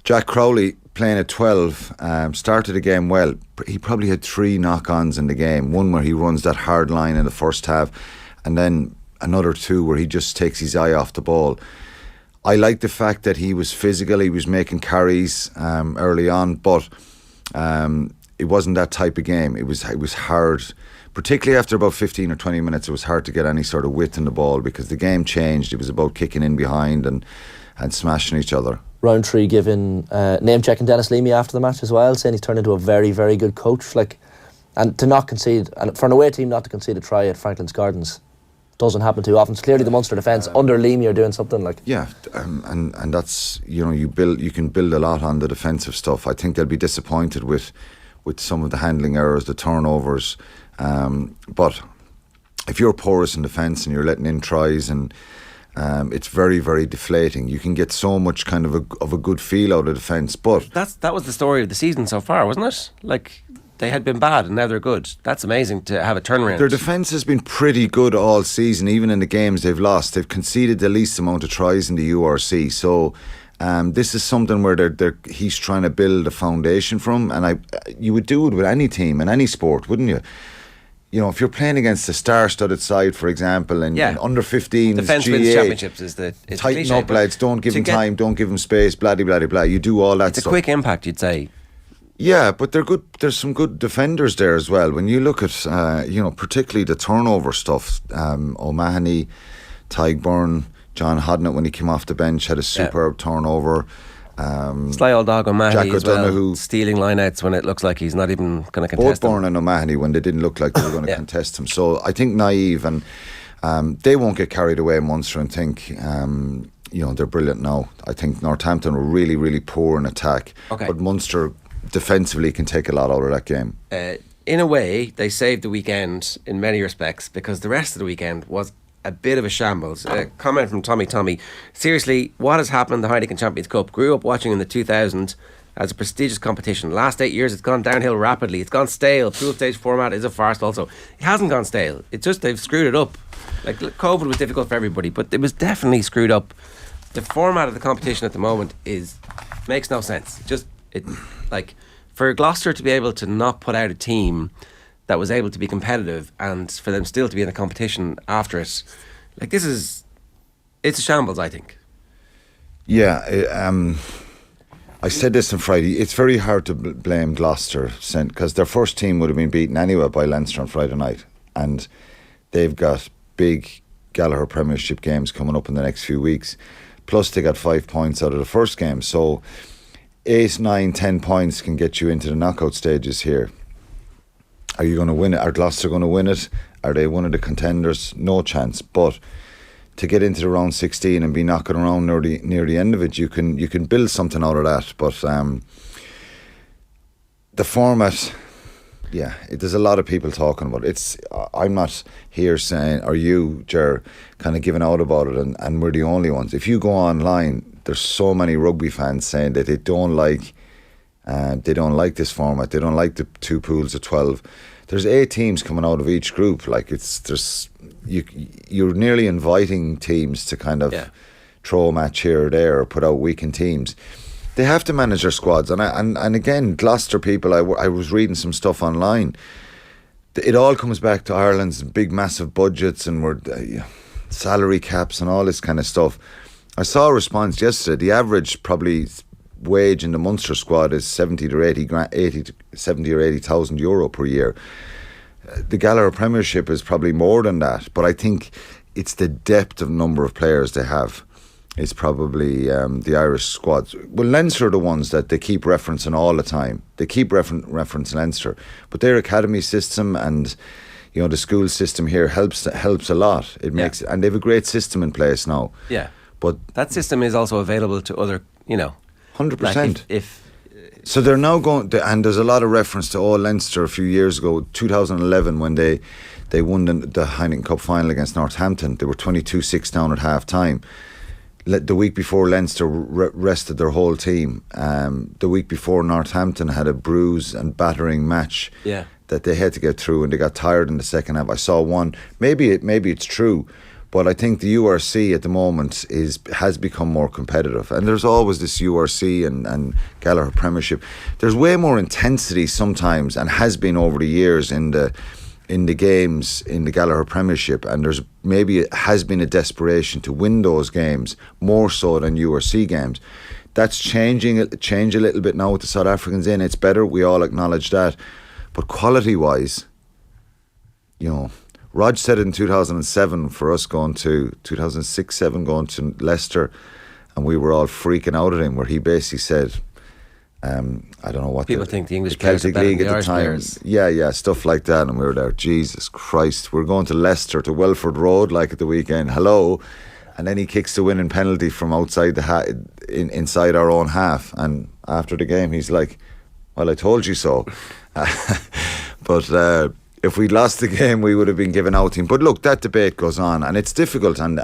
S8: Jack Crowley playing at 12 started the game well. He probably had 3 knock-ons in the game. One where he runs that hard line in the first half, and then another 2 where he just takes his eye off the ball. I like the fact that he was physical. He was making carries early on, but it wasn't that type of game. It was hard, particularly after about 15 or 20 minutes. It was hard to get any sort of width in the ball because the game changed. It was about kicking in behind and smashing each other.
S6: Roundtree giving name checking Dennis Leamy after the match as well, saying he's turned into a very, very good coach. And to not concede, and for an away team not to concede a try at Franklin's Gardens doesn't happen too often. So clearly the Munster defence under Leamy are doing something like.
S8: Yeah, and that's, you can build a lot on the defensive stuff. I think they'll be disappointed with some of the handling errors, the turnovers. But if you're porous in defence and you're letting in tries and it's very, very deflating. You can get so much kind of a good feel out of defence, but
S4: that was the story of the season so far, wasn't it? Like, they had been bad and now they're good. That's amazing to have a turnaround.
S8: Their defence has been pretty good all season, even in the games they've lost. They've conceded the least amount of tries in the URC. So this is something where he's trying to build a foundation from, and you would do it with any team in any sport, wouldn't you? You know, if you're playing against a star-studded side, for example, and under 15s,
S4: Defence
S8: GAA,
S4: wins championships is
S8: tighten
S4: cliche,
S8: up, lads. Don't give them time. Don't give them space. Blah blah blah blah. You do all that.
S4: It's
S8: stuff.
S4: a quick impact, you'd say.
S8: Yeah, but they're good. There's some good defenders there as well. When you look at, particularly the turnover stuff, O'Mahony, Tyg Byrne, John Hodnett, when he came off the bench, had a superb turnover.
S4: Sly old dog O'Mahony
S8: Jack
S4: as well,
S8: O'Donoghue,
S4: stealing lineouts when it looks like he's not even going to contest
S8: both Byrne and O'Mahony, when they didn't look like they were going to contest him. So I think naive, and they won't get carried away in Munster and think they're brilliant now. I think Northampton were really, really poor in attack, but Munster defensively can take a lot out of that game.
S4: In a way, they saved the weekend in many respects, because the rest of the weekend was a bit of a shambles. A comment from Tommy. Seriously, what has happened in the Heineken Champions Cup? Grew up watching in the 2000s as a prestigious competition. Last 8 years, it's gone downhill rapidly. It's gone stale. Pool stage format is a farce also. It hasn't gone stale. It's just they've screwed it up. Like, COVID was difficult for everybody, but it was definitely screwed up. The format of the competition at the moment makes no sense. For Gloucester to be able to not put out a team that was able to be competitive, and for them still to be in a competition after it, it's a shambles, I think.
S8: Yeah, I said this on Friday. It's very hard to blame Gloucester, because their first team would have been beaten anyway by Leinster on Friday night, and they've got big Gallagher Premiership games coming up in the next few weeks. Plus, they got 5 points out of the first game, so 8, 9, 10 points can get you into the knockout stages here. Are you going to win it? Are Gloucester going to win it? Are they one of the contenders? No chance. But to get into the round 16 and be knocking around near the end of it, you can build something out of that. But the format, there's a lot of people talking about it. I'm not here saying, are you, Ger, kind of giving out about it, and we're the only ones. If you go online, there's so many rugby fans saying that they don't like this format. They don't like the 2 pools of 12. There's 8 teams coming out of each group. You're nearly inviting teams to kind of throw a match here or there, or put out weakened teams. They have to manage their squads, and again, Gloucester people. I was reading some stuff online. It all comes back to Ireland's big, massive budgets and salary caps and all this kind of stuff. I saw a response yesterday. The average probably wage in the Munster squad is 70 or 80,000 euro per year. The Gallagher Premiership is probably more than that, but I think it's the depth of number of players they have is probably the Irish squads. Well, Leinster are the ones that they keep referencing all the time. They keep referencing Leinster, but their academy system and the school system here helps a lot. It makes and they have a great system in place now.
S4: Yeah,
S8: but
S4: that system is also available to other
S8: 100%.
S4: If
S8: so, they're now going to, and there's a lot of reference to Leinster a few years ago, 2011, when they won the Heineken Cup final against Northampton. They were 22-6 down at half time. The week before, Leinster rested their whole team. The week before, Northampton had a bruise and battering match that they had to get through, and they got tired in the second half. I saw one. Maybe it's true, but I think the URC at the moment has become more competitive. And there's always this URC and Gallagher Premiership. There's way more intensity sometimes, and has been over the years in the games in the Gallagher Premiership, and there's maybe it has been a desperation to win those games more so than URC games. That's changing a little bit now with the South Africans in. It's better, we all acknowledge that, but quality wise, Rog said in 2007 for us going to 2006-07 going to Leicester, and we were all freaking out at him, where he basically said, I don't know what
S4: people think the English players are
S8: Celtic
S4: better
S8: League
S4: than the
S8: at the
S4: Irish
S8: time.
S4: players.
S8: Yeah, stuff like that, and we were there. Jesus Christ, we're going to Leicester, to Welford Road, like at the weekend. Hello, and then he kicks the winning penalty from outside the inside our own half, and after the game, he's like, "Well, I told you so." But if we'd lost the game, we would have been given out to him. But look, that debate goes on, and it's difficult, and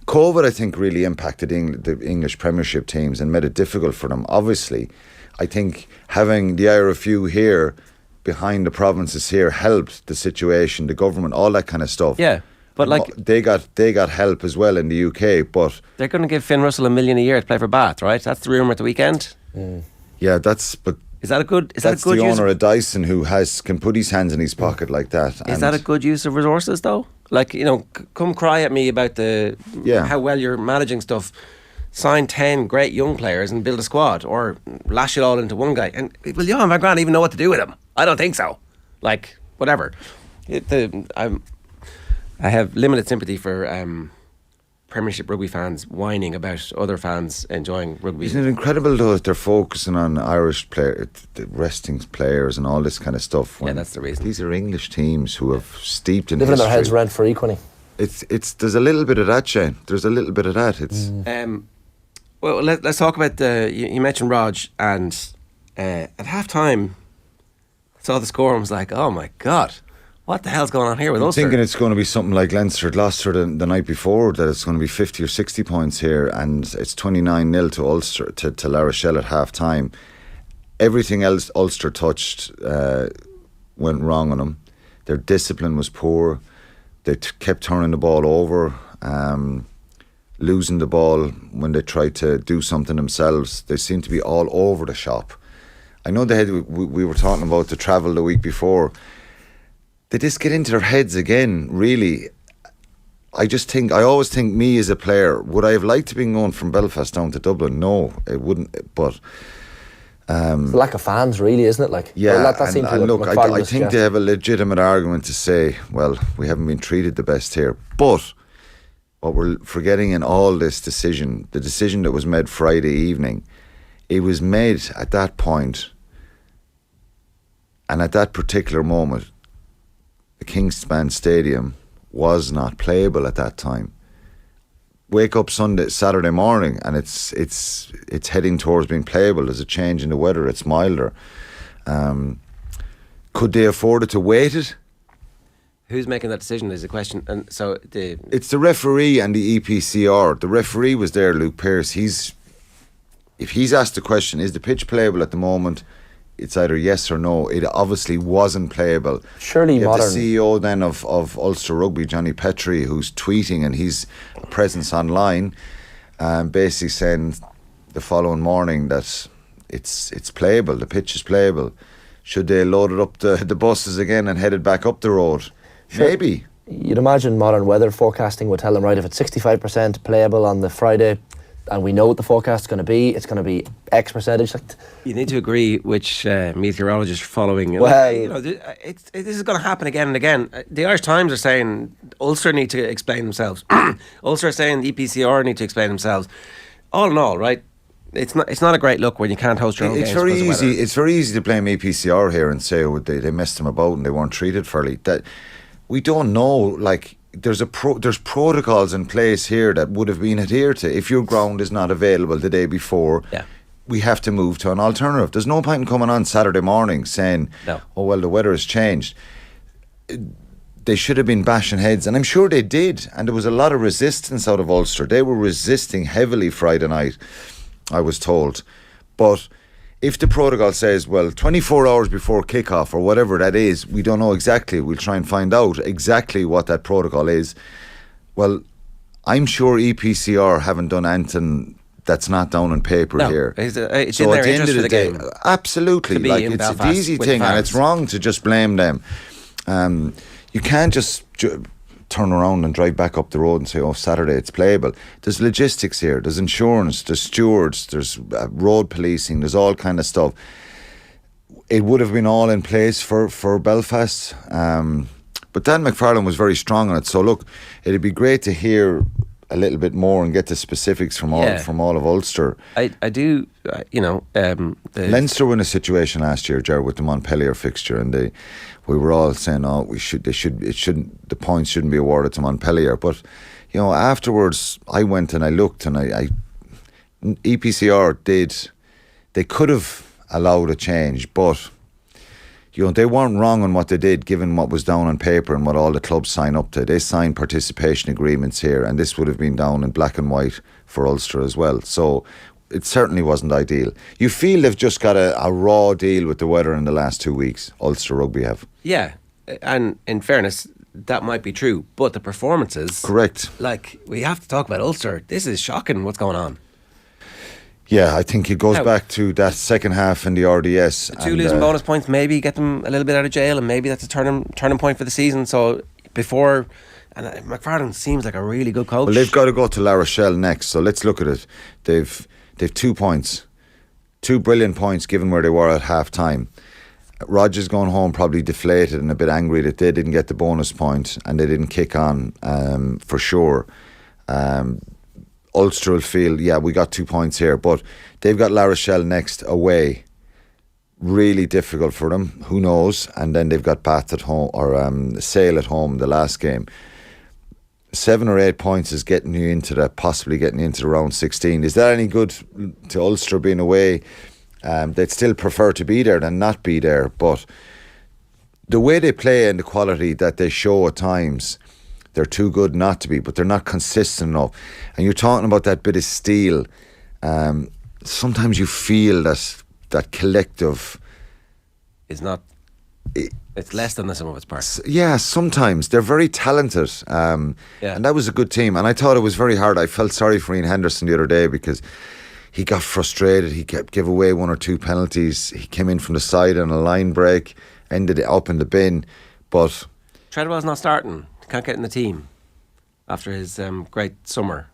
S8: COVID, I think, really impacted the English Premiership teams and made it difficult for them. Obviously, I think having the IRFU here behind the provinces here helped the situation, the government, all that kind of stuff.
S4: Yeah, but like
S8: they got help as well in the UK. But
S4: they're going to give Finn Russell $1 million a year to play for Bath, right? That's the rumour at the weekend.
S8: Yeah, but.
S4: Is that a good?
S8: That's the owner of Dyson who can put his hands in his pocket like that.
S4: Is that a good use of resources though? Like, come cry at me about how well you're managing stuff. Sign 10 great young players and build a squad, or lash it all into one guy. And will Johan van Graan even know what to do with him? I don't think so. Like, whatever. I have limited sympathy for Premiership rugby fans whining about other fans enjoying rugby.
S8: Isn't it incredible though that they're focusing on Irish resting players and all this kind of stuff?
S4: Yeah, that's the reason.
S8: These are English teams who have steeped in
S6: living
S8: history.
S6: in their heads rent free, Quinny.
S8: There's a little bit of that, Shane. There's a little bit of that.
S4: Well, let's talk about you mentioned Rog, and at half time saw the score and was like, oh my God, what the hell's going on here with Ulster?
S8: I'm thinking it's going to be something like Leinster at Gloucester the night before, that it's going to be 50 or 60 points here, and it's 29-0 to Ulster, to La Rochelle at half time. Everything else Ulster touched went wrong on them. Their discipline was poor. They kept turning the ball over, losing the ball when they tried to do something themselves. They seemed to be all over the shop. I know we were talking about the travel the week before. They just get into their heads again, really. I always think, me as a player, would I have liked to be going from Belfast down to Dublin? No, it wouldn't. But
S6: it's the lack of fans, really, isn't it? Like,
S8: yeah,
S6: well, that seems to
S8: look, I think they have a legitimate argument to say, well, we haven't been treated the best here. But what we're forgetting in all this decision, the decision that was made Friday evening, it was made at that point, and at that particular moment, the Kingspan Stadium was not playable at that time. Wake up Saturday morning, and it's heading towards being playable. There's a change in the weather; it's milder. Could they afford it to wait it?
S4: Who's making that decision is the question. And so
S8: it's the referee and the EPCR. The referee was there, Luke Pearce. If he's asked the question, is the pitch playable at the moment? It's either yes or no. It obviously wasn't playable.
S6: Surely
S8: you have
S6: modern.
S8: the CEO then of Ulster Rugby, Johnny Petrie, who's tweeting and his presence online, basically saying the following morning that it's playable. The pitch is playable. Should they load it up the buses again and headed back up the road? Sure. Maybe.
S6: You'd imagine modern weather forecasting would tell them, right, if it's 65% playable on the Friday, and we know what the forecast is going to be, it's going to be X percentage.
S4: You need to agree which meteorologist you're following.
S6: Well,
S4: this is going to happen again and again. The Irish Times are saying Ulster need to explain themselves. Ulster are saying the EPCR need to explain themselves. All in all, right, it's not a great look when you can't host your own games.
S8: It's very easy to blame EPCR here and say they messed them about and they weren't treated fairly. That we don't know, like. There's protocols in place here that would have been adhered to. If your ground is not available the day before, we have to move to an alternative. There's no point in coming on Saturday morning saying, oh, well, the weather has changed. They should have been bashing heads, and I'm sure they did. And there was a lot of resistance out of Ulster. They were resisting heavily Friday night, I was told. But if the protocol says, well, 24 hours before kickoff or whatever that is, we don't know exactly. We'll try and find out exactly what that protocol is. Well, I'm sure EPCR haven't done anything that's not down on paper here.
S4: It's
S8: so
S4: in their
S8: at the end of the day,
S4: game.
S8: absolutely. Like, it's
S4: Belfast
S8: the easy thing, and it's wrong to just blame them. You can't just turn around and drive back up the road and say, oh, Saturday it's playable. There's logistics here, there's insurance, there's stewards, there's road policing, there's all kind of stuff. It would have been all in place for Belfast, but Dan McFarlane was very strong on it. So look, it'd be great to hear a little bit more and get the specifics from all of Ulster.
S4: I do,
S8: Leinster were in a situation last year, Ger, with the Montpellier fixture, and we were all saying, oh, the points shouldn't be awarded to Montpellier. But afterwards, I went and I looked, and EPCR they could have allowed a change, but they weren't wrong on what they did, given what was down on paper and what all the clubs signed up to. They signed participation agreements here, and this would have been down in black and white for Ulster as well. So it certainly wasn't ideal. You feel they've just got a raw deal with the weather in the last 2 weeks, Ulster Rugby have.
S4: Yeah, and in fairness, that might be true, but the performances...
S8: Correct.
S4: Like, we have to talk about Ulster. This is shocking what's going on.
S8: Yeah, I think it goes back to that second half in the RDS.
S4: The 2 losing bonus points maybe get them a little bit out of jail, and maybe that's a turning point for the season. So before... And McFarlane seems like a really good coach.
S8: Well, they've got to go to La Rochelle next, so let's look at it. They've 2 points. 2 brilliant points given where they were at half-time. Rogers going home probably deflated and a bit angry that they didn't get the bonus point and they didn't kick on for sure. Ulster will feel, we got 2 points here, but they've got La Rochelle next away. Really difficult for them, who knows? And then they've got Bath at home, or Sale at home, the last game. 7 or 8 points is getting you into that, possibly getting you into the round 16. Is that any good to Ulster being away? They'd still prefer to be there than not be there, but the way they play and the quality that they show at times, they're too good not to be, but they're not consistent enough. And you're talking about that bit of steel. Sometimes you feel that collective
S4: is not... It's less than the sum of its parts.
S8: Yeah, sometimes. They're very talented. And that was a good team. And I thought it was very hard. I felt sorry for Ian Henderson the other day because he got frustrated. He kept give away 1 or 2 penalties. He came in from the side on a line break, ended it up in the bin. But
S4: Treadwell's not starting. Can't get in the team after his great summer.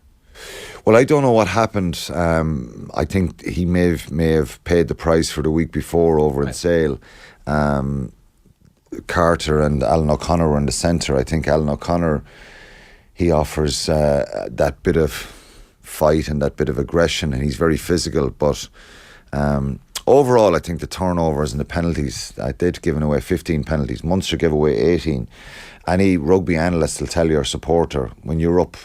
S8: Well, I don't know what happened. I think he may have paid the price for the week before over in Sale. Carter and Alan O'Connor were in the centre. I think Alan O'Connor, he offers that bit of fight and that bit of aggression, and he's very physical. But overall, I think the turnovers and the penalties, they'd given away 15 penalties. Munster gave away 18. Any rugby analyst will tell your supporter, when you're up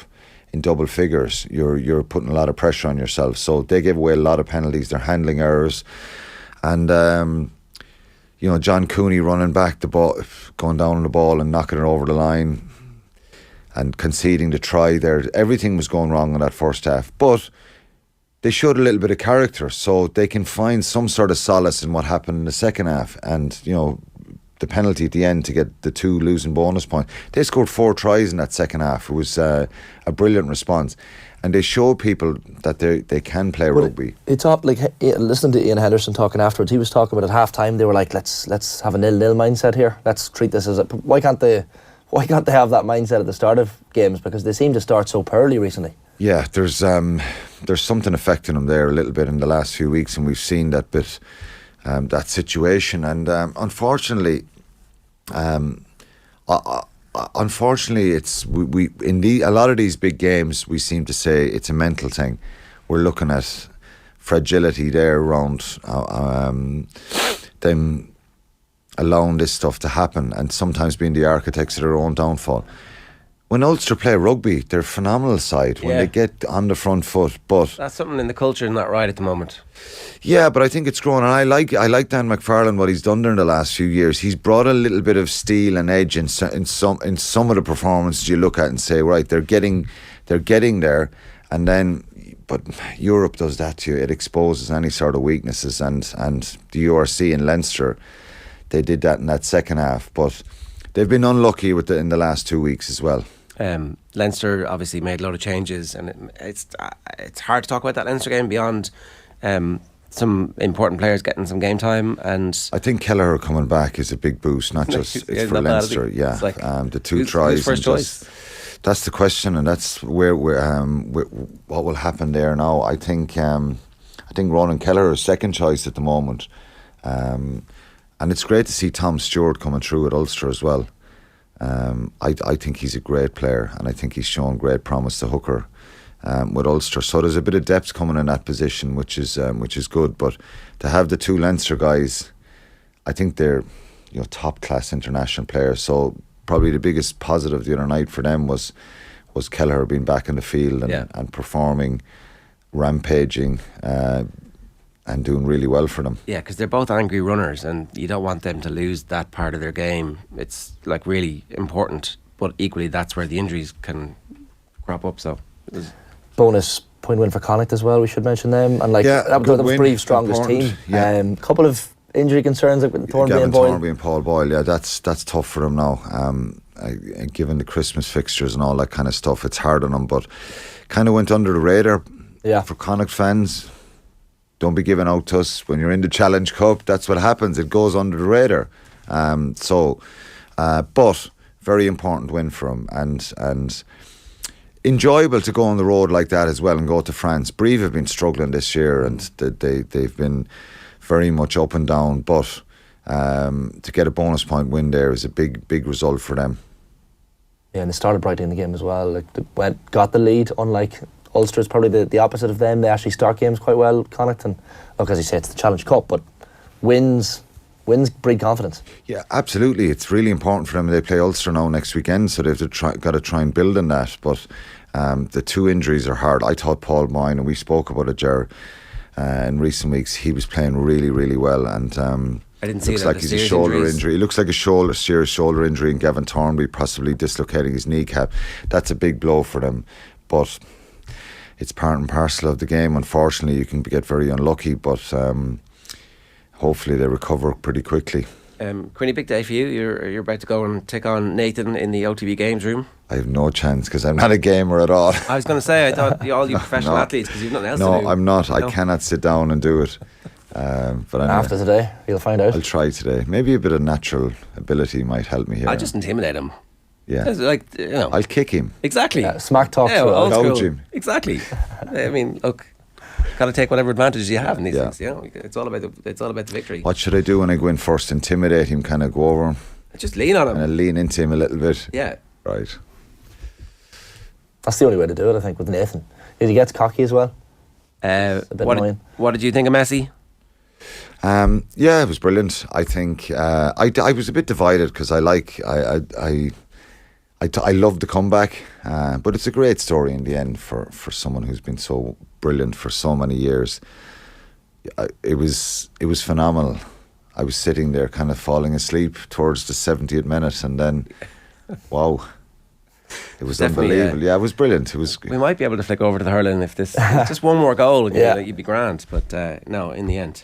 S8: in double figures, you're putting a lot of pressure on yourself. So they gave away a lot of penalties. They're handling errors. And John Cooney running back the ball, going down on the ball and knocking it over the line and conceding the try there. Everything was going wrong in that first half. But they showed a little bit of character, so they can find some sort of solace in what happened in the second half. And, the penalty at the end to get the 2 losing bonus points. They scored 4 tries in that second half. It was a brilliant response. And they show people that they can play rugby.
S6: It's up, like, listening to Ian Henderson talking afterwards, he was talking about at half time, they were like, let's have a 0-0 mindset here. Let's treat this as why can't they have that mindset at the start of games? Because they seem to start so poorly recently. Yeah,
S8: there's something affecting them there a little bit in the last few weeks, and we've seen that bit, that situation. And unfortunately, it's we in a lot of these big games, we seem to say it's a mental thing. We're looking at fragility there around them allowing this stuff to happen and sometimes being the architects of their own downfall. When Ulster play rugby, they're a phenomenal side when they get on the front foot. But
S4: that's something in the culture not right at the moment.
S8: Yeah, but I think it's growing, and I like Dan McFarlane, what he's done there in the last few years. He's brought a little bit of steel and edge in some of the performances you look at and say, right, they're getting there, and then. But Europe does that to you. It exposes any sort of weaknesses, and the URC in Leinster, they did that in that second half. But they've been unlucky in the last 2 weeks as well.
S4: Leinster obviously made a lot of changes, and it's hard to talk about that Leinster game beyond some important players getting some game time. And
S8: I think Kelleher coming back is a big boost, not just it's for Leinster. Yeah, like, the 2 tries.
S4: Who's first choice?
S8: That's the question, and that's where what will happen there now. I think Ronan Kelleher is second choice at the moment, and it's great to see Tom Stewart coming through at Ulster as well. I think he's a great player, and I think he's shown great promise to hooker with Ulster. So there's a bit of depth coming in that position, which is good. But to have the 2 Leinster guys, I think they're top class international players. So probably the biggest positive the other night for them was Kelleher being back in the field and performing, rampaging. doing really well for them.
S4: Yeah, because they're both angry runners, and you don't want them to lose that part of their game. It's like really important, but equally that's where the injuries can crop up. So
S6: bonus point win for Connacht as well. We should mention them, and that was Breeve's strongest team.
S8: Yeah,
S6: couple of injury concerns like Thornby and Boyle.
S8: Thornby and Paul Boyle. Yeah, that's tough for them now. Given the Christmas fixtures and all that kind of stuff, it's hard on them. But kind of went under the radar.
S6: Yeah,
S8: for Connacht fans. Don't be giving out to us when you're in the Challenge Cup. That's what happens. It goes under the radar. But very important win for him, and enjoyable to go on the road like that as well and go to France. Brive have been struggling this year, and they've been very much up and down. But to get a bonus point win there is a big result for them.
S6: Yeah, and they started brightly in the game as well. Like they got the lead, unlike Ulster is probably the opposite of them. They actually start games quite well, Connacht, and look, as you say, it's the Challenge Cup, but wins breed confidence.
S8: Yeah, absolutely. It's really important for them. They play Ulster now next weekend, so they've got to try and build on that. But the two injuries are hard. I thought Paul Moyne, and we spoke about it, Ger, in recent weeks. He was playing really, really well, and
S4: I didn't see
S8: looks like he's a shoulder injury. It looks like a serious shoulder injury, and Gavin Thornby possibly dislocating his kneecap. That's a big blow for them, but it's part and parcel of the game. Unfortunately, you can get very unlucky, but hopefully they recover pretty quickly.
S4: Quinny, big day for you. You're about to go and take on Nathan in the OTB Games room.
S8: I have no chance because I'm not a gamer at all.
S4: I was going to say, I thought all you professional athletes, because you've nothing else to do.
S8: No, I'm not. I cannot sit down and do it. But
S6: after today, you'll find out.
S8: I'll try today. Maybe a bit of natural ability might help me here.
S4: I'll just intimidate him.
S8: Yeah,
S4: like,
S8: I'll kick him.
S4: Exactly.
S6: Smack talk.
S4: Old school. Exactly. I mean, look, got to take whatever advantages you have in these things. It's all about the victory.
S8: What should I do when I go in first? Intimidate him? Kind of go over him?
S4: Just lean on him.
S8: And lean into him a little bit.
S4: Yeah.
S8: Right.
S6: That's the only way to do it, I think, with Nathan. If he gets cocky as well. A bit annoying.
S4: What did you think of Messi?
S8: Yeah, it was brilliant. I think I was a bit divided because I love the comeback, but it's a great story in the end for someone who's been so brilliant for so many years. It was phenomenal. I was sitting there kind of falling asleep towards the 70th minute, and then, wow, it was unbelievable. Yeah, it was brilliant.
S4: We might be able to flick over to the hurling if this just one more goal, and you'd be grand. But no, in the end,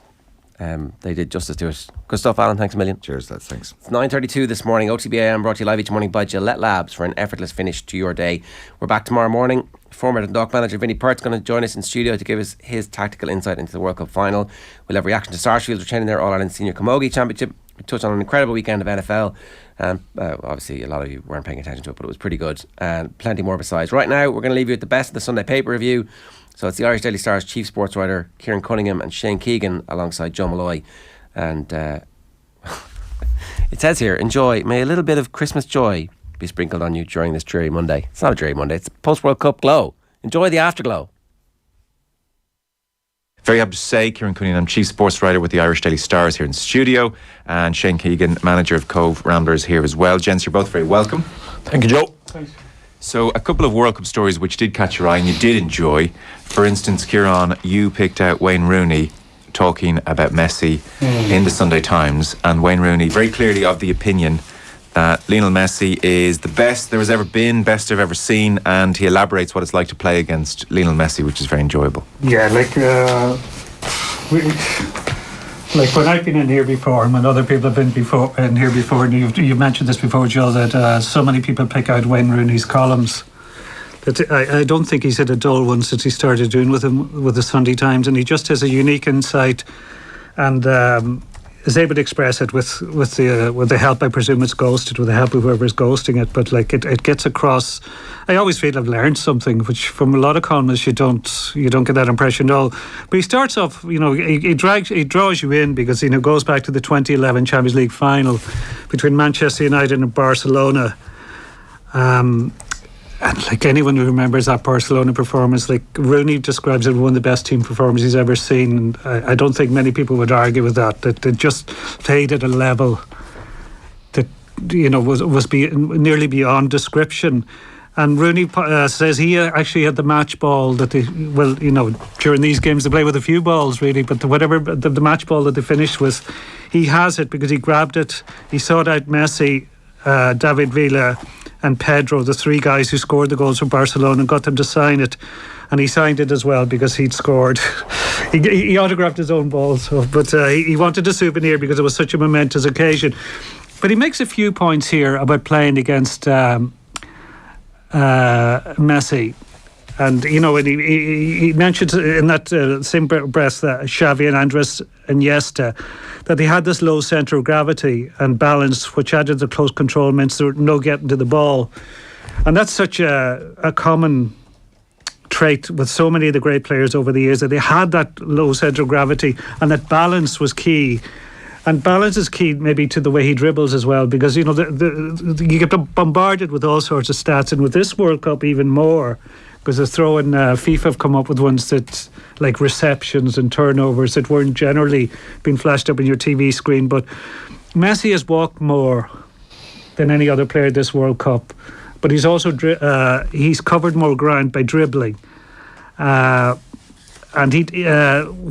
S4: they did justice to it. Good stuff, Alan. Thanks a million.
S8: Cheers, lads. Thanks.
S4: It's 9:32 this morning. OTB AM brought to you live each morning by Gillette Labs for an effortless finish to your day. We're back tomorrow morning. Former Dundalk manager Vinnie Pert's going to join us in studio to give us his tactical insight into the World Cup final. We'll have reaction to Sarsfield's retaining their All-Ireland Senior Camogie Championship. We touch on an incredible weekend of NFL. Obviously, a lot of you weren't paying attention to it, but it was pretty good. And plenty more besides. Right now, we're going to leave you with the best of the Sunday paper review. So it's the Irish Daily Star's chief sports writer, Kieran Cunningham, and Shane Keegan, alongside Joe Malloy. And it says here, enjoy. May a little bit of Christmas joy be sprinkled on you during this dreary Monday. It's not a dreary Monday, it's post-World Cup glow. Enjoy the afterglow.
S9: Very happy to say, Kieran Cunningham, chief sports writer with the Irish Daily Stars here in studio, and Shane Keegan, manager of Cove Ramblers, here as well. Gents, you're both very welcome.
S21: Thank you, Joe.
S9: Thanks. So a couple of World Cup stories which did catch your eye and you did enjoy. For instance, Kieran, you picked out Wayne Rooney talking about Messi in the Sunday Times, and Wayne Rooney very clearly of the opinion that Lionel Messi is the best there has ever been, best I've ever seen, and he elaborates what it's like to play against Lionel Messi, which is very enjoyable.
S22: Yeah, like when I've been in here before, and when other people have been in here before, and you mentioned this before, Joe, that so many people pick out Wayne Rooney's columns. That I don't think he's had a dull one since he started doing with the Sunday Times, and he just has a unique insight, and is able to express it with the help, I presume it's ghosted, with the help of whoever's ghosting it, but like it gets across. I always feel I've learned something, which from a lot of columnists you don't get that impression at all. But he starts off, he draws you in because goes back to the 2011 Champions League final between Manchester United and Barcelona. And like anyone who remembers that Barcelona performance, like Rooney describes it as one of the best team performances he's ever seen, and I don't think many people would argue with that they just played at a level that was nearly beyond description. And Rooney says he actually had the match ball that they, during these games they play with a few balls really, but the match ball that they finished with, he has it because he grabbed it. He sought out Messi, David Villa and Pedro, the three guys who scored the goals for Barcelona, and got them to sign it. And he signed it as well because he'd scored. he autographed his own ball, but he wanted a souvenir because it was such a momentous occasion. But he makes a few points here about playing against Messi, and and he mentioned in that same breath that Xavi and Andres Iniesta, that they had this low centre of gravity and balance, which added to close control meant there was no getting to the ball, and that's such a common trait with so many of the great players over the years, that they had that low centre of gravity and that balance was key. And balance is key maybe to the way he dribbles as well, because you get bombarded with all sorts of stats, and with this World Cup even more, because they're throwing FIFA have come up with ones that like receptions and turnovers that weren't generally being flashed up on your TV screen. But Messi has walked more than any other player this World Cup, but he's also he's covered more ground by dribbling. And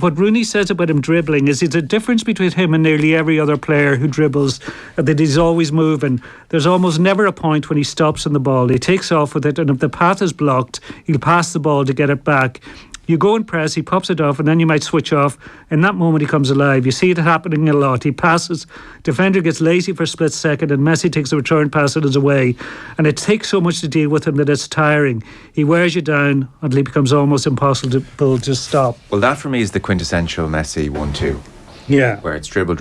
S22: what Rooney says about him dribbling is it's a difference between him and nearly every other player who dribbles, that he's always moving. There's almost never a point when he stops on the ball. He takes off with it, and if the path is blocked, he'll pass the ball to get it back. You go and press, he pops it off, and then you might switch off. In that moment, he comes alive. You see it happening a lot. He passes, defender gets lazy for a split second, and Messi takes a return pass and is away. And it takes so much to deal with him that it's tiring. He wears you down until he becomes almost impossible to stop.
S9: Well, that for me is the quintessential Messi 1-2.
S22: Yeah.
S9: Where it's dribble,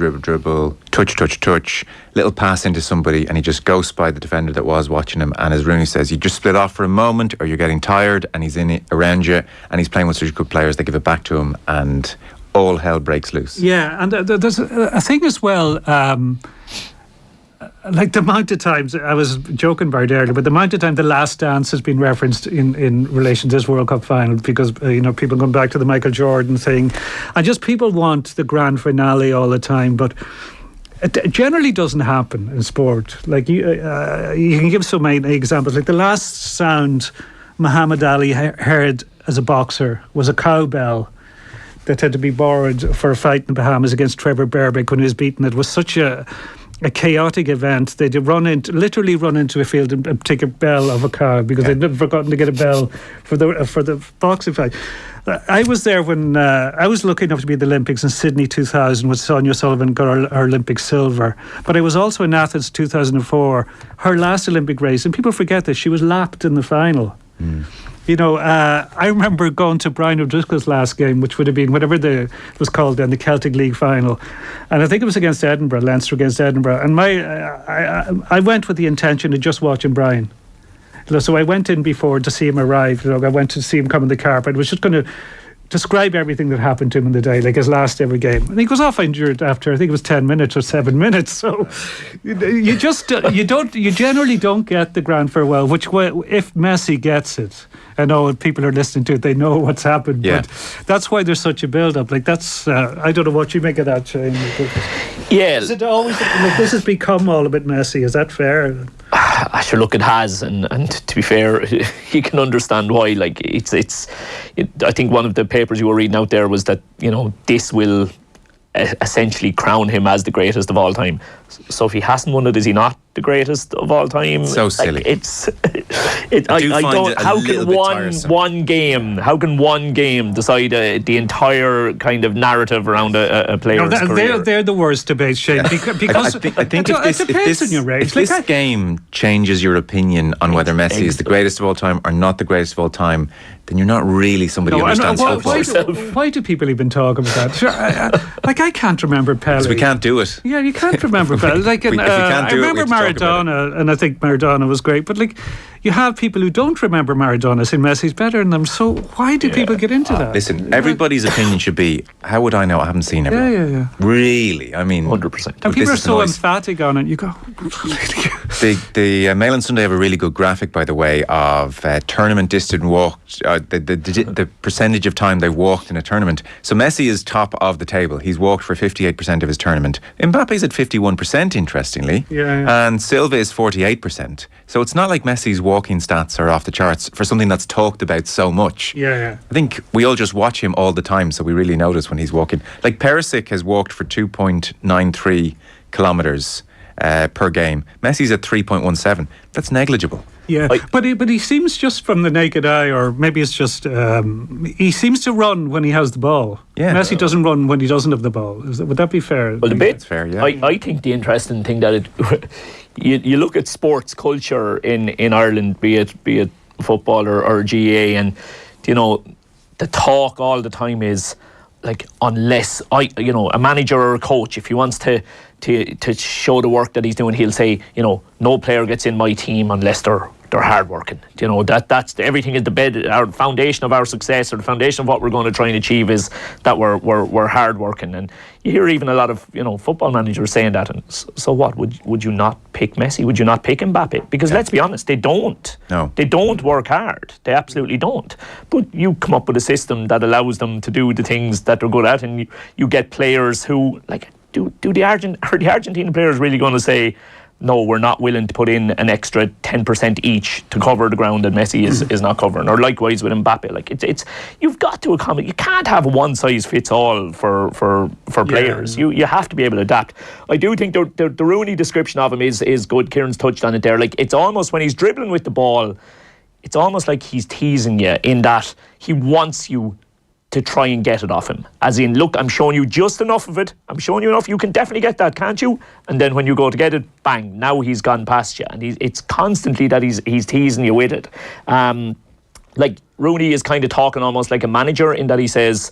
S9: touch, little pass into somebody, and he just ghosts by the defender that was watching him. And as Rooney says, you just split off for a moment, or you're getting tired, and he's in it around you, and he's playing with such good players, they give it back to him, and all hell breaks loose.
S22: Yeah, and there's a thing as well, like the amount of times, I was joking about it earlier, but the amount of time The Last Dance has been referenced in relation to this World Cup final, because people come back to the Michael Jordan thing, and just people want the grand finale all the time, but it generally doesn't happen in sport. Like you can give so many examples. Like the last sound Muhammad Ali heard as a boxer was a cowbell that had to be borrowed for a fight in the Bahamas against Trevor Berbick when he was beaten. It was such a chaotic event. They'd literally run into a field and take a bell of a cow because they'd forgotten to get a bell for the boxing fight. I was there when I was lucky enough to be at the Olympics in Sydney 2000 when Sonia Sullivan got her Olympic silver. But I was also in Athens 2004, her last Olympic race, and people forget this, she was lapped in the final. I remember going to Brian O'Driscoll's last game, which would have been whatever it was called then, the Celtic League final, and I think it was against Edinburgh, Leinster against Edinburgh, and I went with the intention of just watching Brian. So I went in before to see him arrive. I went to see him come in the car, but I was just going to describe everything that happened to him in the day, like his last ever game. And he goes off injured after, I think it was 10 minutes or 7 minutes. So you generally don't get the grand farewell, which if Messi gets it, I know people are listening to it, they know what's happened, but that's why there's such a build-up. Like that's, I don't know what you make of that, Shane.
S10: Yeah.
S22: Is it always, this has become all a bit messy, is that fair?
S10: Sure, look, it has, and to be fair, you can understand why. Like I think one of the papers you were reading out there was that this will essentially crown him as the greatest of all time. So if he hasn't won it, is he not the greatest of all time?
S9: So silly.
S10: How can one game decide the entire kind of narrative around a player's career?
S22: They're the worst debates, Shane, because
S9: I think if this game changes your opinion on whether Messi is the greatest of all time or not the greatest of all time, then you're not really somebody who understands football.
S22: Why do people even talk about that? Sure, I can't remember Pele.
S9: Because we can't do it.
S22: Yeah, you can't remember Pele. Like, I remember Maradona, and I think Maradona was great, but like, you have people who don't remember Maradona saying Messi's better than them. So why do people get into that?
S9: Listen, everybody's opinion should be, how would I know? I haven't seen everyone.
S22: Yeah.
S9: Really? I mean,
S10: 100%.
S22: And people are so emphatic on it. You go,
S9: The Mail on Sunday have a really good graphic, by the way, of tournament distance walked, the percentage of time they've walked in a tournament. So Messi is top of the table. He's walked for 58% of his tournament. Mbappe's at 51%, interestingly.
S22: Yeah.
S9: And Silva is 48%. So it's not like Messi's walking stats are off the charts for something that's talked about so much.
S22: Yeah.
S9: I think we all just watch him all the time, so we really notice when he's walking. Like Perisic has walked for 2.93 kilometres per game. Messi's at 3.17. That's negligible.
S22: Yeah, but he seems, just from the naked eye, or maybe it's just he seems to run when he has the ball.
S9: Yeah.
S22: Messi doesn't run when he doesn't have the ball. Would that be fair?
S10: Well,
S9: That's fair. Yeah.
S10: I think the interesting thing that you look at sports culture in Ireland, be it football or GAA, and the talk all the time is like, unless a manager or a coach, if he wants to show the work that he's doing, he'll say, no player gets in my team unless they're hardworking. That's everything is the bed. Our foundation of our success, or the foundation of what we're going to try and achieve, is that we're hardworking. And you hear even a lot of football managers saying that. And so what? Would you not pick Messi? Would you not pick Mbappe? Because let's be honest, they don't.
S9: No,
S10: they don't work hard. They absolutely don't. But you come up with a system that allows them to do the things that they're good at, and you get players who, like, are the Argentine players really going to say, no, we're not willing to put in an extra 10% each to cover the ground that Messi is not covering? Or likewise with Mbappe, like it's you've got to accommodate. You can't have a one size fits all for players. You have to be able to adapt. I do think the Rooney description of him is good. Kieran's touched on it there. Like, it's almost, when he's dribbling with the ball, it's almost like he's teasing you, in that he wants you to try and get it off him. As in, look, I'm showing you just enough of it. I'm showing you enough. You can definitely get that, can't you? And then when you go to get it, bang, now he's gone past you. And it's constantly that he's teasing you with it. Like, Rooney is kind of talking almost like a manager, in that he says,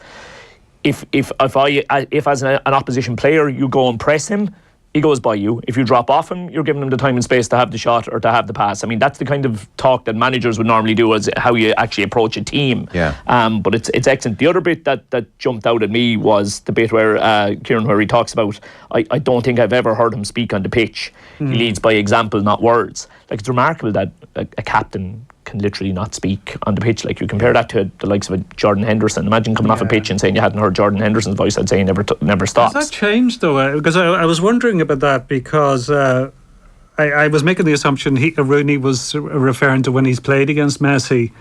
S10: if as an opposition player you go and press him, he goes by you. If you drop off him, you're giving him the time and space to have the shot or to have the pass. I mean, that's the kind of talk that managers would normally do, as how you actually approach a team.
S9: Yeah.
S10: But it's excellent. The other bit that jumped out at me was the bit where Kieran, where he talks about, I don't think I've ever heard him speak on the pitch. He leads by example, not words. Like, it's remarkable that a captain can literally not speak on the pitch. Like, you compare that to the likes of a Jordan Henderson. Imagine coming off a pitch and saying you hadn't heard Jordan Henderson's voice. I'd say he never stops.
S22: Has that changed, though? Because I was wondering about that, because I was making the assumption Rooney was referring to when he's played against Messi.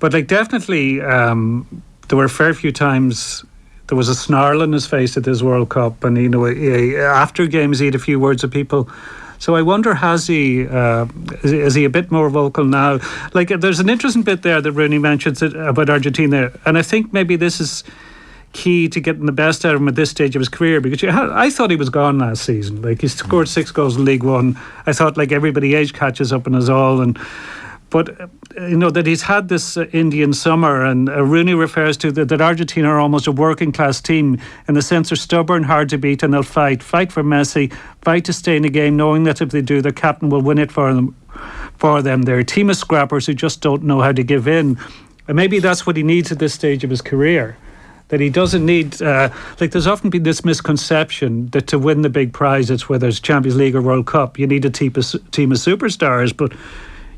S22: But, like, definitely there were a fair few times there was a snarl on his face at this World Cup, and after games he had a few words with people. So I wonder, is he a bit more vocal now? Like, there's an interesting bit there that Rooney mentions about Argentina, and I think maybe this is key to getting the best out of him at this stage of his career, because I thought he was gone last season. Like, he scored 6 goals in League One. I thought, like, everybody, age catches up on us all, but that he's had this Indian summer, and Rooney refers to that Argentina are almost a working class team, in the sense they're stubborn, hard to beat, and they'll fight for Messi, fight to stay in the game, knowing that if they do, their captain will win it for them. They're a team of scrappers who just don't know how to give in, and maybe that's what he needs at this stage of his career. That he doesn't need, there's often been this misconception that to win the big prizes, whether it's Champions League or World Cup, you need a team of superstars, but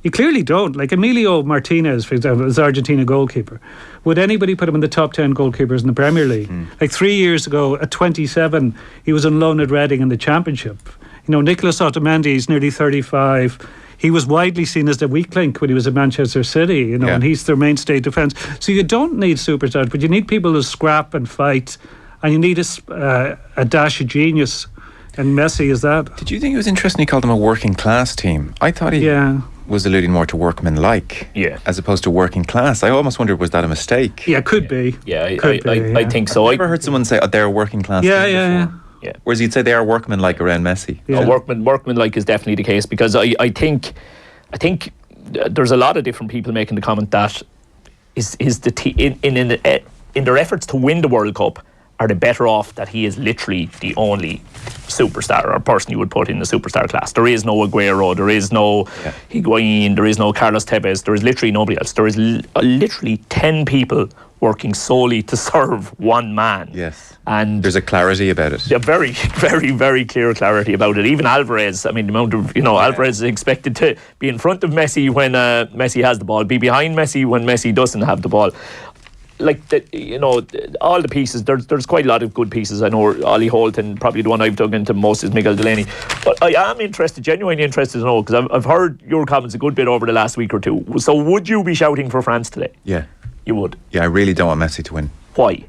S22: you clearly don't. Like, Emilio Martinez, for example, is the Argentina goalkeeper. Would anybody put him in the top 10 goalkeepers in the Premier League? Like, 3 years ago, at 27, he was on loan at Reading in the Championship. Nicolas Otamendi is nearly 35. He was widely seen as the weak link when he was at Manchester City, and he's their mainstay defence. So you don't need superstars, but you need people who scrap and fight, and you need a dash of genius, and Messi is that.
S9: Did you think it was interesting he called them a working class team? I thought he was alluding more to workman-like, as opposed to working class. I almost wondered, was that a mistake?
S22: Yeah, could be.
S10: Yeah, I think so.
S9: I've never heard someone say they're a working class team before.
S10: Yeah.
S9: Whereas you'd say they are workmanlike around Messi.
S10: Yeah. Workmanlike is definitely the case, because I think there's a lot of different people making the comment that is the in their efforts to win the World Cup, are they better off that he is literally the only superstar or person you would put in the superstar class? There is no Aguero, there is no Higuain, there is no Carlos Tevez, there is literally nobody else. There is literally 10 people working solely to serve one man.
S9: Yes.
S10: And
S9: there's a clarity about it.
S10: A very, very, very clear clarity about it. Even Alvarez, I mean, the amount of, Alvarez is expected to be in front of Messi when Messi has the ball, be behind Messi when Messi doesn't have the ball. Like, all the pieces, there's quite a lot of good pieces. I know Ollie Holt, and probably the one I've dug into most is Miguel Delaney. But I am genuinely interested to know, because I've heard your comments a good bit over the last week or two. So would you be shouting for France today?
S9: Yeah.
S10: You would?
S9: Yeah, I really don't want Messi to win.
S10: Why?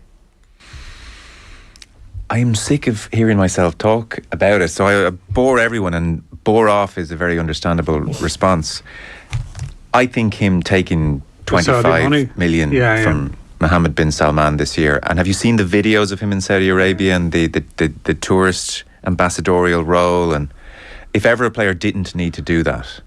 S9: I'm sick of hearing myself talk about it, so I bore everyone, and bore off is a very understandable response. I think him taking 25 million from Mohammed bin Salman this year, and have you seen the videos of him in Saudi Arabia and the tourist ambassadorial role? And if ever a player didn't need to do that,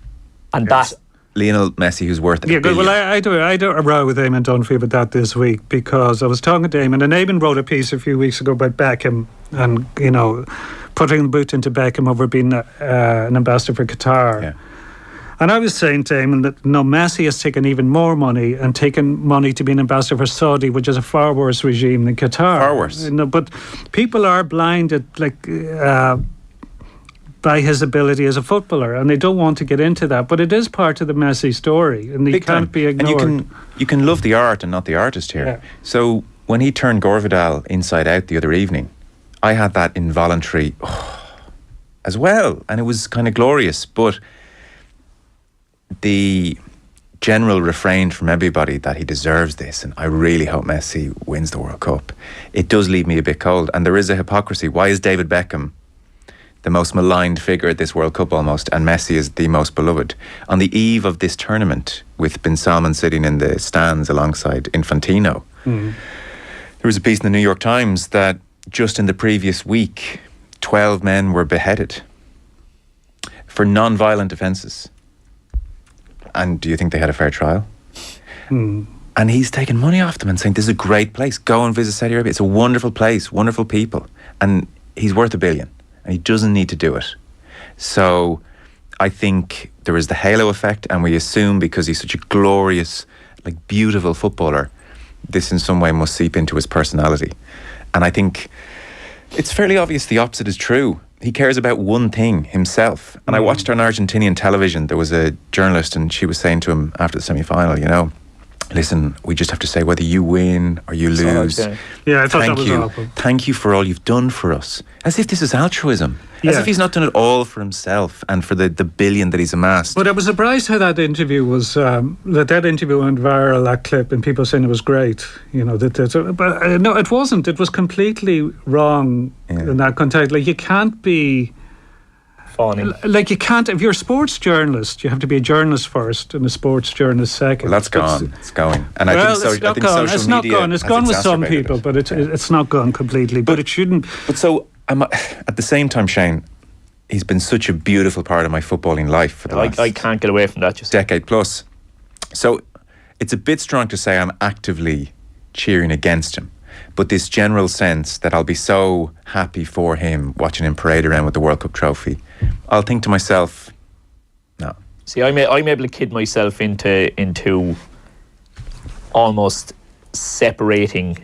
S10: and that
S9: Lionel Messi, who's worth
S22: $1 billion. Well, I do a row with Eamon Dunphy about that this week, because I was talking to Eamon, and Eamon wrote a piece a few weeks ago about Beckham and, putting the boot into Beckham over being an ambassador for Qatar.
S9: Yeah.
S22: And I was saying to Eamon that Messi has taken even more money and taken money to be an ambassador for Saudi, which is a far worse regime than Qatar.
S9: Far worse.
S22: But people are blinded, by his ability as a footballer, and they don't want to get into that. But it is part of the Messi story, and he can't be ignored.
S9: And you can love the art and not the artist here.
S22: Yeah.
S9: So when he turned Gore Vidal inside out the other evening, I had that involuntary as well, and it was kind of glorious. But the general refrain from everybody that he deserves this, and I really hope Messi wins the World Cup, it does leave me a bit cold. And there is a hypocrisy. Why is David Beckham the most maligned figure at this World Cup almost, and Messi is the most beloved? On the eve of this tournament, with Bin Salman sitting in the stands alongside Infantino, there was a piece in the New York Times that just in the previous week, 12 men were beheaded for non-violent offences. And do you think they had a fair trial? And he's taking money off them and saying, this is a great place, go and visit Saudi Arabia, it's a wonderful place, wonderful people. And he's worth $1 billion. And he doesn't need to do it. So I think there is the halo effect, and we assume because he's such a glorious, beautiful footballer, this in some way must seep into his personality. And I think it's fairly obvious the opposite is true. He cares about one thing, himself. And I watched on Argentinian television, there was a journalist, and she was saying to him after the semi-final, listen, we just have to say whether you win or you lose.
S22: Yeah, I thought that was awful.
S9: Thank you for all you've done for us. As if this is altruism. As if he's not done it all for himself and for the billion that he's amassed.
S22: But I was surprised how that interview was, that interview went viral, that clip, and people saying it was great. But no, it wasn't. It was completely wrong in that context. You can't be...
S10: Funny.
S22: You can't, if you're a sports journalist, you have to be a journalist first and a sports journalist second.
S9: Well, that's gone. It's going. And I think
S22: it's gone. It's not gone. It's gone with some people, but it's not gone completely. But it shouldn't.
S9: But so, at the same time, Shane, he's been such a beautiful part of my footballing life for the last...
S10: I can't get away from that.
S9: Decade plus. So it's a bit strong to say I'm actively cheering against him. But this general sense that I'll be so happy for him watching him parade around with the World Cup trophy, I'll think to myself, no.
S10: See, I'm able to kid myself into almost separating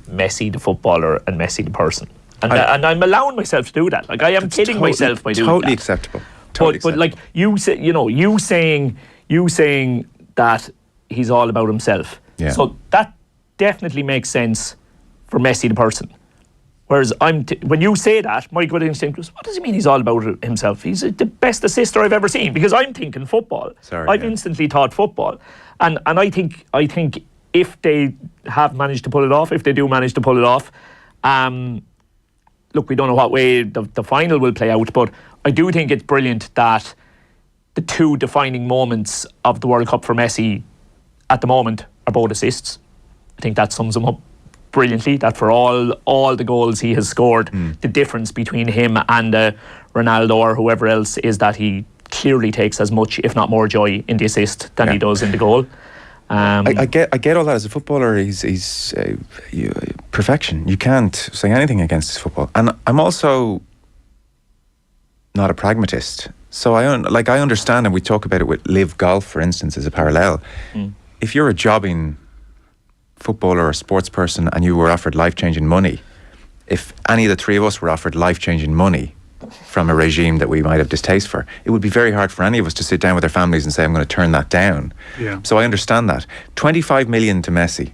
S10: Messi the footballer and Messi the person, and I'm allowing myself to do that. I am kidding myself by doing that.
S9: Totally acceptable.
S10: But you say, you saying that he's all about himself.
S9: Yeah.
S10: So that definitely makes sense for Messi the person. Whereas when you say that, my good instinct was, what does he mean he's all about himself? He's the best assister I've ever seen, because I'm thinking football. I've instantly thought football. And I think if they have managed to pull it off, if they do manage to pull it off, look, we don't know what way the final will play out, but I do think it's brilliant that the two defining moments of the World Cup for Messi at the moment are both assists. I think that sums him up brilliantly, that for all the goals he has scored, the difference between him and Ronaldo or whoever else is that he clearly takes as much, if not more, joy in the assist than he does in the goal.
S9: I get all that. As a footballer, he's perfection. You can't say anything against his football. And I'm also not a pragmatist. So I understand, and we talk about it with Live Golf, for instance, as a parallel. If you're a jobbing footballer or sports person and you were offered life-changing money, if any of the three of us were offered life-changing money from a regime that we might have distaste for, it would be very hard for any of us to sit down with our families and say, I'm going to turn that down.
S22: Yeah.
S9: So I understand that. 25 million to Messi.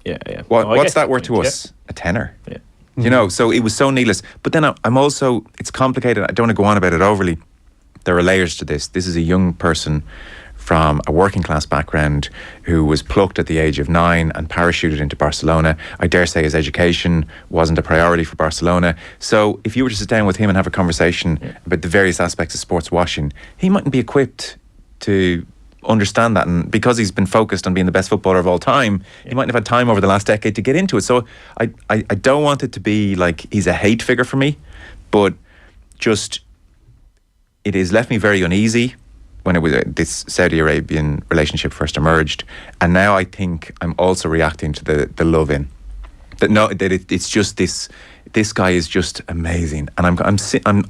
S10: Yeah.
S9: What's that worth to us? A tenner.
S10: Yeah.
S9: You know, so it was so needless. But then I'm also, it's complicated. I don't want to go on about it overly. There are layers to this. This is a young person from a working class background who was plucked at the age of 9 and parachuted into Barcelona. I dare say his education wasn't a priority for Barcelona. So if you were to sit down with him and have a conversation about the various aspects of sports washing, he mightn't be equipped to understand that. And because he's been focused on being the best footballer of all time, he mightn't have had time over the last decade to get into it. So I don't want it to be like he's a hate figure for me, but just it has left me very uneasy when it was this Saudi Arabian relationship first emerged, and now I think I'm also reacting to the love in that. It's just this guy is just amazing, and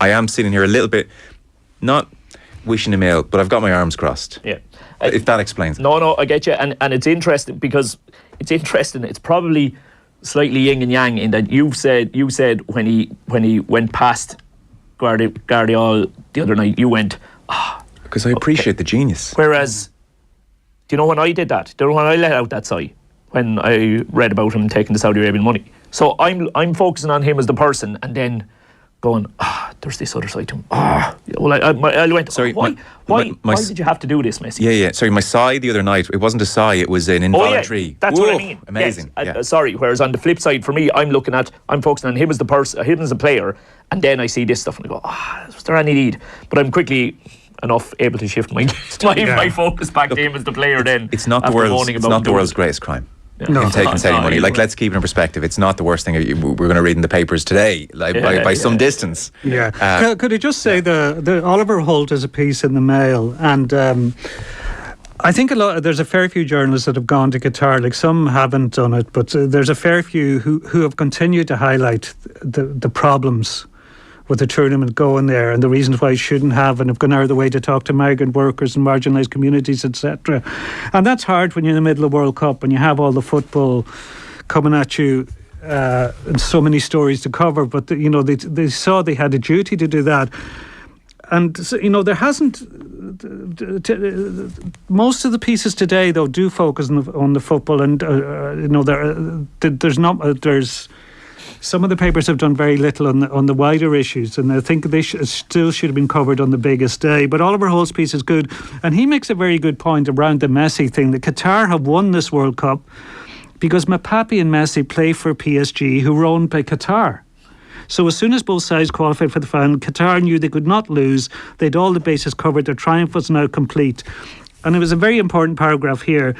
S9: I am sitting here a little bit not wishing him ill, but I've got my arms crossed.
S10: Yeah,
S9: if that explains it.
S10: No, I get you, and it's interesting because it's probably slightly yin and yang in that you said when he went past Guardiola the other night, you went,
S9: because I appreciate the genius.
S10: Whereas, do you know when I did that? Do you know when I let out that sigh? When I read about him taking the Saudi Arabian money. So I'm focusing on him as the person, and then going, there's this other side to him. Well, I went, sorry, why did you have to do this, Messi?
S9: Yeah. Sorry, my sigh the other night, it wasn't a sigh, it was an involuntary.
S10: That's what I mean.
S9: Amazing.
S10: Yes. Sorry. Whereas on the flip side, for me, I'm focusing on him as the person, him as a player, and then I see this stuff and I go, was there any need? But I'm quickly enough able to shift my focus back to him as the player. Then
S9: it's not the world's greatest crime.
S10: Yeah.
S9: No, taking Saudi money. Like, let's keep it in perspective. It's not the worst thing we're going to read in the papers today, by some distance.
S22: Yeah. Could I just say the Oliver Holt is a piece in the Mail, and I think there's a fair few journalists that have gone to Qatar. Like, some haven't done it, but there's a fair few who have continued to highlight the problems with the tournament going there and the reasons why it shouldn't have, and have gone out of the way to talk to migrant workers and marginalised communities, etc. And that's hard when you're in the middle of World Cup and you have all the football coming at you and so many stories to cover. But they saw they had a duty to do that. And there hasn't. Most of the pieces today, though, do focus on the football, and there's. Some of the papers have done very little on the wider issues, and I think they still should have been covered on the biggest day. But Oliver Holt's piece is good, and he makes a very good point around the Messi thing, that Qatar have won this World Cup because Mbappe and Messi play for PSG, who were owned by Qatar. So as soon as both sides qualified for the final, Qatar knew they could not lose. They had all the bases covered. Their triumph was now complete. And it was a very important paragraph here.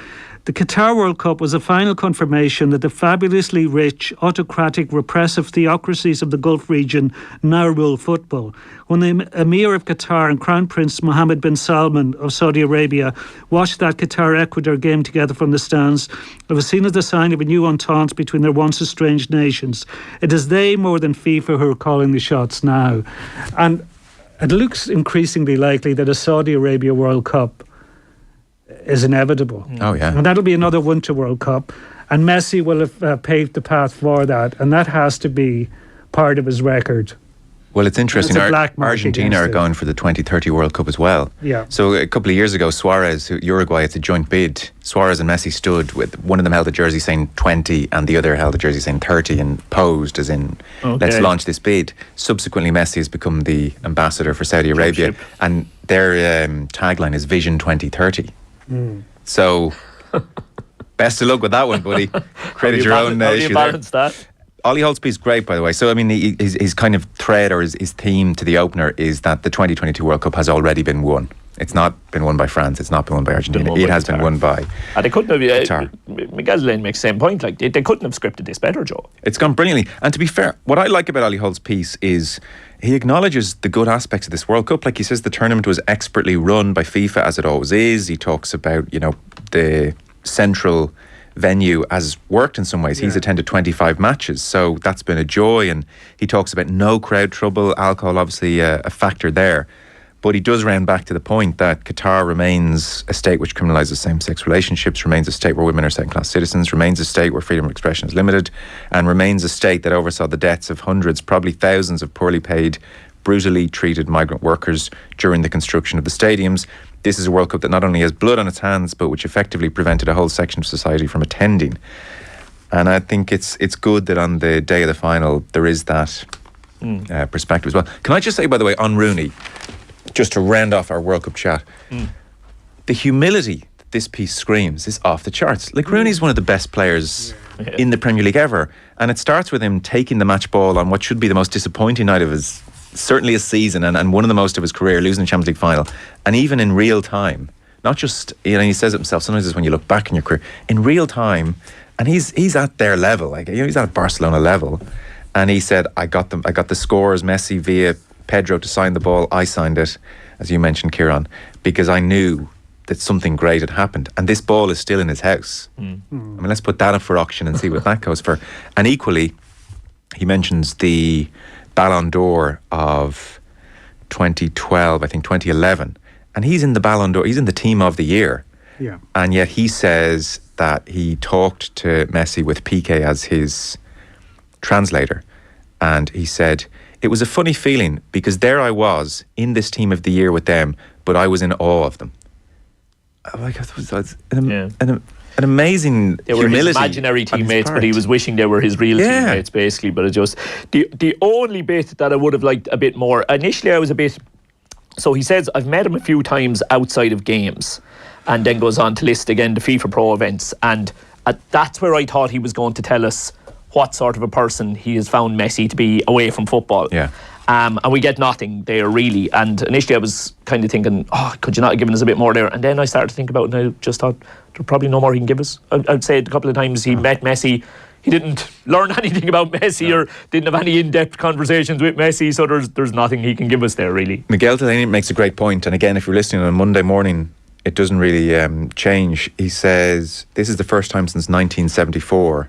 S22: The Qatar World Cup was a final confirmation that the fabulously rich, autocratic, repressive theocracies of the Gulf region now rule football. When the Emir of Qatar and Crown Prince Mohammed bin Salman of Saudi Arabia watched that Qatar-Ecuador game together from the stands, it was seen as a sign of a new entente between their once estranged nations. It is they more than FIFA who are calling the shots now. And it looks increasingly likely that a Saudi Arabia World Cup is inevitable.
S9: Oh, yeah.
S22: And that'll be another Winter World Cup. And Messi will have paved the path for that. And that has to be part of his record.
S9: Well, it's interesting. Argentina are going for the 2030 World Cup as well.
S22: Yeah.
S9: So a couple of years ago, Suarez, Uruguay, it's a joint bid. Suarez and Messi stood with, one of them held a jersey saying 20 and the other held a jersey saying 30 and posed as in, let's launch this bid. Subsequently, Messi has become the ambassador for Saudi Arabia. And their tagline is Vision 2030. So, best of luck with that one, buddy. Created your own issue there. Ollie Holt's piece is great, by the way. So, I mean, his kind of thread or his theme to the opener is that the 2022 World Cup has already been won. It's not been won by France. It's not been won by Argentina. It has been won by
S10: they couldn't have. Miguel Lane makes the same point. Like they couldn't have scripted this better, Joe.
S9: It's gone brilliantly. And to be fair, what I like about Ollie Holt's piece is he acknowledges the good aspects of this World Cup. Like he says, the tournament was expertly run by FIFA, as it always is. He talks about, the central venue has worked in some ways. He's attended 25 matches, so that's been a joy. And he talks about no crowd trouble, alcohol obviously a factor there. But he does round back to the point that Qatar remains a state which criminalises same-sex relationships, remains a state where women are second-class citizens, remains a state where freedom of expression is limited, and remains a state that oversaw the deaths of hundreds, probably thousands of poorly paid, brutally treated migrant workers during the construction of the stadiums. This is a World Cup that not only has blood on its hands, but which effectively prevented a whole section of society from attending. And I think it's good that on the day of the final, there is that perspective as well. Can I just say, by the way, on Rooney, just to round off our World Cup chat, the humility that this piece screams is off the charts. Like, Rooney's one of the best players in the Premier League ever, and it starts with him taking the match ball on what should be the most disappointing night of his season, and one of the most of his career, losing the Champions League final, and even in real time, not just, he says it himself, sometimes it's when you look back in your career, in real time, and he's at their level, like, he's at Barcelona level, and he said, I got the scores, Messi via Pedro to sign the ball, I signed it, as you mentioned, Kieran, because I knew that something great had happened, and this ball is still in his house. I mean, let's put that up for auction and see what that goes for. And equally, he mentions the Ballon d'Or of 2012, I think 2011, and he's in the Ballon d'Or, he's in the team of the year.
S22: Yeah.
S9: And yet he says that he talked to Messi with Piqué as his translator, and he said, it was a funny feeling because there I was in this team of the year with them, but I was in awe of them. Like, that's an amazing
S10: they were
S9: humility.
S10: His imaginary teammates, but he was wishing they were his real teammates, basically. But it just the only bit that I would have liked a bit more. Initially, I was a bit. So he says, I've met him a few times outside of games, and then goes on to list again the FIFA Pro events, and that's where I thought he was going to tell us what sort of a person he has found Messi to be away from football.
S9: Yeah.
S10: And we get nothing there, really. And initially I was kind of thinking, could you not have given us a bit more there? And then I started to think about it, and I just thought, there's probably no more he can give us. I'd say a couple of times he met Messi, he didn't learn anything about Messi or didn't have any in-depth conversations with Messi, so there's nothing he can give us there, really.
S9: Miguel Delaney makes a great point, and again, if you're listening on a Monday morning, it doesn't really change. He says, this is the first time since 1974,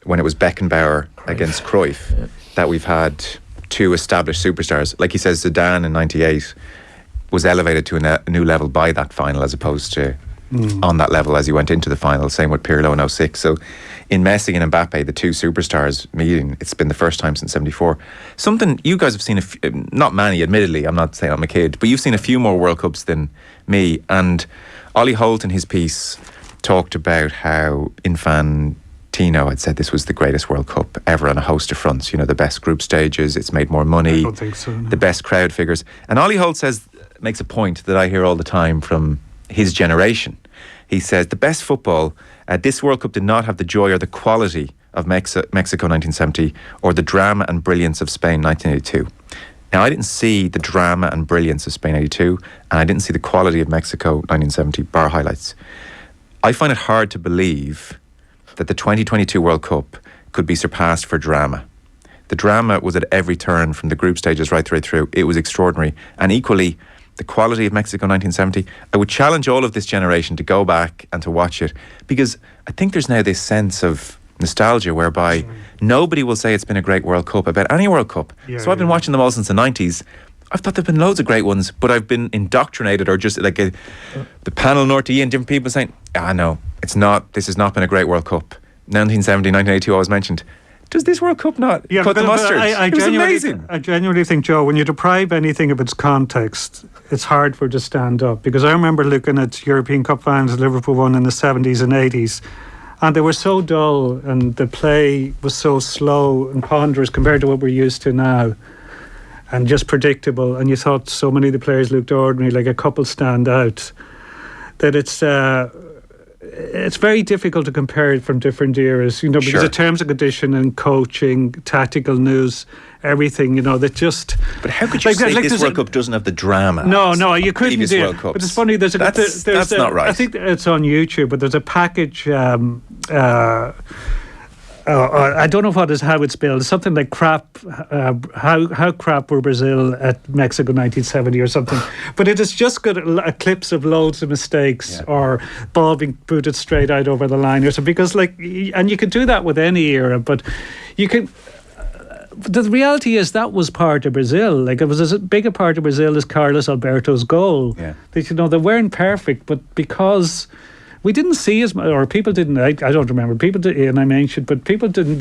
S9: when it was Beckenbauer against Cruyff, that we've had two established superstars. Like he says, Zidane in 98 was elevated to a new level by that final, as opposed to on that level as he went into the final. Same with Pirlo in 06. So in Messi and Mbappe, the two superstars meeting, it's been the first time since 74. Something you guys have seen, not many, admittedly, I'm not saying I'm a kid, but you've seen a few more World Cups than me. And Ollie Holt in his piece talked about how Infantino had said this was the greatest World Cup ever on a host of fronts. You know, the best group stages, it's made more money,
S22: I don't think so, no.
S9: The best crowd figures. And Ollie Holt makes a point that I hear all the time from his generation. He says the best football, this World Cup did not have the joy or the quality of Mexico 1970 or the drama and brilliance of Spain 1982. Now, I didn't see the drama and brilliance of Spain 82, and I didn't see the quality of Mexico 1970, bar highlights. I find it hard to believe that the 2022 World Cup could be surpassed for drama. The drama was at every turn from the group stages right through. It was extraordinary. And equally, the quality of Mexico 1970, I would challenge all of this generation to go back and to watch it, because I think there's now this sense of nostalgia whereby nobody will say it's been a great World Cup about any World Cup. So I've been watching them all since the 90s. I've thought there've been loads of great ones, but I've been indoctrinated, or just like the panel Norty and different people saying, no, it's not, this has not been a great World Cup. 1970, 1982 always mentioned. Does this World Cup not cut the mustard? It was amazing.
S22: I genuinely think, Joe, when you deprive anything of its context, it's hard for it to stand up. Because I remember looking at European Cup finals Liverpool won in the 70s and 80s, and they were so dull, and the play was so slow and ponderous compared to what we're used to now, and just predictable. And you thought so many of the players looked ordinary, like a couple stand out, that it's very difficult to compare it from different eras, you know, because the terms and conditioning, coaching, tactical news, everything, you know, that just...
S9: But how could you say this World Cup doesn't have the drama?
S22: No, you couldn't do
S9: World
S22: it.
S9: Cups.
S22: But it's funny, that's not right. I think it's on YouTube, but there's a package, a I don't know how it's spelled. Something like crap. How crap were Brazil at Mexico 1970 or something? But it has just got clips of loads of mistakes or ball being booted straight out over the line or something. Because and you could do that with any era, but you can. The reality is that was part of Brazil. Like, it was as big a part of Brazil as Carlos Alberto's goal.
S9: Yeah.
S22: They weren't perfect, but because we didn't see as much, or people didn't. I don't remember. People did, and I'm ancient, but people didn't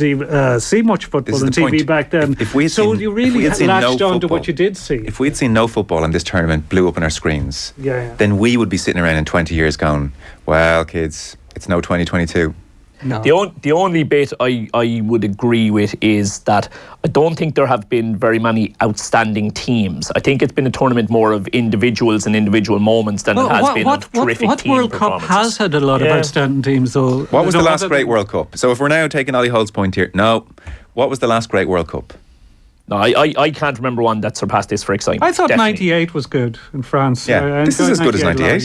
S22: see much football on TV back then. You really latched on to what you did see.
S9: If we had seen no football and this tournament blew up on our screens, then we would be sitting around in 20 years going, "Well, kids, it's no 2022."
S22: No.
S10: The only bit I would agree with is that I don't think there have been very many outstanding teams. I think it's been a tournament more of individuals and individual moments than it has been of terrific
S22: what
S10: team
S22: World Cup has had a lot of outstanding teams, though.
S9: What was the last great World Cup? So if we're now taking Ollie Holt's point here, what was the last great World Cup?
S10: No, I can't remember one that surpassed this for excitement.
S22: I thought 98 was good in France.
S9: Yeah, this is as good as 98.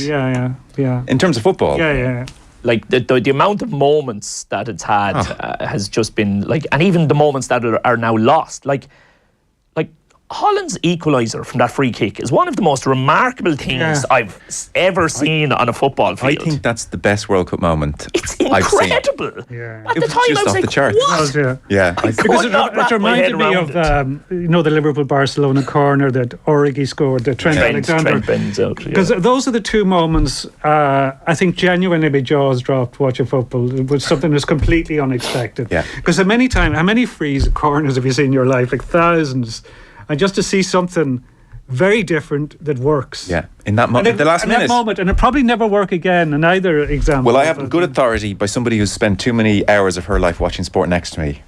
S22: Yeah.
S9: In terms of football.
S22: Yeah.
S10: Like the amount of moments that it's had has just been like, and even the moments that are now lost. Like Holland's equaliser from that free kick is one of the most remarkable things I've ever seen on a football field.
S9: I think that's the best World Cup moment
S10: It's incredible.
S9: I've seen.
S22: Yeah.
S10: At the time,
S9: just
S10: I was
S9: off
S10: like,
S9: the charts.
S10: what?
S22: Because it reminded me of the Liverpool-Barcelona corner that Origi scored, that Trent Alexander. Because those are the two moments I think genuinely my jaws dropped watching football. It was something that's completely unexpected. Because how many frees corners have you seen in your life? Like thousands. And just to see something very different that works.
S9: Yeah, in that moment, the last minute.
S22: That moment, and it probably never work again in either example.
S9: Well, I have good authority by somebody who's spent too many hours of her life watching sport next to me.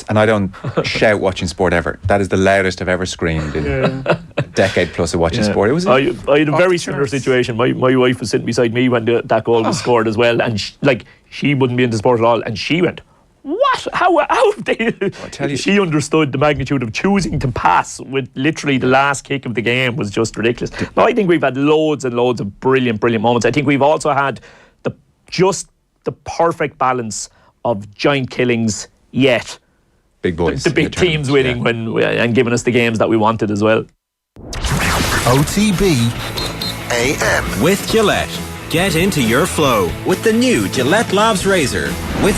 S9: And I don't shout watching sport ever. That is the loudest I've ever screamed in a decade plus of watching sport.
S10: I had a very similar situation. My wife was sitting beside me when that goal was scored as well, and she wouldn't be into sport at all, and she went, what? How have they?
S9: I tell you,
S10: she understood the magnitude of choosing to pass with literally the last kick of the game was just ridiculous. No, I think we've had loads and loads of brilliant moments. I think we've also had the perfect balance of giant killings, yet
S9: big boys,
S10: the big teams winning and giving us the games that we wanted as well.
S1: OTB AM
S2: with Gillette. Get into your flow with the new Gillette Labs Razor with